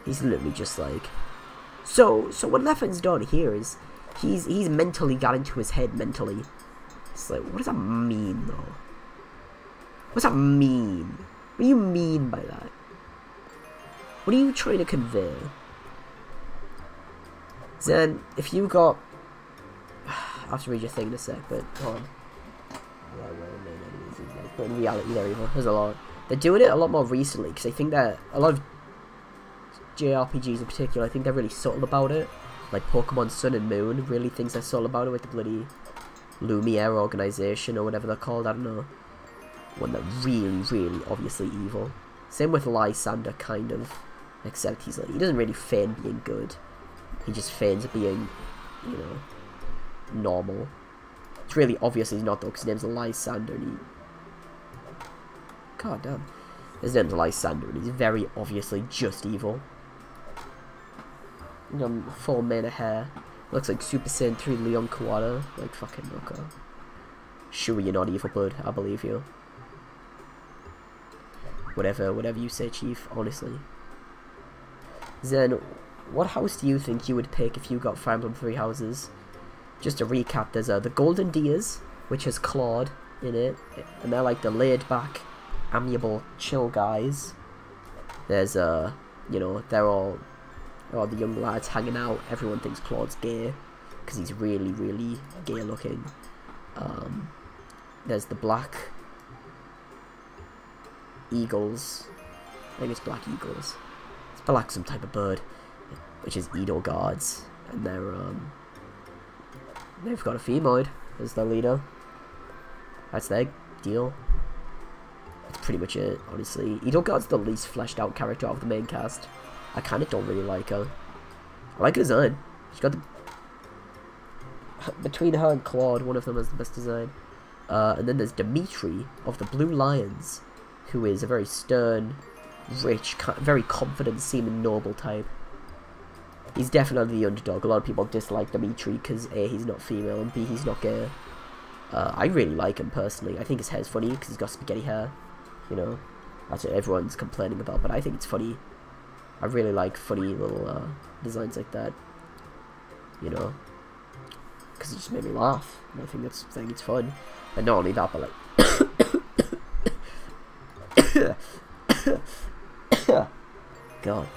he's literally just, like... So what Leffen's done here is he's mentally got into his head mentally. It's like, what does that mean though? What does that mean? What do you mean by that? What are you trying to convey? Then if you got, I have to read your thing in a sec, but hold on. But in reality, there you go. There's a lot. They're doing it a lot more recently because I think that a lot of JRPGs in particular, I think they're really subtle about it. Like Pokemon Sun and Moon really thinks they're subtle about it with the bloody Lumiere organization or whatever they're called, I don't know. One that really obviously evil. Same with Lysander, kind of. Except he's like, he doesn't really feign being good. He just feigns being, you know, normal. It's really obvious he's not though, because his name's Lysander and he... God damn. His name's Lysander and he's very obviously just evil. Full mane of hair. Looks like Super Saiyan 3 Leon Kawada. Like fucking okay. Sure, you're not evil, bud. I believe you. Whatever you say, Chief. Honestly. Zen, what house do you think you would pick if you got Fire Emblem 3 houses? Just to recap, there's the Golden Deers, which has Claude in it, and they're like the laid-back, amiable, chill guys. There's you know, they're all the young lads hanging out. Everyone thinks Claude's gay because he's really gay looking. There's the Black Eagles. I think it's Black Eagles. It's black some type of bird, which is Edo Guards, and they've got a Femoid as their leader. That's their deal. That's pretty much it, honestly. Edo Guard's the least fleshed out character of the main cast. I kind of don't really like her. I like her design. She's got the... between her and Claude, one of them has the best design. And then there's Dimitri of the Blue Lions, who is a very stern, rich, very confident, seeming noble type. He's definitely the underdog. A lot of people dislike Dimitri because A, he's not female, and B, he's not gay. I really like him personally. I think his hair's funny because he's got spaghetti hair. You know, that's what everyone's complaining about, but I think it's funny. I really like funny little designs like that. You know, because it just made me laugh. And I think it's fun. And not only that, but like, God.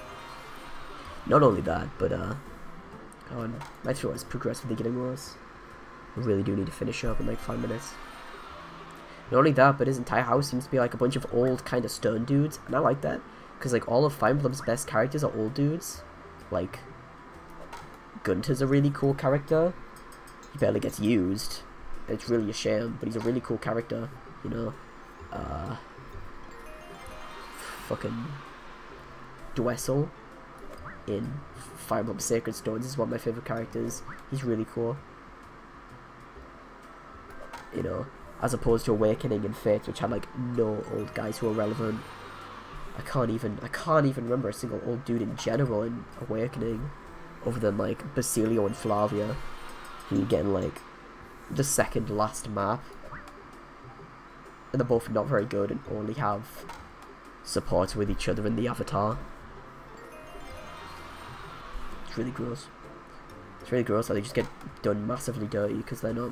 Not only that, but God, my throat is progressively getting worse. I really do need to finish up in like 5 minutes. Not only that, but his entire house seems to be like a bunch of old kind of stern dudes, and I like that because like all of Fire Emblem's best characters are old dudes. Like Gunter's a really cool character. He barely gets used. It's really a shame, but he's a really cool character, you know. Fucking Dwessel in Fire Emblem Sacred Stones is one of my favorite characters. He's really cool, you know, as opposed to Awakening and Fate, which had like no old guys who are relevant. I can't even remember a single old dude in general in Awakening, other than like Basilio and Flavia, who you get in like the second last map, and they're both not very good and only have support with each other in the avatar. It's really gross. It's really gross how they just get done massively dirty because they're not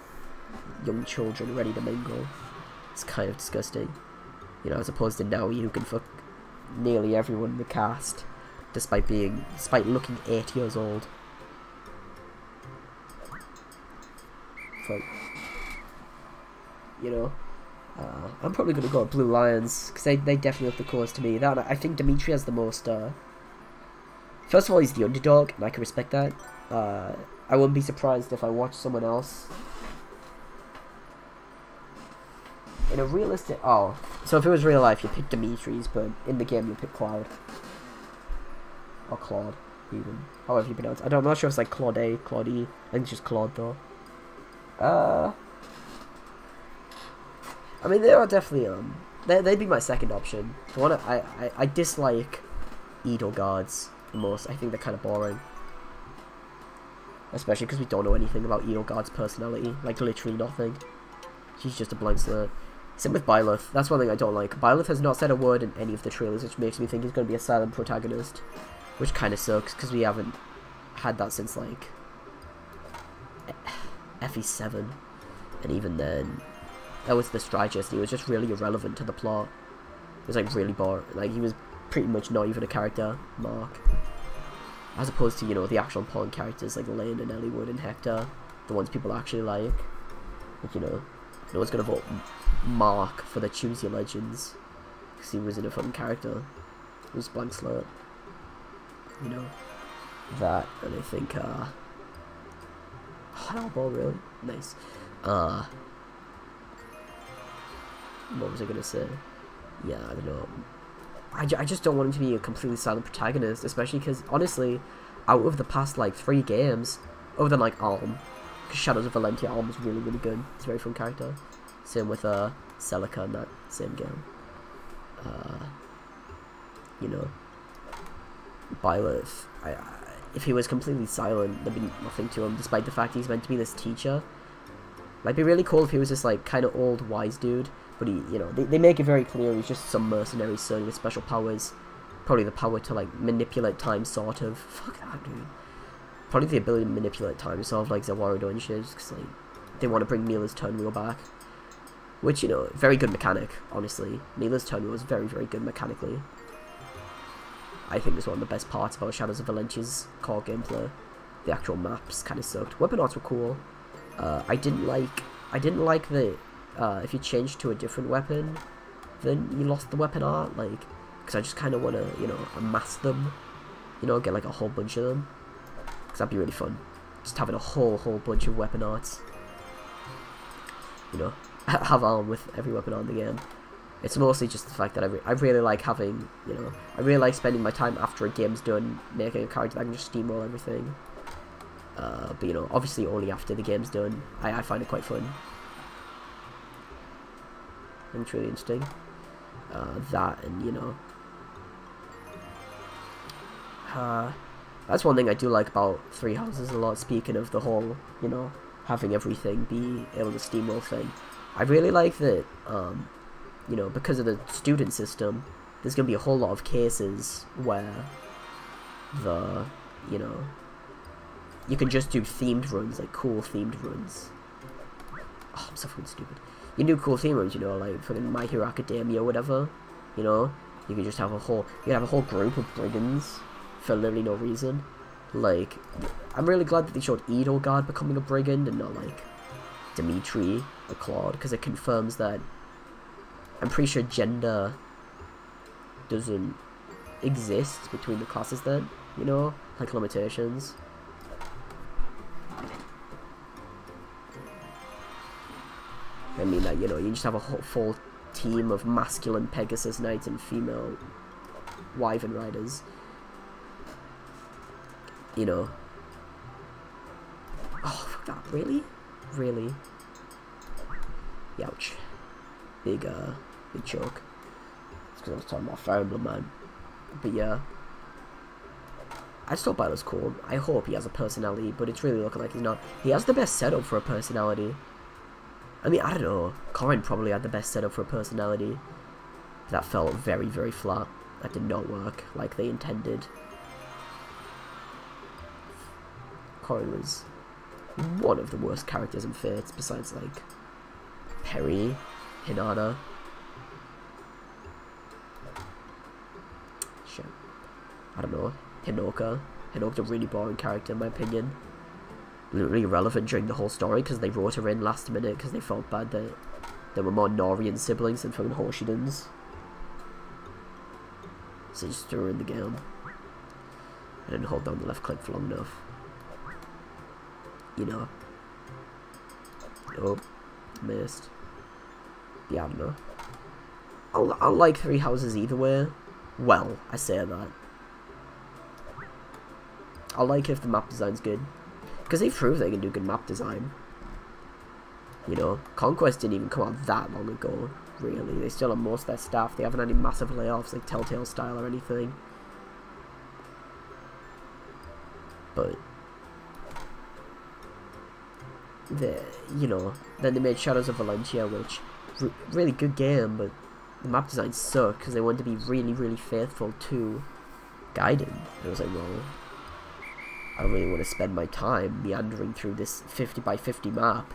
young children ready to mingle. It's kind of disgusting, you know, as opposed to Naui, who can fuck nearly everyone in the cast despite looking 8 years old. Fuck. You know, I'm probably gonna go with Blue Lions because they definitely look the coolest to me. That I think Dimitri has the most. First of all, he's the underdog, and I can respect that. I wouldn't be surprised if I watched someone else in a realistic. Oh, so if it was real life, you pick Dimitri's, but in the game you pick Cloud or Claude, even however you pronounce it. I'm not sure if it's like Claude, Claudie. I think it's just Claude though. I mean, they are definitely they'd be my second option. The one I dislike Edelgard's the most. I think they're kind of boring, especially because we don't know anything about Edelgard's personality, like literally nothing. She's just a blank slate. Same with Byleth. That's one thing I don't like. Byleth has not said a word in any of the trailers, which makes me think he's going to be a silent protagonist, which kind of sucks because we haven't had that since like FE7, and even then that was the Strygist. He was just really irrelevant to the plot. It was like really boring. Like he was pretty much not even a character mark, as opposed to, you know, the actual important characters like Lane and Eliwood and Hector, the ones people actually like. Like, you know, no one's gonna vote Mark for the Choose Your Legends because he wasn't a fun character. It was blank slate, you know. That, and I think Hellball, really nice. What was I gonna say? Yeah, I don't know. I just don't want him to be a completely silent protagonist, especially because, honestly, out of the past, like, 3 games, other than, like, Alm, because Shadows of Valentia, Alm was really, really good. He's a very fun character. Same with, Celica in that same game. You know, Byleth, if he was completely silent, there'd be nothing to him, despite the fact he's meant to be this teacher. Might be really cool if he was this, like, kind of old, wise dude. But he, you know, they make it very clear he's just some mercenary son with special powers. Probably the power to, like, manipulate time, sort of. Fuck that, dude. Probably the ability to manipulate time, sort of like Zawarudo and shit, because, like, they want to bring Mila's turn wheel back. Which, you know, very good mechanic, honestly. Mila's turn wheel is very, very good mechanically. I think it's one of the best parts about Shadows of Valentia's core gameplay. The actual maps kind of sucked. Weapon arts were cool. I didn't like the if you changed to a different weapon, then you lost the weapon art, like, because I just kind of want to, you know, amass them, you know, get like a whole bunch of them, because that'd be really fun, just having a whole bunch of weapon arts, you know, have Alm with every weapon art in the game. It's mostly just the fact that I really like having, you know, I really like spending my time after a game's done making a character that can just steamroll everything, but, you know, obviously only after the game's done. I find it quite fun. I think it's really interesting. That and, you know, that's one thing I do like about Three Houses a lot, speaking of the whole, you know, having everything be able to steamroll thing. I really like that, you know, because of the student system, there's going to be a whole lot of cases where you know, you can just do themed runs, like cool themed runs. Oh, I'm so fucking stupid. You can do cool themed runs, you know, like fucking My Hero Academia or whatever, you know? You can just have a whole, group of brigands for literally no reason. Like, I'm really glad that they showed Edelgard becoming a brigand and not, like, Dimitri or Claude, because it confirms that I'm pretty sure gender doesn't exist between the classes then, you know? Like, limitations. I mean that, you know, you just have a whole full team of masculine Pegasus Knights and female Wyvern Riders. You know. Oh, fuck that. Really? Really? Ouch. Big choke. It's because I was talking about Fire Emblem, man. But yeah. I still thought it was cool. I hope he has a personality, but it's really looking like he's not. He has the best setup for a personality. I mean, I don't know. Corin probably had the best setup for a personality. That felt very, very flat. That did not work like they intended. Corin was one of the worst characters in Fates, besides, like, Perry, Hinata. Shit. I don't know. Hinoka. Hinoka's a really boring character, in my opinion. Literally irrelevant during the whole story because they wrote her in last minute because they felt bad that there were more Norian siblings than fucking Hoshidans. So just threw her in the game. I didn't hold down the left click for long enough. You know. Oh, missed. Yeah, I don't know. I'll like Three Houses either way. Well, I say that. I'll like if the map design's good. Because they proved they can do good map design. You know, Conquest didn't even come out that long ago, really. They still have most of their staff. They haven't had any massive layoffs like Telltale style or anything. But you know, then they made Shadows of Valentia, which really good game, but the map design sucked because they wanted to be really, really faithful to Gaiden. And I was like, well, I don't really want to spend my time meandering through this 50 by 50 map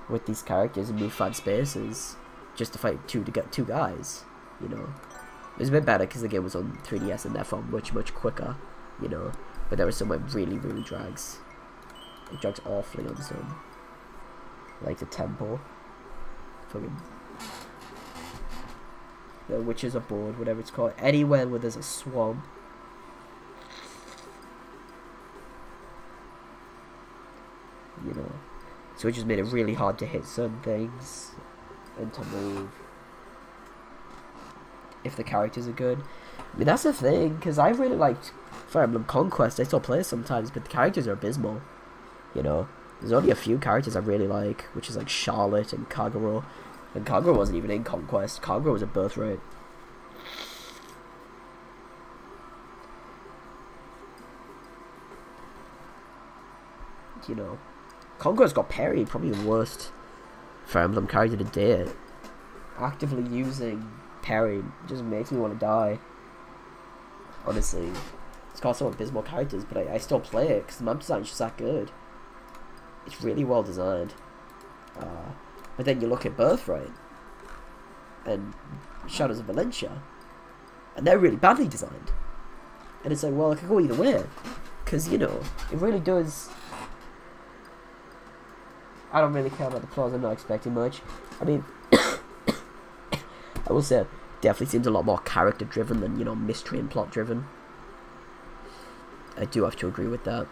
with these characters and move 5 spaces just to fight two guys, you know. It was a bit better because the game was on 3DS and therefore much quicker, you know. But there was some where it really drags. It drags awfully on some. Like the temple. Fucking the Witches Abode, whatever it's called. Anywhere where there's a swamp. You know, so it just made it really hard to hit certain things and to move if the characters are good. I mean, that's the thing, because I really liked Fire Emblem Conquest. I still play it sometimes, but the characters are abysmal. You know, there's only a few characters I really like, which is like Charlotte and Kagero. And Kagero wasn't even in Conquest. Kagero was a birthright. You know, Conquest got Perry, probably the worst Fire Emblem character to date. Actively using Perry just makes me want to die. Honestly, it's got some abysmal characters, but I still play it because the map design is just that good. It's really well designed. But then you look at Birthright and Shadows of Valentia, and they're really badly designed. And it's like, well, it could go either way, because, you know, it really does. I don't really care about the flaws. I'm not expecting much. I mean, I will say, it definitely seems a lot more character driven than, you know, mystery and plot driven. I do have to agree with that.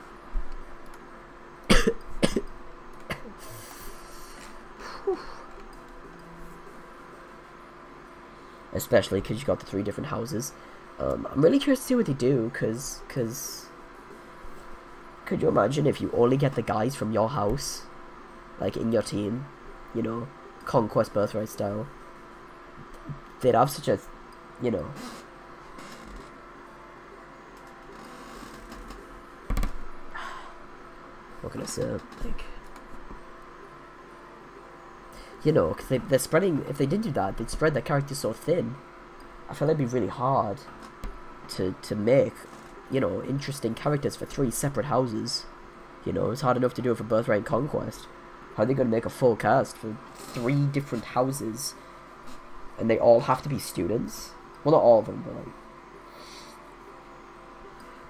Especially because you got the 3 different houses. I'm really curious to see what they do, because could you imagine if you only get the guys from your house, like, in your team, you know, Conquest Birthright style? they'd have such a, you know, what can I say, like, you know, because they're spreading, if they did do that, they'd spread their characters so thin. I feel it'd be really hard to make, you know, interesting characters for 3 separate houses. You know, it's hard enough to do it for Birthright and Conquest. How are they going to make a full cast for 3 different houses? And they all have to be students? Well, not all of them, but like...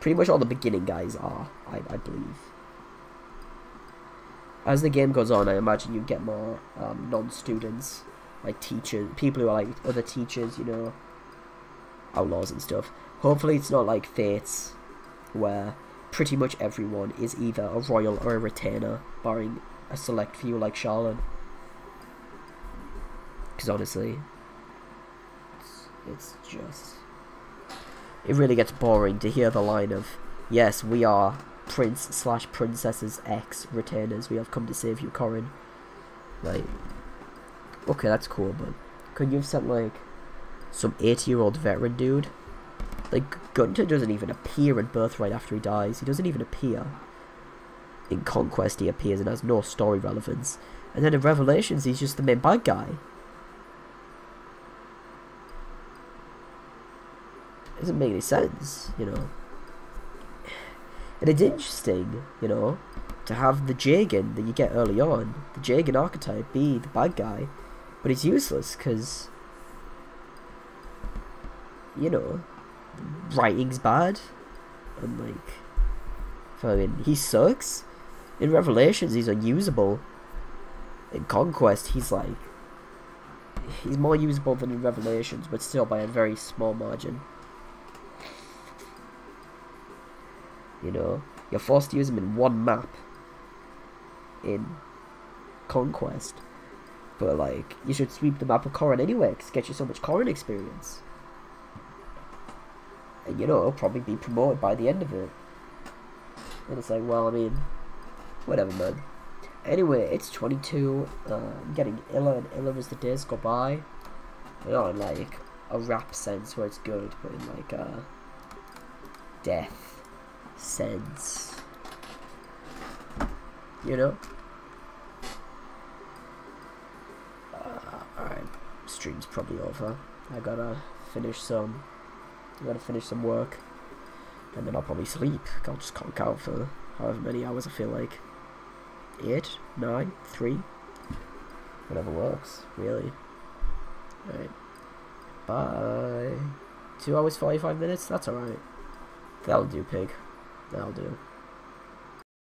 pretty much all the beginning guys are, I believe. As the game goes on, I imagine you get more non-students. Like teachers, people who are like other teachers, you know. Outlaws and stuff. Hopefully it's not like Fates, where pretty much everyone is either a royal or a retainer, barring a select few like Charlotte. Because honestly, it's just... it really gets boring to hear the line of, yes, we are Prince/Princess's ex-retainers, we have come to save you, Corin. Like, okay, that's cool, but couldn't you have sent, like, some 80-year-old veteran dude? Like, Gunter doesn't even appear in Birthright after he dies. He doesn't even appear. In Conquest he appears and has no story relevance. And then in Revelations he's just the main bad guy. It doesn't make any sense, you know. And it's interesting, you know, to have the Jagan that you get early on, the Jagan archetype, be the bad guy, but he's useless because, you know, writing's bad, and like, I mean, he sucks. In Revelations he's unusable. In Conquest he's like, he's more usable than in Revelations, but still by a very small margin. You know, you're forced to use him in one map in Conquest, but like, you should sweep the map of Corin anyway, because it gets you so much Corin experience. And you know, it'll probably be promoted by the end of it. And it's like, well, I mean, whatever, man. Anyway, it's 22, I'm getting iller and iller as the days go by. Not in like a rap sense where it's good, but in like a death sense. You know? Alright, stream's probably over. I gotta finish some work, and then I'll probably sleep. I'll just conk out for however many hours I feel like. 8, 9, 3, whatever works, really. Alright, bye. 2 hours 45 minutes, that's alright. That'll do, pig. That'll do.